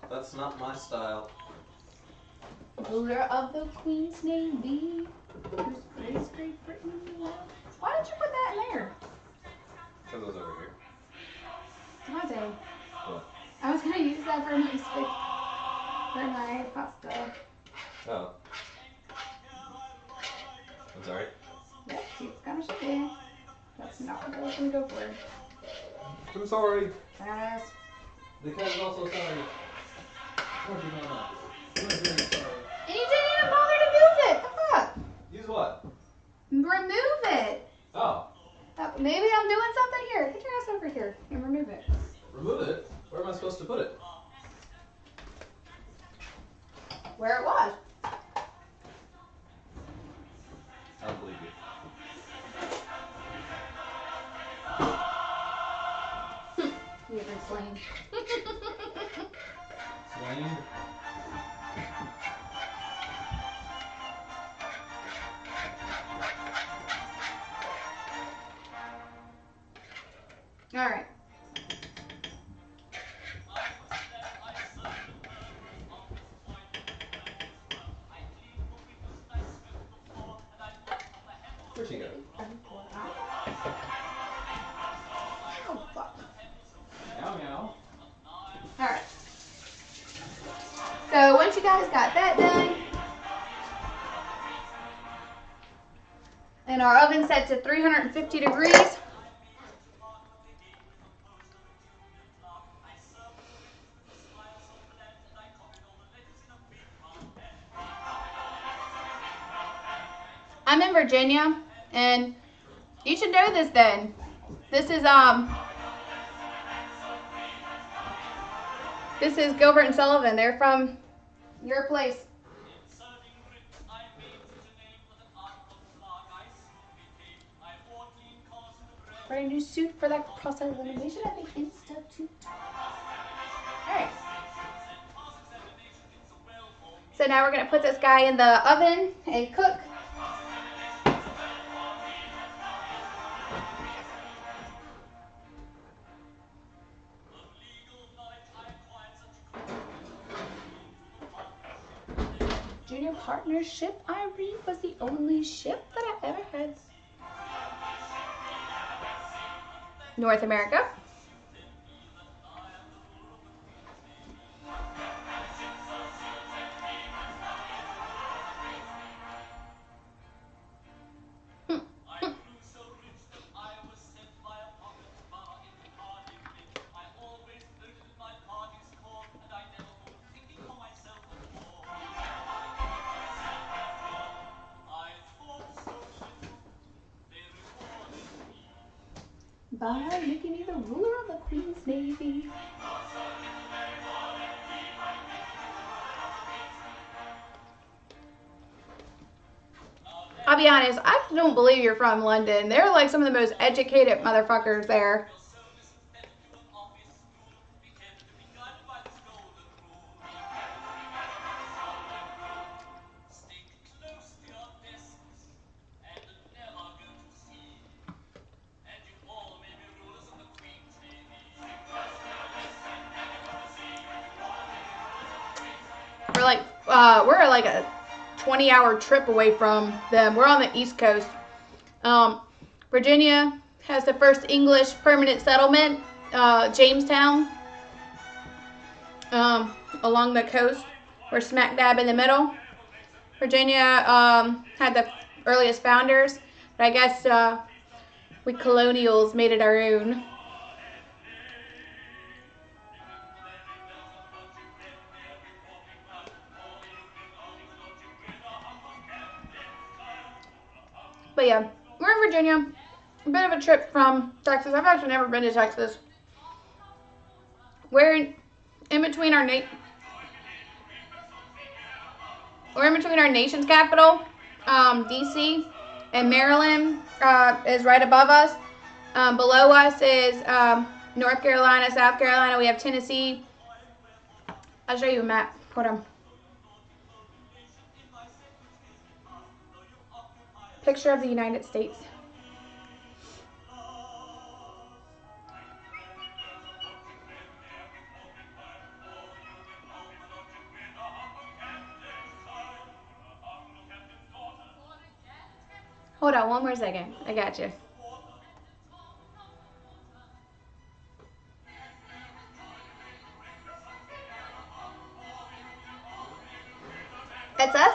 That's not my style. Ruler of the Queen's Navy. Why did you put that in there? Because it was over here. Devontae, What? I was gonna use that for my pasta. Oh. I'm sorry. Yep, it's kind of shitty. That's not what I was gonna go for. I'm sorry. Pass. The cat is also sorry. What do you know now? I'm really sorry. And you didn't even bother to move it. Come on. Use what? Remove it. Oh. Maybe All right. Where'd she go? Oh, fuck. Meow meow. All right. So once you guys got that done, and our oven set to 350 degrees, I'm in Virginia, and you should know this then. This is Gilbert and Sullivan. They're from your place. Brand new suit for that process elimination at the Institute. Alright. So now we're going to put this guy in the oven and cook. Junior partnership Irene was the only ship that I ever had. North America. By making me the ruler of the Queen's Navy. I'll be honest, I don't believe you're from London. They're like some of the most educated motherfuckers there. We're like a 20-hour trip away from them. We're on the East Coast. Virginia has the first English permanent settlement, Jamestown, along the coast. We're smack dab in the middle. Virginia had the earliest founders, but I guess we colonials made it our own. But yeah, we're in Virginia. A bit of a trip from Texas. I've actually never been to Texas. We're in between our nation's capital, DC, and Maryland is right above us. Below us is North Carolina, South Carolina. We have Tennessee. I'll show you a map. Hold on. Picture of the United States. Hold on one more second. I got you. That's us?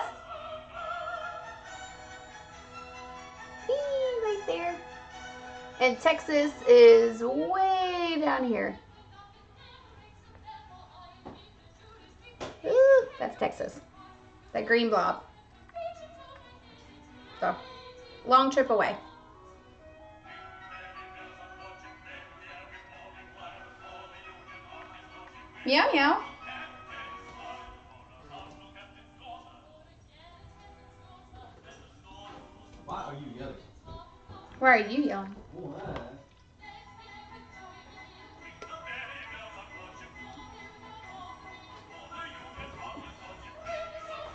Right there. And Texas is way down here. Ooh, that's Texas. That green blob. So, long trip away. Meow meow. Why are you yelling? Why are you yelling? Why?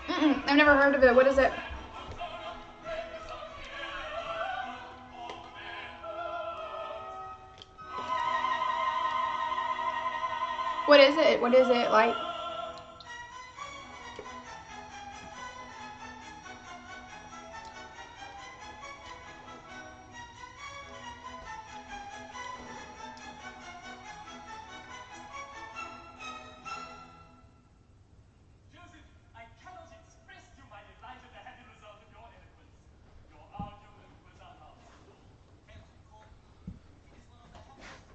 I've never heard of it. What is it? What is it? What is it like? Joseph, I cannot express to you my delight at the happy result of your eloquence. Your argument was unanswerable. Captain Corbin, it is one of the happiest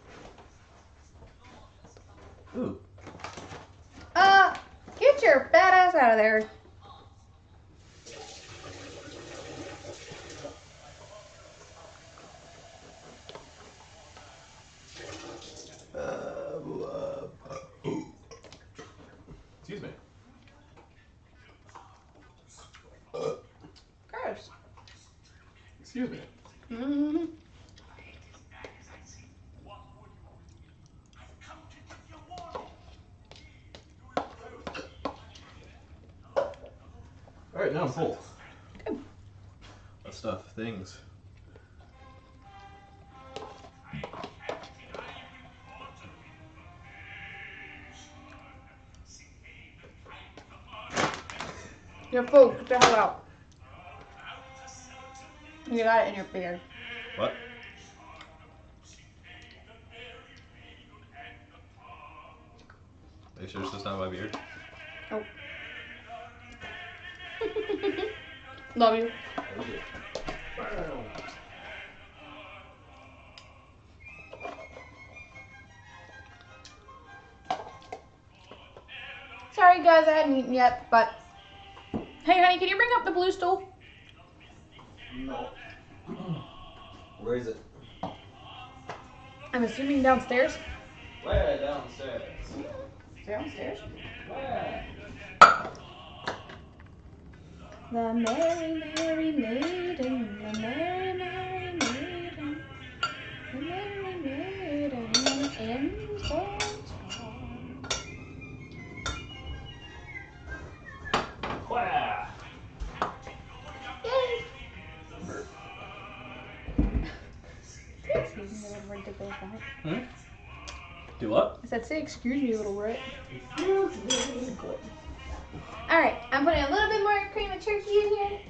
Ooh. Get your fat ass out of there. Excuse me. Gross. Excuse me. Mm-hmm. What would you with me? I've come to give you warning. Do you oppose me? All right, now I'm full. Let's stuff things. You're full. Get the hell out. You got it in your beard. What? Are you sure this is not my beard? Oh. Love you. Sorry guys, I hadn't eaten yet, but hey honey, can you bring up the blue stool? No. Where is it? I'm assuming downstairs. Where downstairs? Downstairs? Where? The Mary, Mary Maiden, the Mary, Mary Maiden, the Mary Maiden in the town. Where? Yay! Excuse me, little ridiculous guy. Hmm? Do what? I said, say excuse me, little rat. Alright, I'm putting a little bit more cream of turkey in here.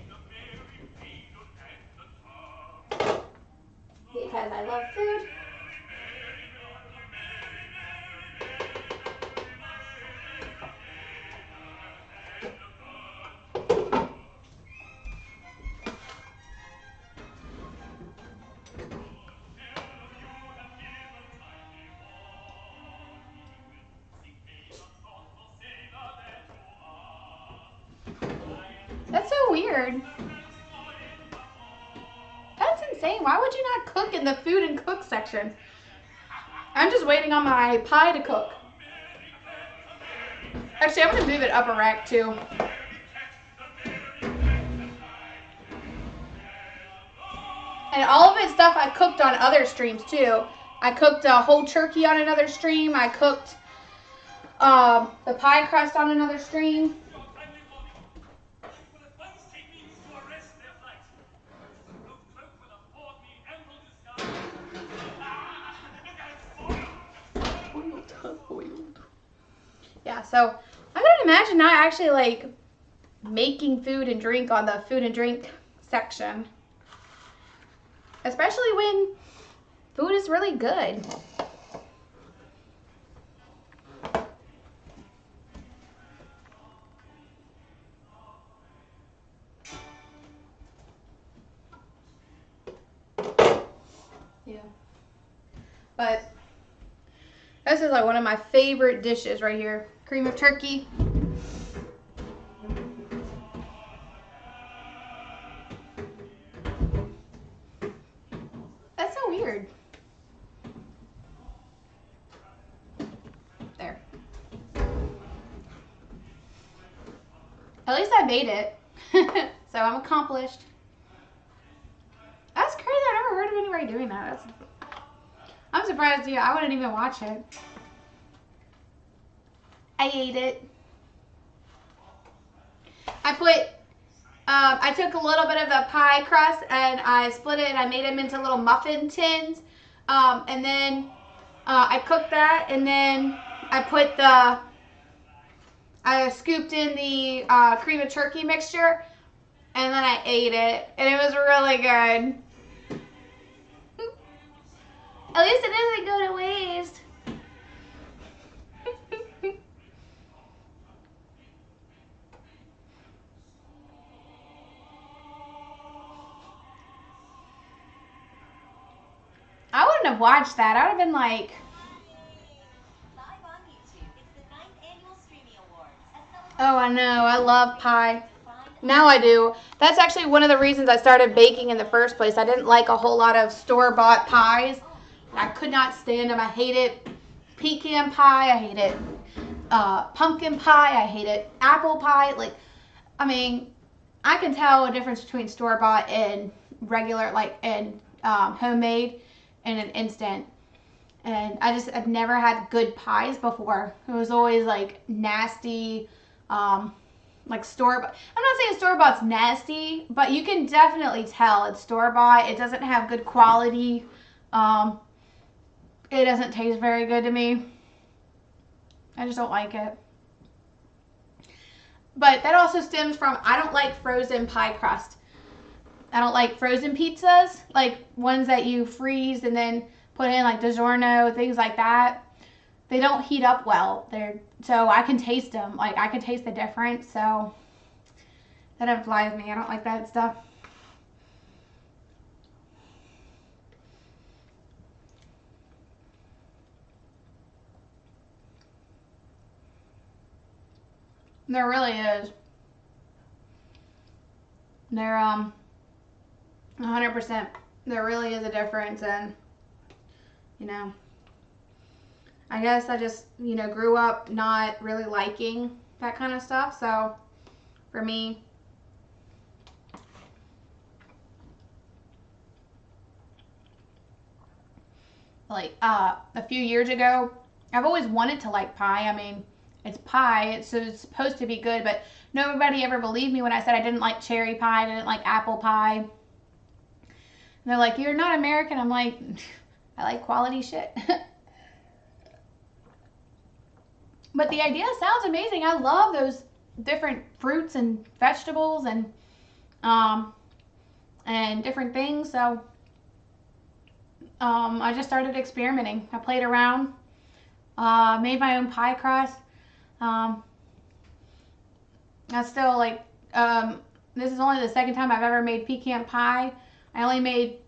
Because I love food. That's so weird. That's insane. Why would you not cook in the food and cook section? I'm just waiting on my pie to cook. Actually, I'm going to move it up a rack too. And all of it's stuff I cooked on other streams too. I cooked a whole turkey on another stream. I cooked the pie crust on another stream. Yeah, so I gotta imagine not actually like making food and drink on the food and drink section. Especially when food is really good. Yeah. But this is like one of my favorite dishes right here. Cream of turkey. That's so weird. There. At least I made it. So I'm accomplished. That's crazy. I never heard of anybody doing that. I'm surprised, yeah, I wouldn't even watch it. I ate it. I took a little bit of the pie crust and I split it and I made them into little muffin tins. And then I cooked that and then I scooped in the cream of turkey mixture, and then I ate it, and it was really good. At least it doesn't go to waste. I wouldn't have watched that. I would have been like, Live on YouTube, it's the 9th Annual Streaming Awards. oh, I know. I love pie. Now I do. That's actually one of the reasons I started baking in the first place. I didn't like a whole lot of store-bought pies. I could not stand them. I hated pecan pie. I hated pumpkin pie. I hated apple pie. Like, I mean, I can tell a difference between store-bought and regular, like, and homemade in an instant. And I've never had good pies before. It was always like nasty, like store-bought. I'm not saying store-bought's nasty, but you can definitely tell it's store-bought. It doesn't have good quality. It doesn't taste very good to me. I just don't like it. But that also stems from, I don't like frozen pie crust. I don't like frozen pizzas, like ones that you freeze and then put in, like DiGiorno, things like that. They don't heat up well. So I can taste them. Like, I can taste the difference. So that applies me. I don't like that stuff. There really is. There 100%. There really is a difference, and you know, I guess I just, grew up not really liking that kind of stuff. So for me, like a few years ago, I've always wanted to like pie. I mean, it's pie, so it's supposed to be good, but nobody ever believed me when I said I didn't like cherry pie, I didn't like apple pie. And they're like, you're not American. I'm like, I like quality shit. But the idea sounds amazing. I love those different fruits and vegetables and different things. So I just started experimenting. I played around, made my own pie crust. I still like, this is only the second time I've ever made pecan pie. I only made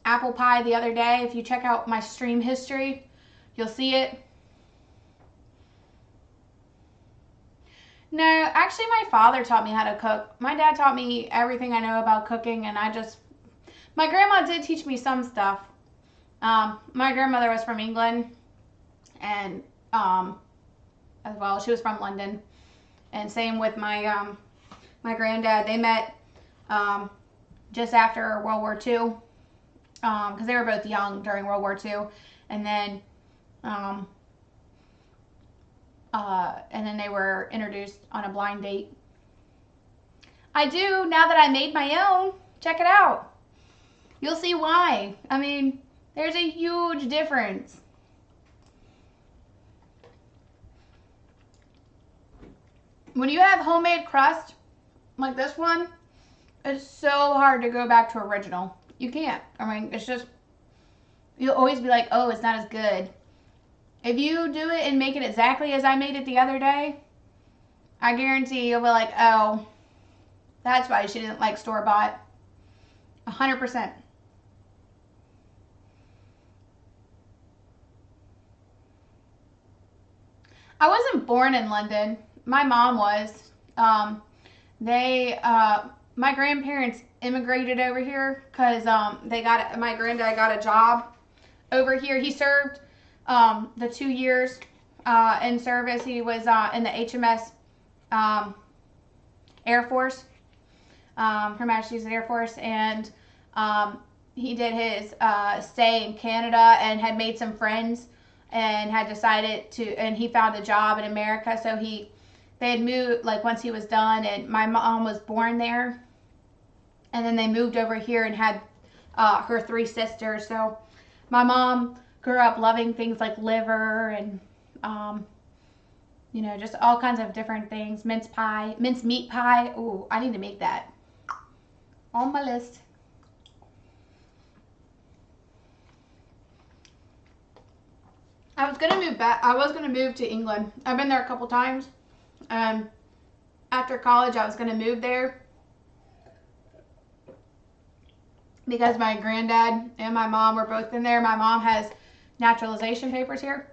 apple pie the other day. If you check out my stream history, you'll see it. No, actually my father taught me how to cook. My dad taught me everything I know about cooking, and my grandma did teach me some stuff. My grandmother was from England, and as well, she was from London. And same with my granddad. They met just after World War II, because they were both young during World War II, and then they were introduced on a blind date. I do, now that I made my own. Check it out. You'll see why. I mean, there's a huge difference. When you have homemade crust, like this one, it's so hard to go back to original. You can't. I mean, it's just, you'll always be like, oh, it's not as good. If you do it and make it exactly as I made it the other day, I guarantee you'll be like, oh, that's why she didn't like store-bought. 100%. I wasn't born in London. My mom was. My grandparents immigrated over here because my granddad got a job over here. He served the 2 years in service. He was in the HMS Air Force, Her Majesty's Air Force, and he did his stay in Canada and had made some friends and had decided to, and he found a job in America. So they had moved, like, once he was done, and my mom was born there, and then they moved over here and had her 3 sisters. So my mom grew up loving things like liver and You know, just all kinds of different things. Mince pie, mince meat pie. Ooh, I need to make that. On my list. I was gonna move back. I was gonna move to England. I've been there a couple times. After college, I was gonna move there because my granddad and my mom were both in there. My mom has naturalization papers here,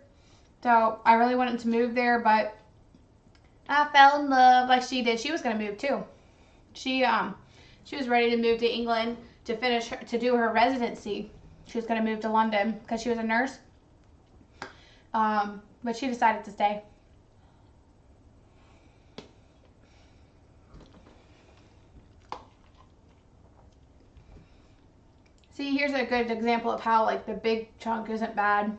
so I really wanted to move there, but I fell in love like she did. She was gonna move too. She was ready to move to England to do her residency. She was gonna move to London because she was a nurse. But she decided to stay. See, here's a good example of how like the big chunk isn't bad.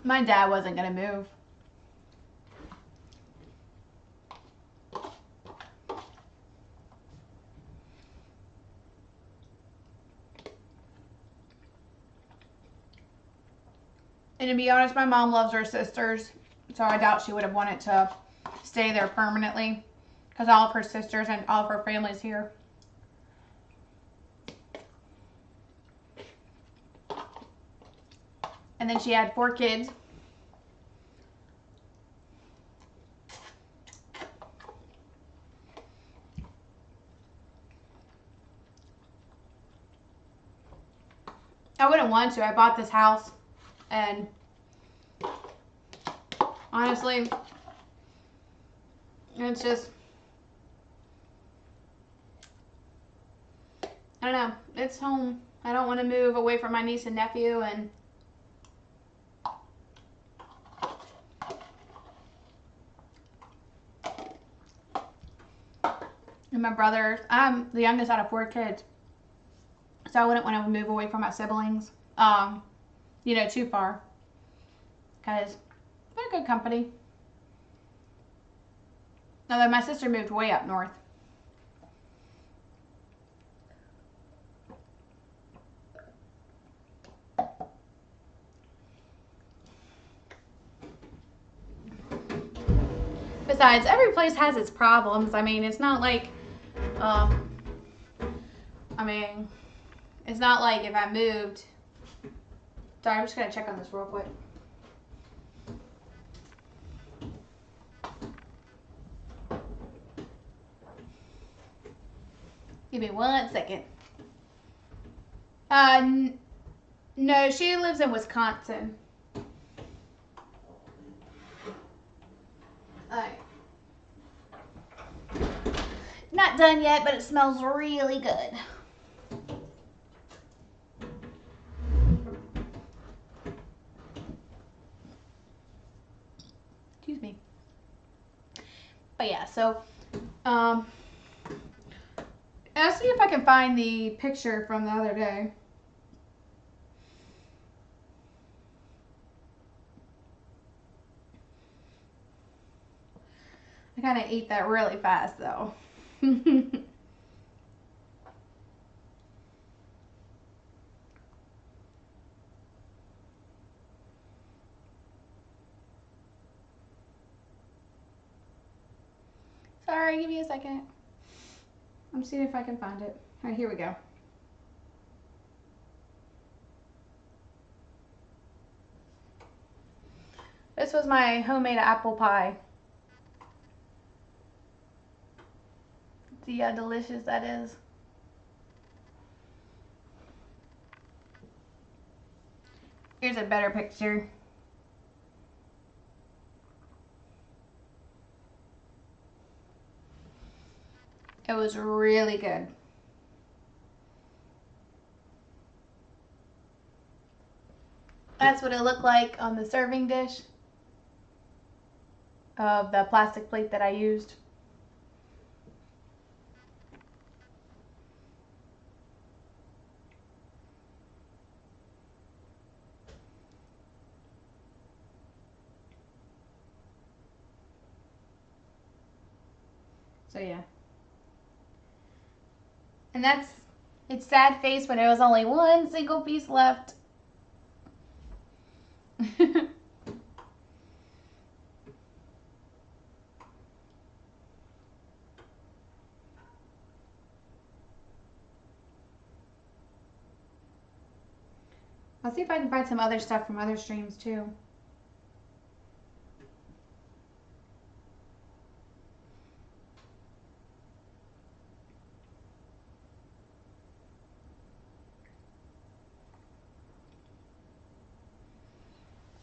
My dad wasn't gonna move. And to be honest, my mom loves her sisters, so I doubt she would have wanted to stay there permanently because all of her sisters and all of her family's here. And then she had 4 kids. I wouldn't want to. I bought this house and honestly, it's just, I don't know, it's home. I don't want to move away from my niece and nephew and my brother. I'm the youngest out of 4 kids, so I wouldn't want to move away from my siblings, you know, too far, because they're good company. Although my sister moved way up north. Besides, every place has its problems. I mean, it's not like, it's not like if I moved. Sorry, I'm just gonna check on this real quick. Give me 1 second. No, she lives in Wisconsin. Alright. Not done yet, but it smells really good. Excuse me. But yeah, so I'll see if I can find the picture from the other day. I kind of ate that really fast though. Sorry, give me a second. I'm seeing if I can find it. All right, here we go. This was my homemade apple pie. See how delicious that is. Here's a better picture. It was really good. That's what it looked like on the serving dish of the plastic plate that I used. So yeah. And that's its sad face when it was only one single piece left. I'll see if I can find some other stuff from other streams too.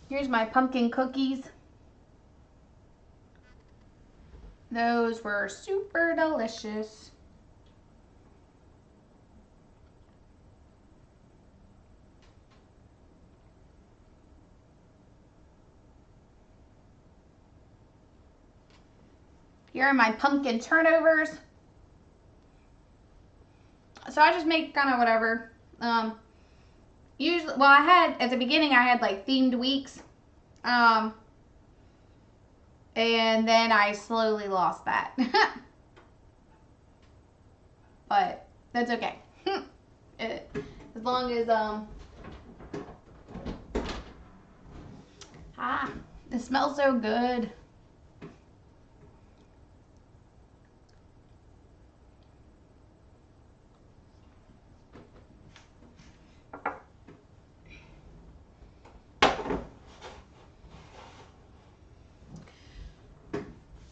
Here's my pumpkin cookies. Those were super delicious. Here are my pumpkin turnovers. So I just make kind of whatever. Usually, well, I had, at the beginning, I had like themed weeks. And then I slowly lost that. But that's okay. As long as, it smells so good.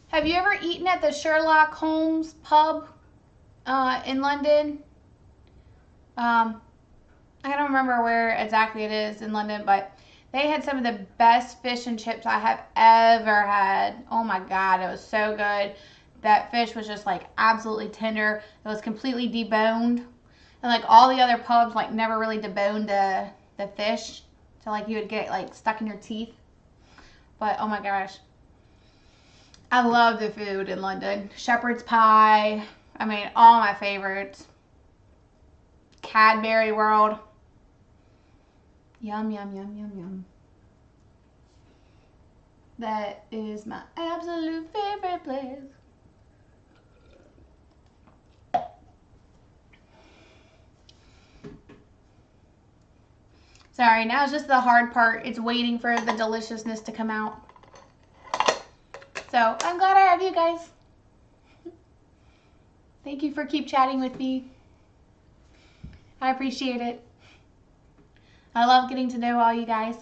Have you ever eaten at the Sherlock Holmes pub in London? I don't remember where exactly it is in London, but they had some of the best fish and chips I have ever had. Oh my God, it was so good. That fish was just like absolutely tender. It was completely deboned. And like all the other pubs like never really deboned the fish. So like you would get like stuck in your teeth. But oh my gosh. I love the food in London. Shepherd's pie. I mean, all my favorites. Cadbury World. Yum, yum, yum, yum, yum. That is my absolute favorite place. Sorry, now it's just the hard part. It's waiting for the deliciousness to come out. So I'm glad I have you guys. Thank you for keep chatting with me. I appreciate it. I love getting to know all you guys.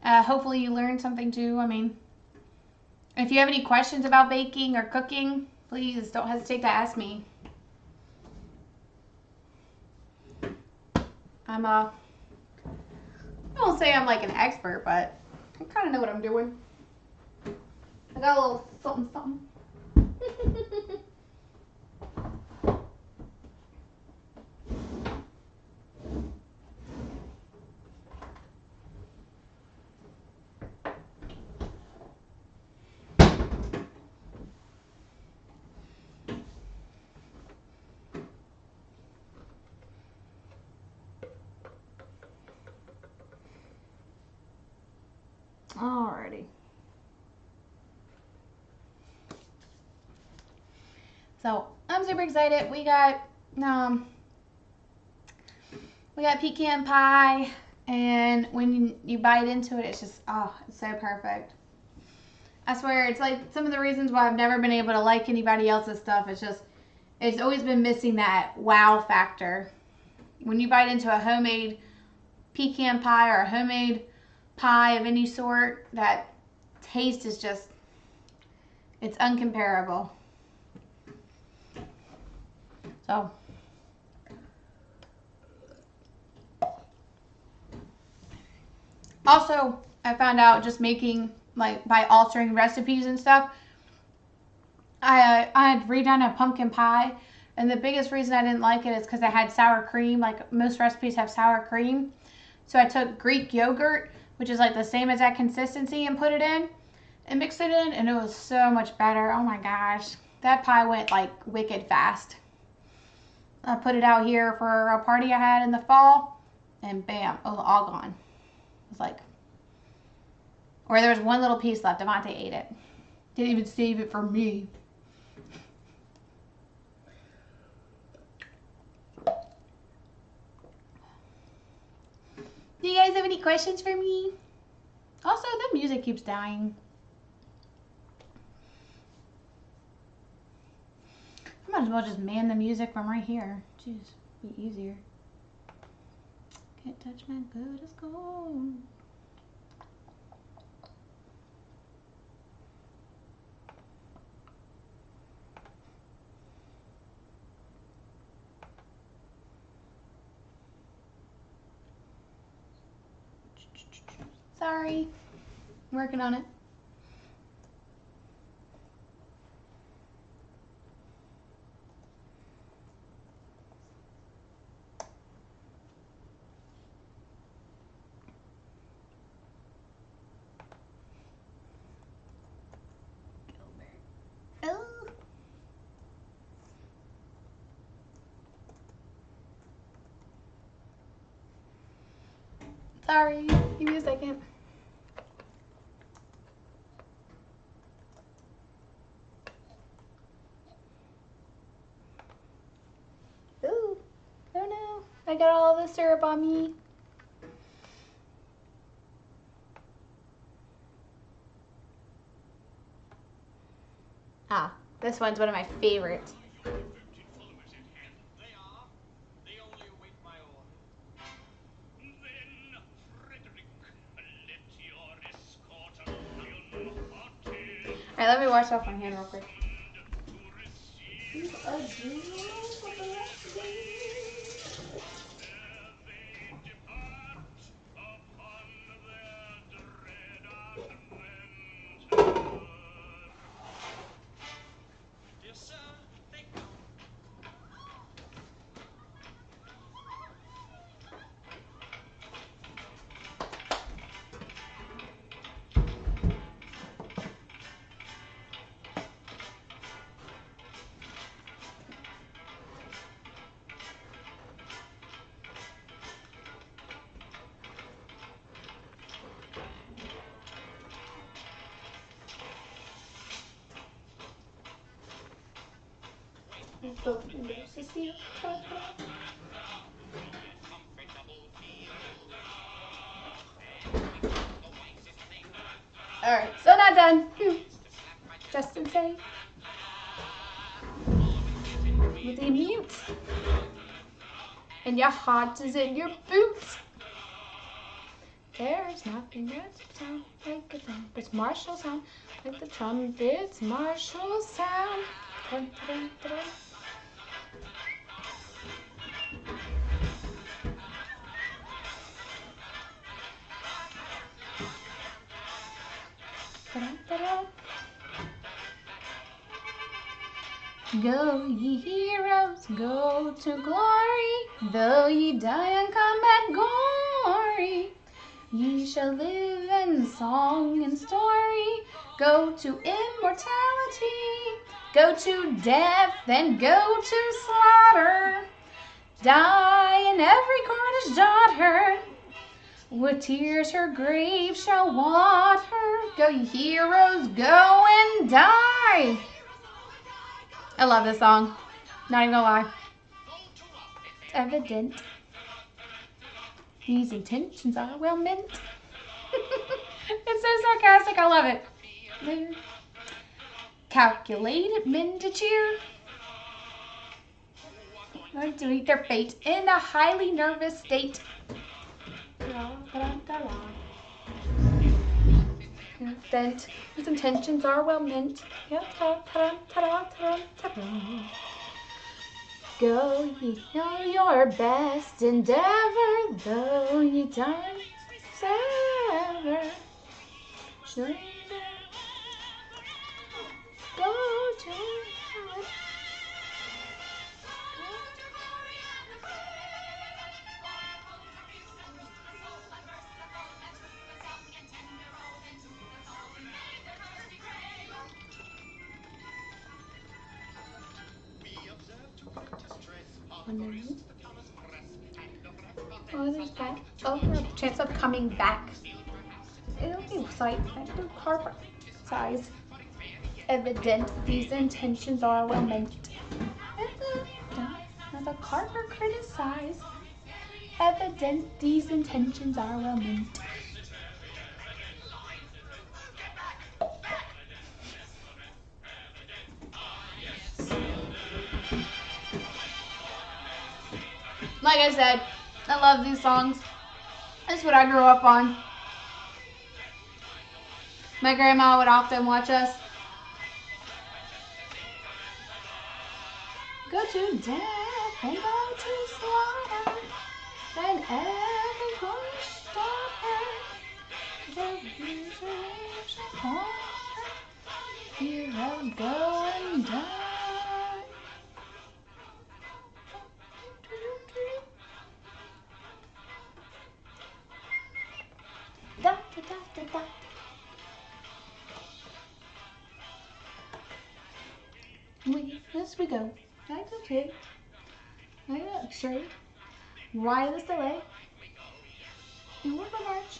Hopefully you learned something too. I mean, if you have any questions about baking or cooking, please don't hesitate to ask me. I won't say I'm like an expert, but I kind of know what I'm doing. I got a little something, something. Alrighty. So I'm super excited. We got pecan pie, and when you bite into it, it's just it's so perfect. I swear, it's like some of the reasons why I've never been able to like anybody else's stuff. It's always been missing that wow factor. When you bite into a homemade pecan pie or a homemade pie of any sort, that taste is just, it's uncomparable. So also, I found out just making, like, by altering recipes and stuff, I had redone a pumpkin pie, and the biggest reason I didn't like it is because it had sour cream. Like, most recipes have sour cream. So I took Greek yogurt, which is like the same exact consistency, and put it in and mixed it in, and it was so much better. Oh my gosh. That pie went like wicked fast. I put it out here for a party I had in the fall, and bam, it was all gone. It was like, or there was one little piece left. Devontae ate it. Didn't even save it for me. Do you guys have any questions for me? Also, the music keeps dying. I might as well just man the music from right here. Jeez, be easier. Can't touch my good as gold. Sorry, I'm working on it. Oh. Sorry, give me a second. Ooh, oh no, I got all the syrup on me. Ah, this one's one of my favorites. Your devoted followers at hand. They are. They only await my order. Then, Frederick, let your escort of lion-hearted Alright, let me wash off my hand real quick. to receive ere they depart upon their dread adventure. Dear sir, they come. Alright, still not done. Just to say. With the mute. And your heart is in your boots. There's nothing that sounds like a trumpet's martial sound, like the trumpet's martial sound. Dun, dun, dun, dun. Dun, dun, dun. Go, ye heroes, go to glory, though ye die in combat gory. Ye shall live in song and story, go to immortality, go to death and go to slaughter. Die in every Cornish daughter, with tears her grave shall water. Go ye heroes, go and die. I love this song, not even gonna lie. It's evident these intentions are well meant. It's so sarcastic, I love it. Calculated men to cheer, going to meet their fate in a highly nervous state. Bent, his intentions are well meant. Go ye know your best endeavor, though ye die sever. Go to oh, there's that. Oh, chance of coming back. It'll be sight. Car size. Evident these intentions are well meant. Now the carver criticized. Evident these intentions are well meant. Like I said, I love these songs. That's what I grew up on. My grandma would often watch us go to death and go to slaughter, and every voice stop her. The reserves upon her, heroes go and die. Da, da, da, da, da. Yes, we go. Right, okay. Right up, straight. Wireless delay. And we're gonna march.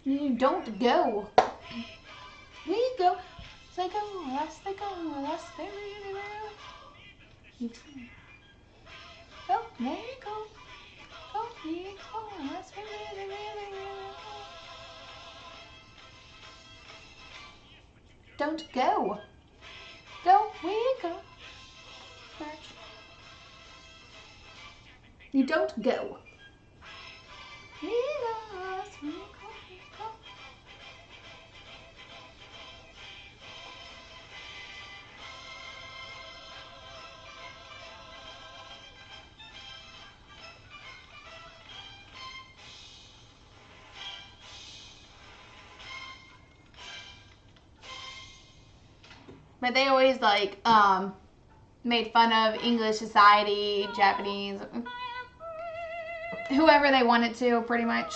You don't go. We go. They go. Last they go. Last they really will. You try. Go. There you go. Go. Here you go. Last we really, really, really go. Don't go. Go. We go. March. You don't go. We go. Last we go. Go. But they always like made fun of English society, Japanese, whoever they wanted to, pretty much.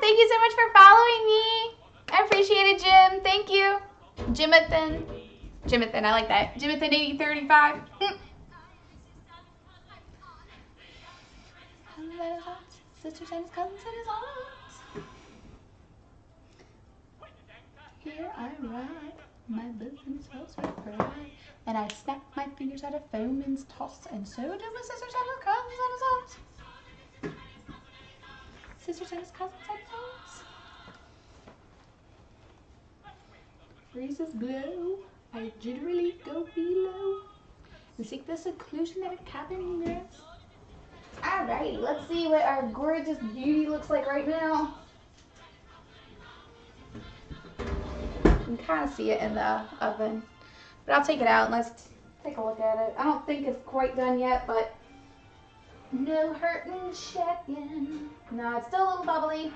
Thank you so much for following me. I appreciate it, Jim. Thank you. Jimathan, I like that. Jimathan8035. Sisters and his cousins and his aunts. Here I ride, my bosom swells with pride, and I snap my fingers at a foeman's toss, and so do my sisters and his cousins and his aunts. Sisters and his cousins and his aunts. Breezes blow, I generally go below and seek the seclusion that a cabin gives. Alrighty, let's see what our gorgeous beauty looks like right now. You can kind of see it in the oven, but I'll take it out and let's take a look at it. I don't think it's quite done yet, but no hurting checking. No, it's still a little bubbly,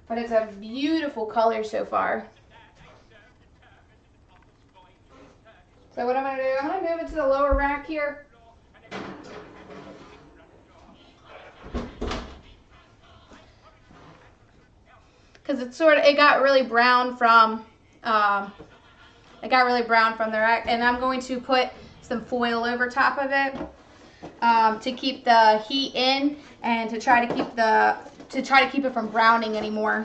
but it's a beautiful color so far. So what I'm going to do, I'm going to move it to the lower rack here. Because it got really brown from, the rack. And I'm going to put some foil over top of it to keep the heat in and to try to keep it from browning anymore.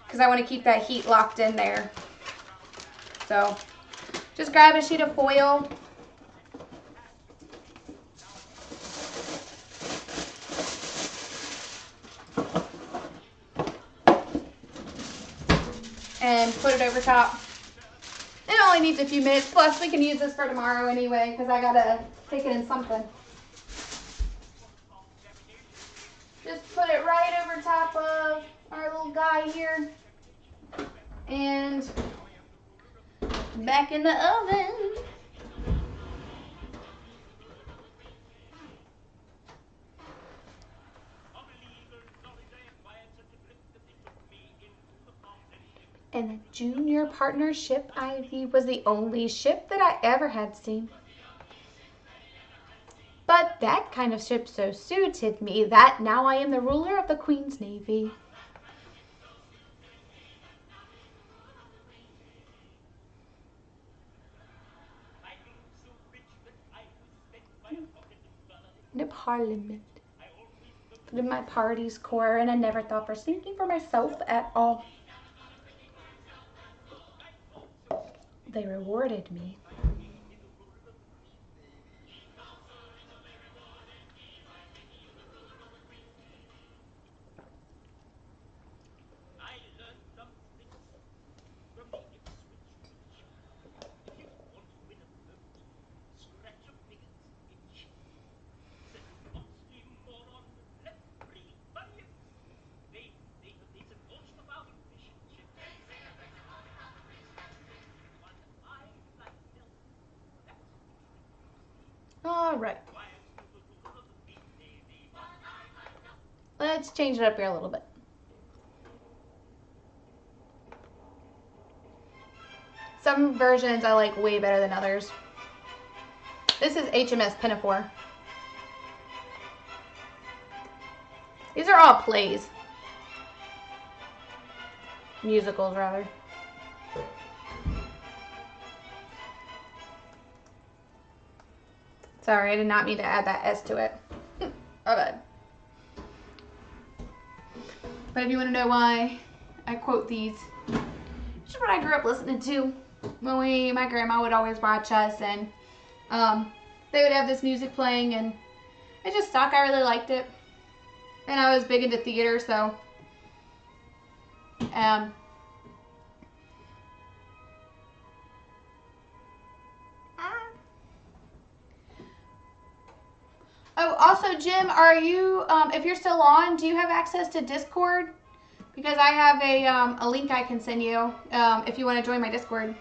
Because I want to keep that heat locked in there. So just grab a sheet of foil. and put it over top. It only needs a few minutes. Plus, we can use this for tomorrow anyway because I gotta take it in something. Just put it right over top of our little guy here. And back in the oven. And the junior partnership Ivy was the only ship that I ever had seen. But that kind of ship so suited me that now I am the ruler of the Queen's Navy. The Parliament. Put in my party's core, and I never thought for thinking for myself at all. They rewarded me. All right. Let's change it up here a little bit. Some versions I like way better than others. This is HMS Pinafore. These are all plays. Musicals, rather. Sorry, I did not mean to add that S to it. Oh, bad. But if you want to know why I quote these, it's what I grew up listening to. When my grandma would always watch us, and they would have this music playing, and it just stuck. I really liked it. And I was big into theater, so oh, also, Jim, are you, if you're still on, do you have access to Discord? Because I have a link I can send you if you want to join my Discord.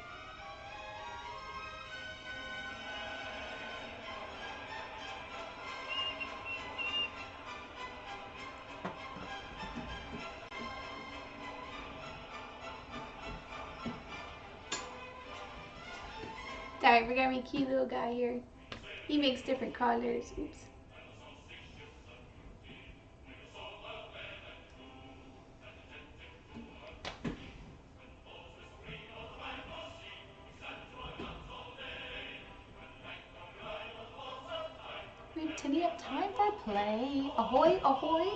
Sorry, we got me cute little guy here. He makes different colors. Oops. We've tinny up time for play. Ahoy, ahoy.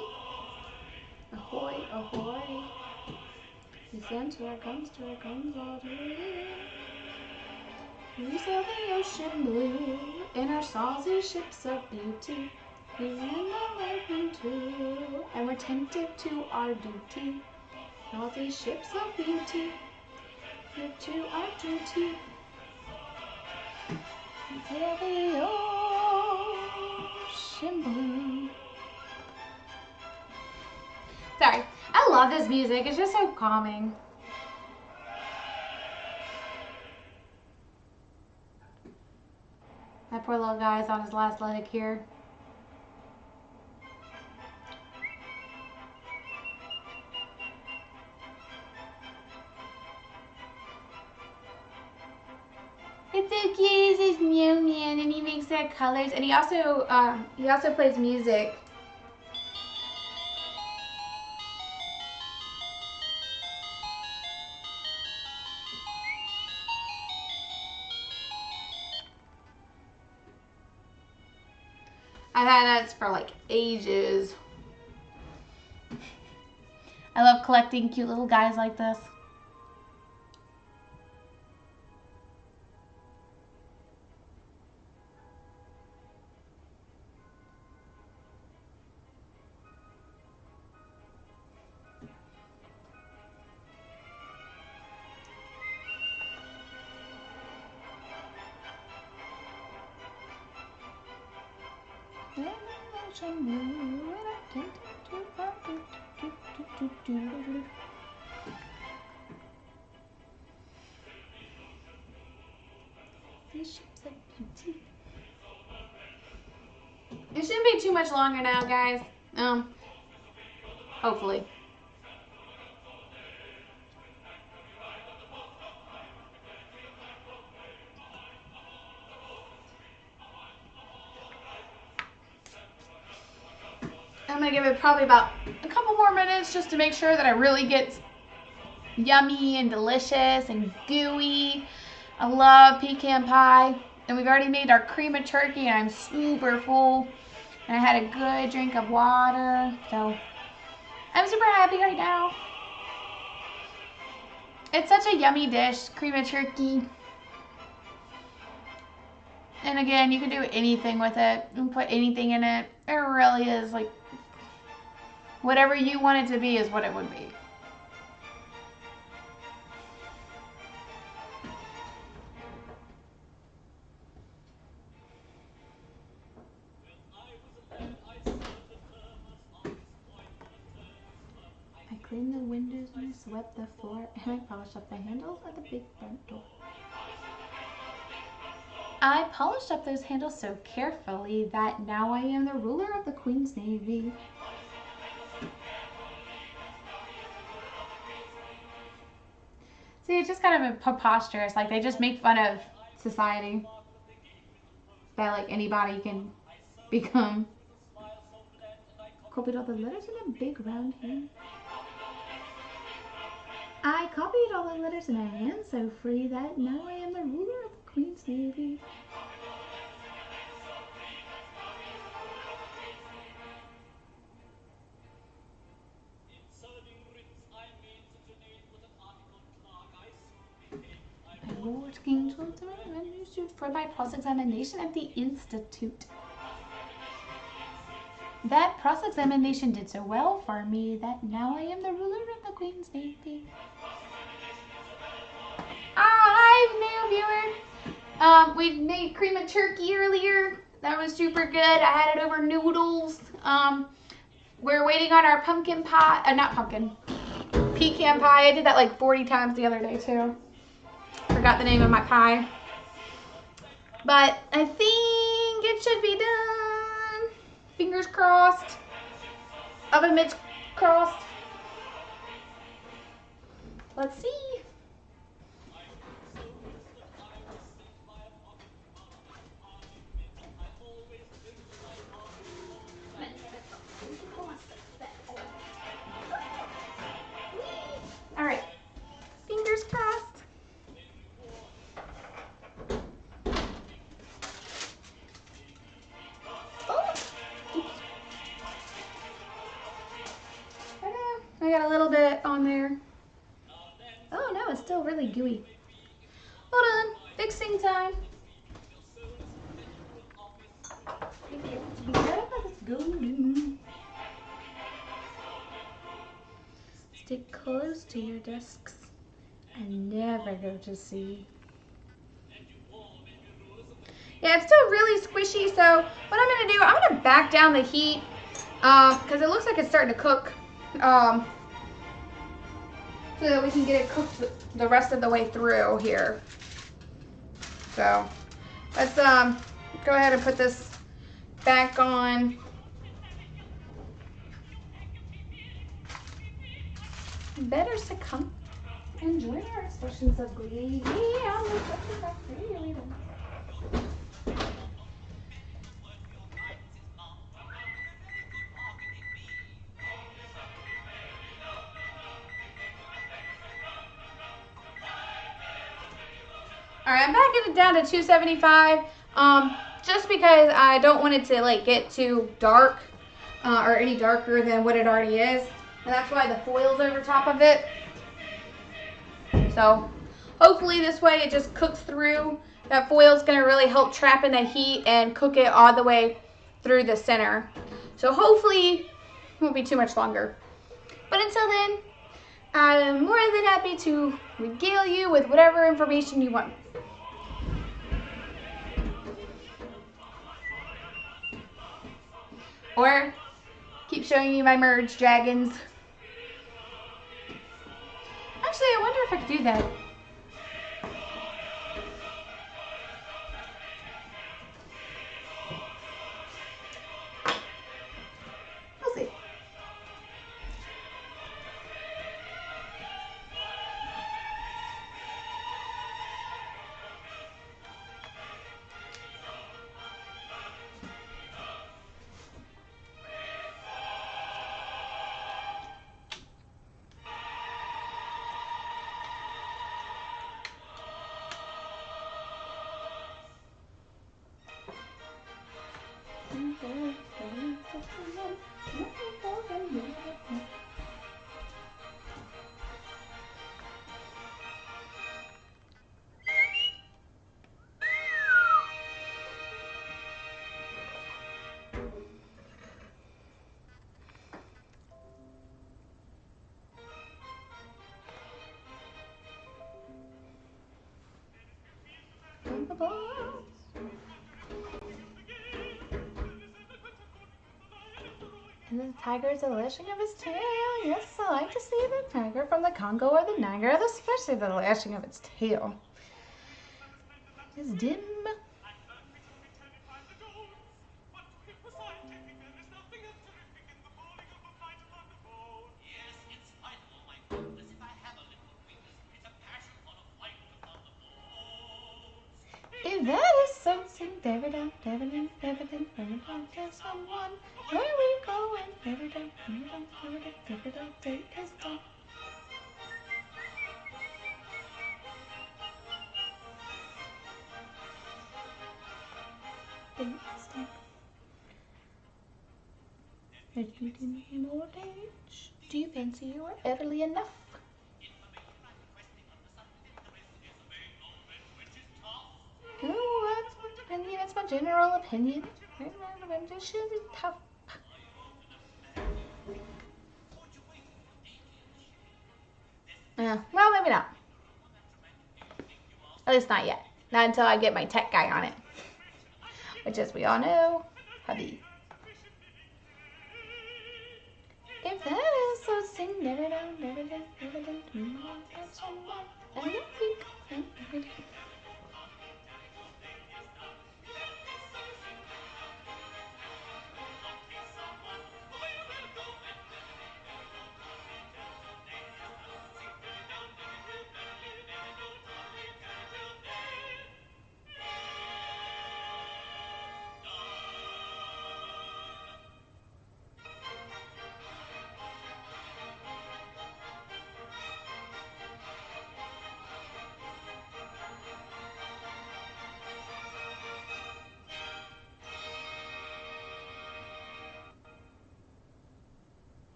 Ahoy, ahoy. We send to our guns all day. We sail the ocean blue in our saucy ships of beauty. We in the lightning too, and we're attentive to our duty. Saucy ships of beauty, live to our duty. We sail the ocean blue. Sorry, I love this music. It's just so calming. That poor little guy's on his last leg here. It's so cute, it's meow meow, and he makes their colors, and he also plays music. I've had that for like ages. I love collecting cute little guys like this. These shapes of beauty. It shouldn't be too much longer now, guys. Hopefully. I'm gonna give it probably about a couple more minutes just to make sure that it really gets yummy and delicious and gooey. I love pecan pie. And we've already made our cream of turkey and I'm super full. And I had a good drink of water. So I'm super happy right now. It's such a yummy dish, cream of turkey. And again, you can do anything with it. You can put anything in it. It really is like whatever you want it to be is what it would be. I cleaned the windows and I swept the floor and I polished up the handles of the big front door. I polished up those handles so carefully that now I am the ruler of the Queen's Navy. See, it's just kind of preposterous. Like, they just make fun of society. That, like, anybody can become. Copied all the letters in a big round hand. I copied all the letters in a hand so free that now I am the ruler of the Queen's Navy. I wore King's suit for my cross-examination at the Institute. That cross-examination did so well for me that now I am the ruler of the Queen's Navy. Hi, new viewer. We made cream of turkey earlier. That was super good. I had it over noodles. We're waiting on our pumpkin pie. Pecan pie. I did that like 40 times the other day too. Forgot the name of my pie. But I think it should be done. Fingers crossed. Oven mitts crossed. Let's see. All right. Fingers crossed. I got a little bit on there. Oh no, it's still really gooey. Hold on, fixing time. Be careful, it's golden. Stick close to your desks and never go to sea. Yeah, it's still really squishy, so what I'm gonna do, I'm gonna back down the heat because it looks like it's starting to cook. So that we can get it cooked the rest of the way through here. So let's go ahead and put this back on. Better succumb. Enjoy our expressions of glee. All right, I'm backing it down to 275, just because I don't want it to like get too dark or any darker than what it already is. And that's why the foil's over top of it. So hopefully this way it just cooks through. That foil's gonna really help trap in the heat and cook it all the way through the center. So hopefully it won't be too much longer. But until then, I'm more than happy to regale you with whatever information you want. Or keep showing you my merged dragons. Actually, I wonder if I could do that. We'll see. And the tiger is the lashing of his tail. Yes, I like to see the tiger from the Congo or the Niger, especially the lashing of its tail. It's dim. Yes, in spite of all my boldness, if I have a little weakness, it's a passion for the flight upon the bones. If that is so, sing Davido, Davido, Davido, Davido, tell someone where we going. Davido, Davido, Davido, Davido, day is done. Day is done. If you give me more age, do you fancy you are elderly enough? Information I'm requesting under some interest is available, which is tough. Oh, that's my opinion. It's my general opinion. It should be tough. Would you wait until 8 in the shade? Well, maybe not. At least not yet. Not until I get my tech guy on it. Which, as we all know, hubby. If that is so, sing never down, never down, never down, and someone, and if we go, never down.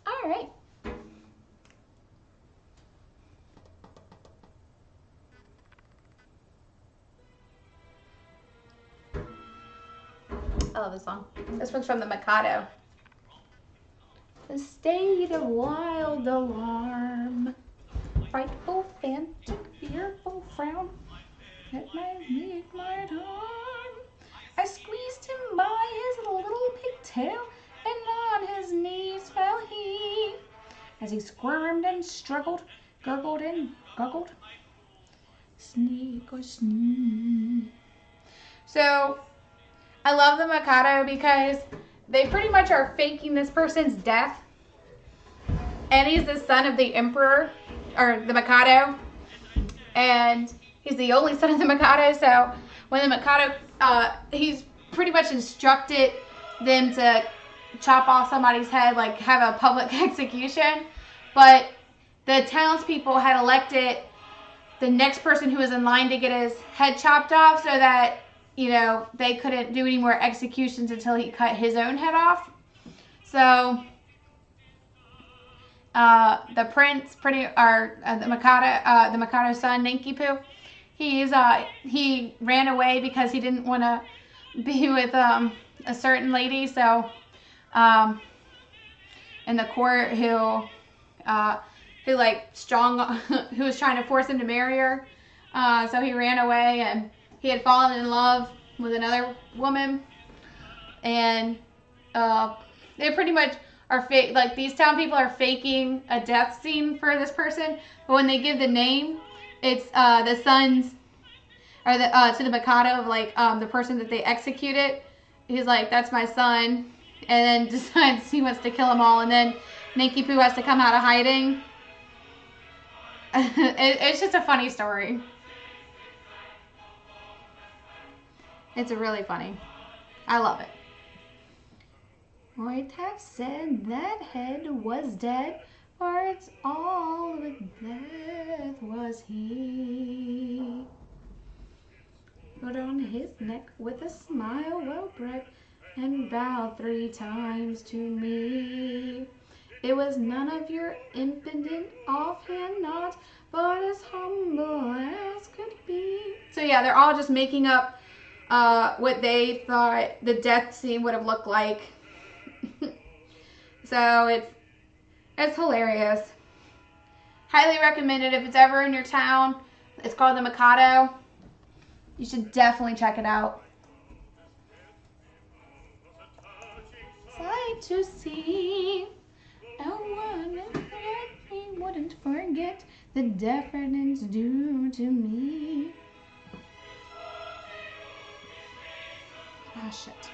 All right. I love this song. This one's from the Mikado. The state of wild alarm, frightful, phantom, fearful frown, it might make my arm. I squeezed him by his little pigtail, and on his knees fell he, as he squirmed and struggled, gurgled and guggled, sneak or sneak. So, I love the Mikado because they pretty much are faking this person's death. And he's the son of the emperor, or the Mikado. And he's the only son of the Mikado. So when the Mikado, he's pretty much instructed them to chop off somebody's head, like have a public execution. But the townspeople had elected the next person who was in line to get his head chopped off so that, you know, they couldn't do any more executions until he cut his own head off. So the prince, the Mikado's son, Ninkipu, he ran away because he didn't want to be with a certain lady. So in the court, who was trying to force him to marry her. So he ran away, and he had fallen in love with another woman, and they pretty much are fake. Like these town people are faking a death scene for this person, but when they give the name, it's the sons or the to the Mikado of like the person that they executed. He's like, that's my son, and then decides he wants to kill them all, and then Nanky Poo has to come out of hiding. It's just a funny story. It's really funny. I love it. I'd have said that head was dead, for it's all with death was he. Put on his neck with a smile well bred, and bowed 3 times to me. It was none of your impudent offhand nods, but as humble as could be. So yeah, they're all just making up what they thought the death scene would have looked like. So it's hilarious. Highly recommended if it's ever in your town. It's called the Mikado. You should definitely check it out. Sight to see. Oh, we wouldn't forget the deference due to me. Oh, shit.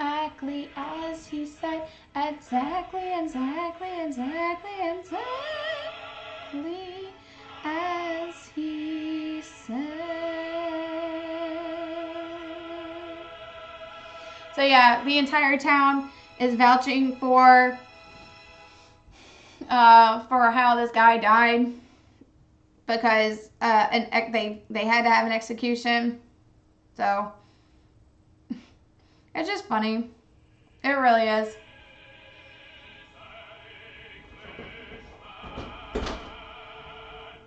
Exactly as he said. Exactly as he said. So yeah, the entire town is vouching for how this guy died, because they had to have an execution. So it's just funny. It really is.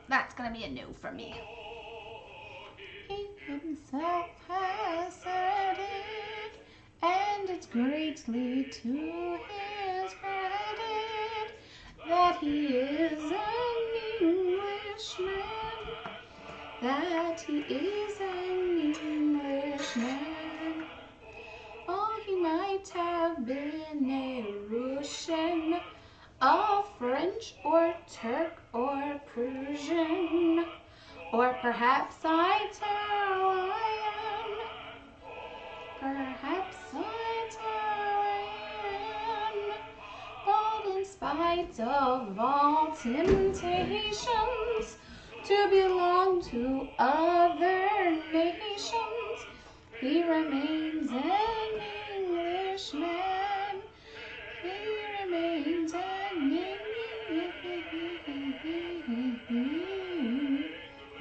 That's gonna be a no for me. He himself has said it, and it's greatly to his credit that he is an Englishman. That he is an Englishman. Oh, he might have been a Russian, a French or Turk or Persian, or perhaps Italian. Perhaps Italian. But in spite of all temptations to belong to other nations, he remains an Englishman. He remains an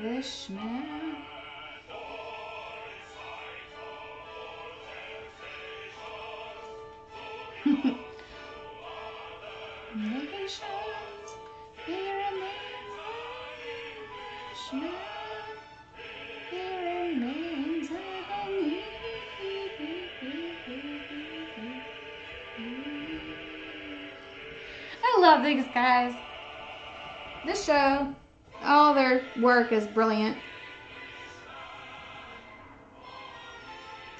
Englishman. Nations, he remains an Englishman. He remains an I love these guys. This show, all their work is brilliant.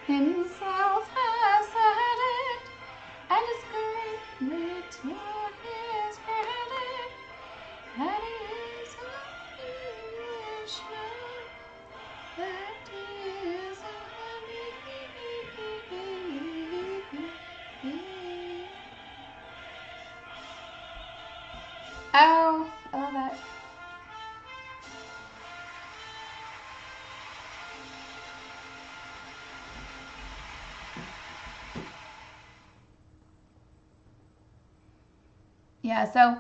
Himself has said it, and it's greatly to his credit that he is an Englishman. That he is an Oh, I love that. Yeah, so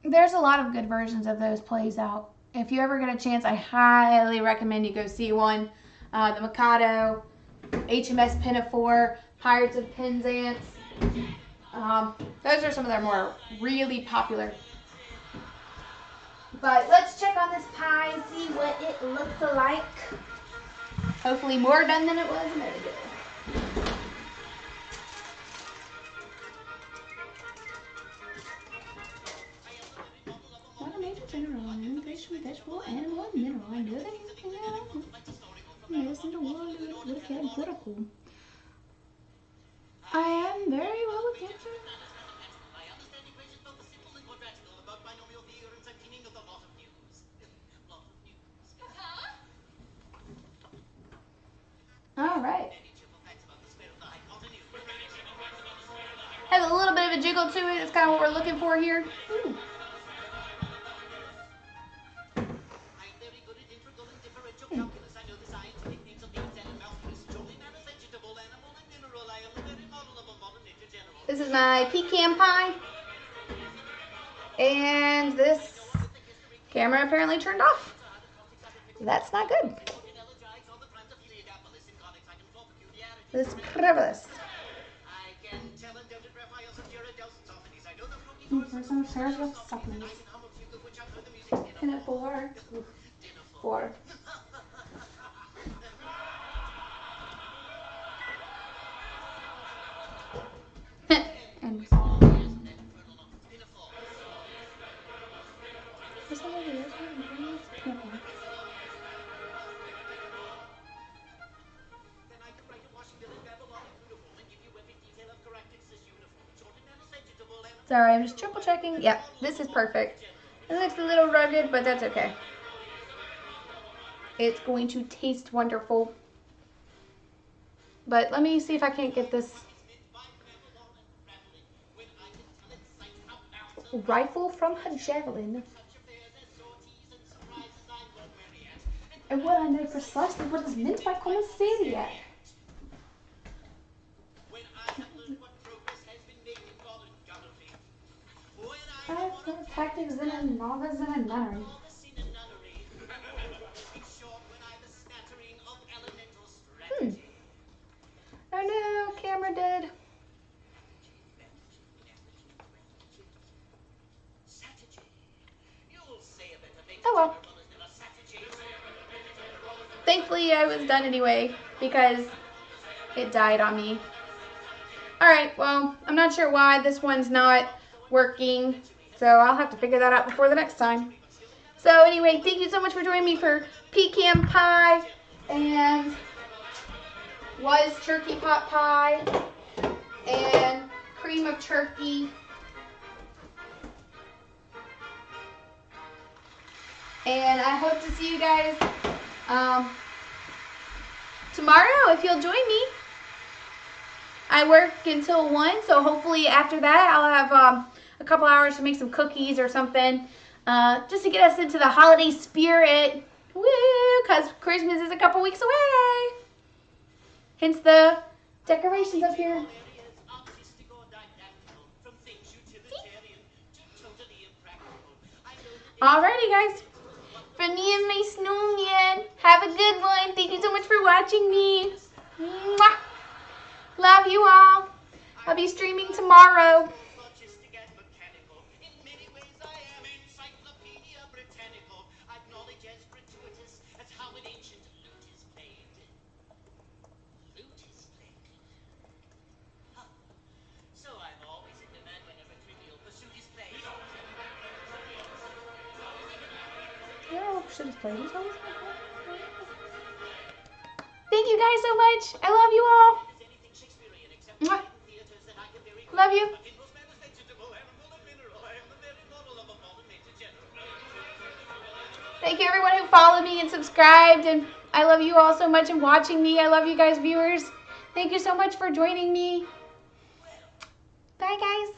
there's a lot of good versions of those plays out. If you ever get a chance, I highly recommend you go see one. The Mikado, HMS Pinafore, Pirates of Penzance. Those are some of their more really popular. But let's check on this pie and see what it looks like. Hopefully more done than it was a minute ago. political. I am very well against it. My understanding places both the simple and quadratical about binomial theorems and teeming with a lot of news. Lot of news. All right. Many triple facts about the square of the hypotenuse. Has a little bit of a jiggle to it. It's kind of what we're looking for here. Ooh. I'm very good at integral and differential calculus. I know the scientific names of beans and mouthpiece. Jolly man, a vegetable, animal, and mineral. I am the very model of a modern nature general. This is my pecan pie. And this camera apparently turned off. That's not good. This is privilege. I can tell and don't Raphael's of Gerardel's symphonies. I know the There's no shares with supplements. And at 4. 4. And what's that over there? Then I can write a Washington and Babylonic uniform and give you every detail of Caractix's uniform. Short and vegetable and Sorry, I'm just triple checking. Yep, this is perfect. It looks a little rugged, but that's okay. It's going to taste wonderful. But let me see if I can't get this rifle from her javelin. And what I know precisely what is meant by commissariat. when I have learned what progress has been made in modern gunnery. When I I've got tactics in a novice and a nunnery. all the sin and nunnery. In short, when I've a smattering of elemental strategy. Oh no, camera dead. Strategy. You'll say a better major Oh well. general is never strategy. Thankfully I was done anyway because it died on me. Alright, well, I'm not sure why this one's not working, so I'll have to figure that out before the next time. So anyway, thank you so much for joining me for pecan pie and was turkey pot pie and cream of turkey. And I hope to see you guys tomorrow if you'll join me. I work until 1, so hopefully after that I'll have a couple hours to make some cookies or something just to get us into the holiday spirit. Woo! Because Christmas is a couple weeks away. Hence the decorations up here. Areas artistic or didactical, from things utilitarian to totally impractical. I know the Alrighty, guys. For me and my snowman, have a good one. Thank you so much for watching me. Mwah. Love you all. I'll be streaming tomorrow. logistic and mechanical. In many ways I am Encyclopedia Britannical. I've knowledge as gratuitous as how an ancient lute is played. Lute is played. Huh. So I'm always in demand whenever trivial pursuit is played. Thank you guys so much. I love you all. Is anything Shakespearean except Mwah. in theaters that I can very Love you. in most man is vegetable, animal, and mineral. I am the very model of a modern nature general. Thank you everyone who followed me and subscribed, and I love you all so much and watching me. I love you guys viewers. Thank you so much for joining me. Bye guys.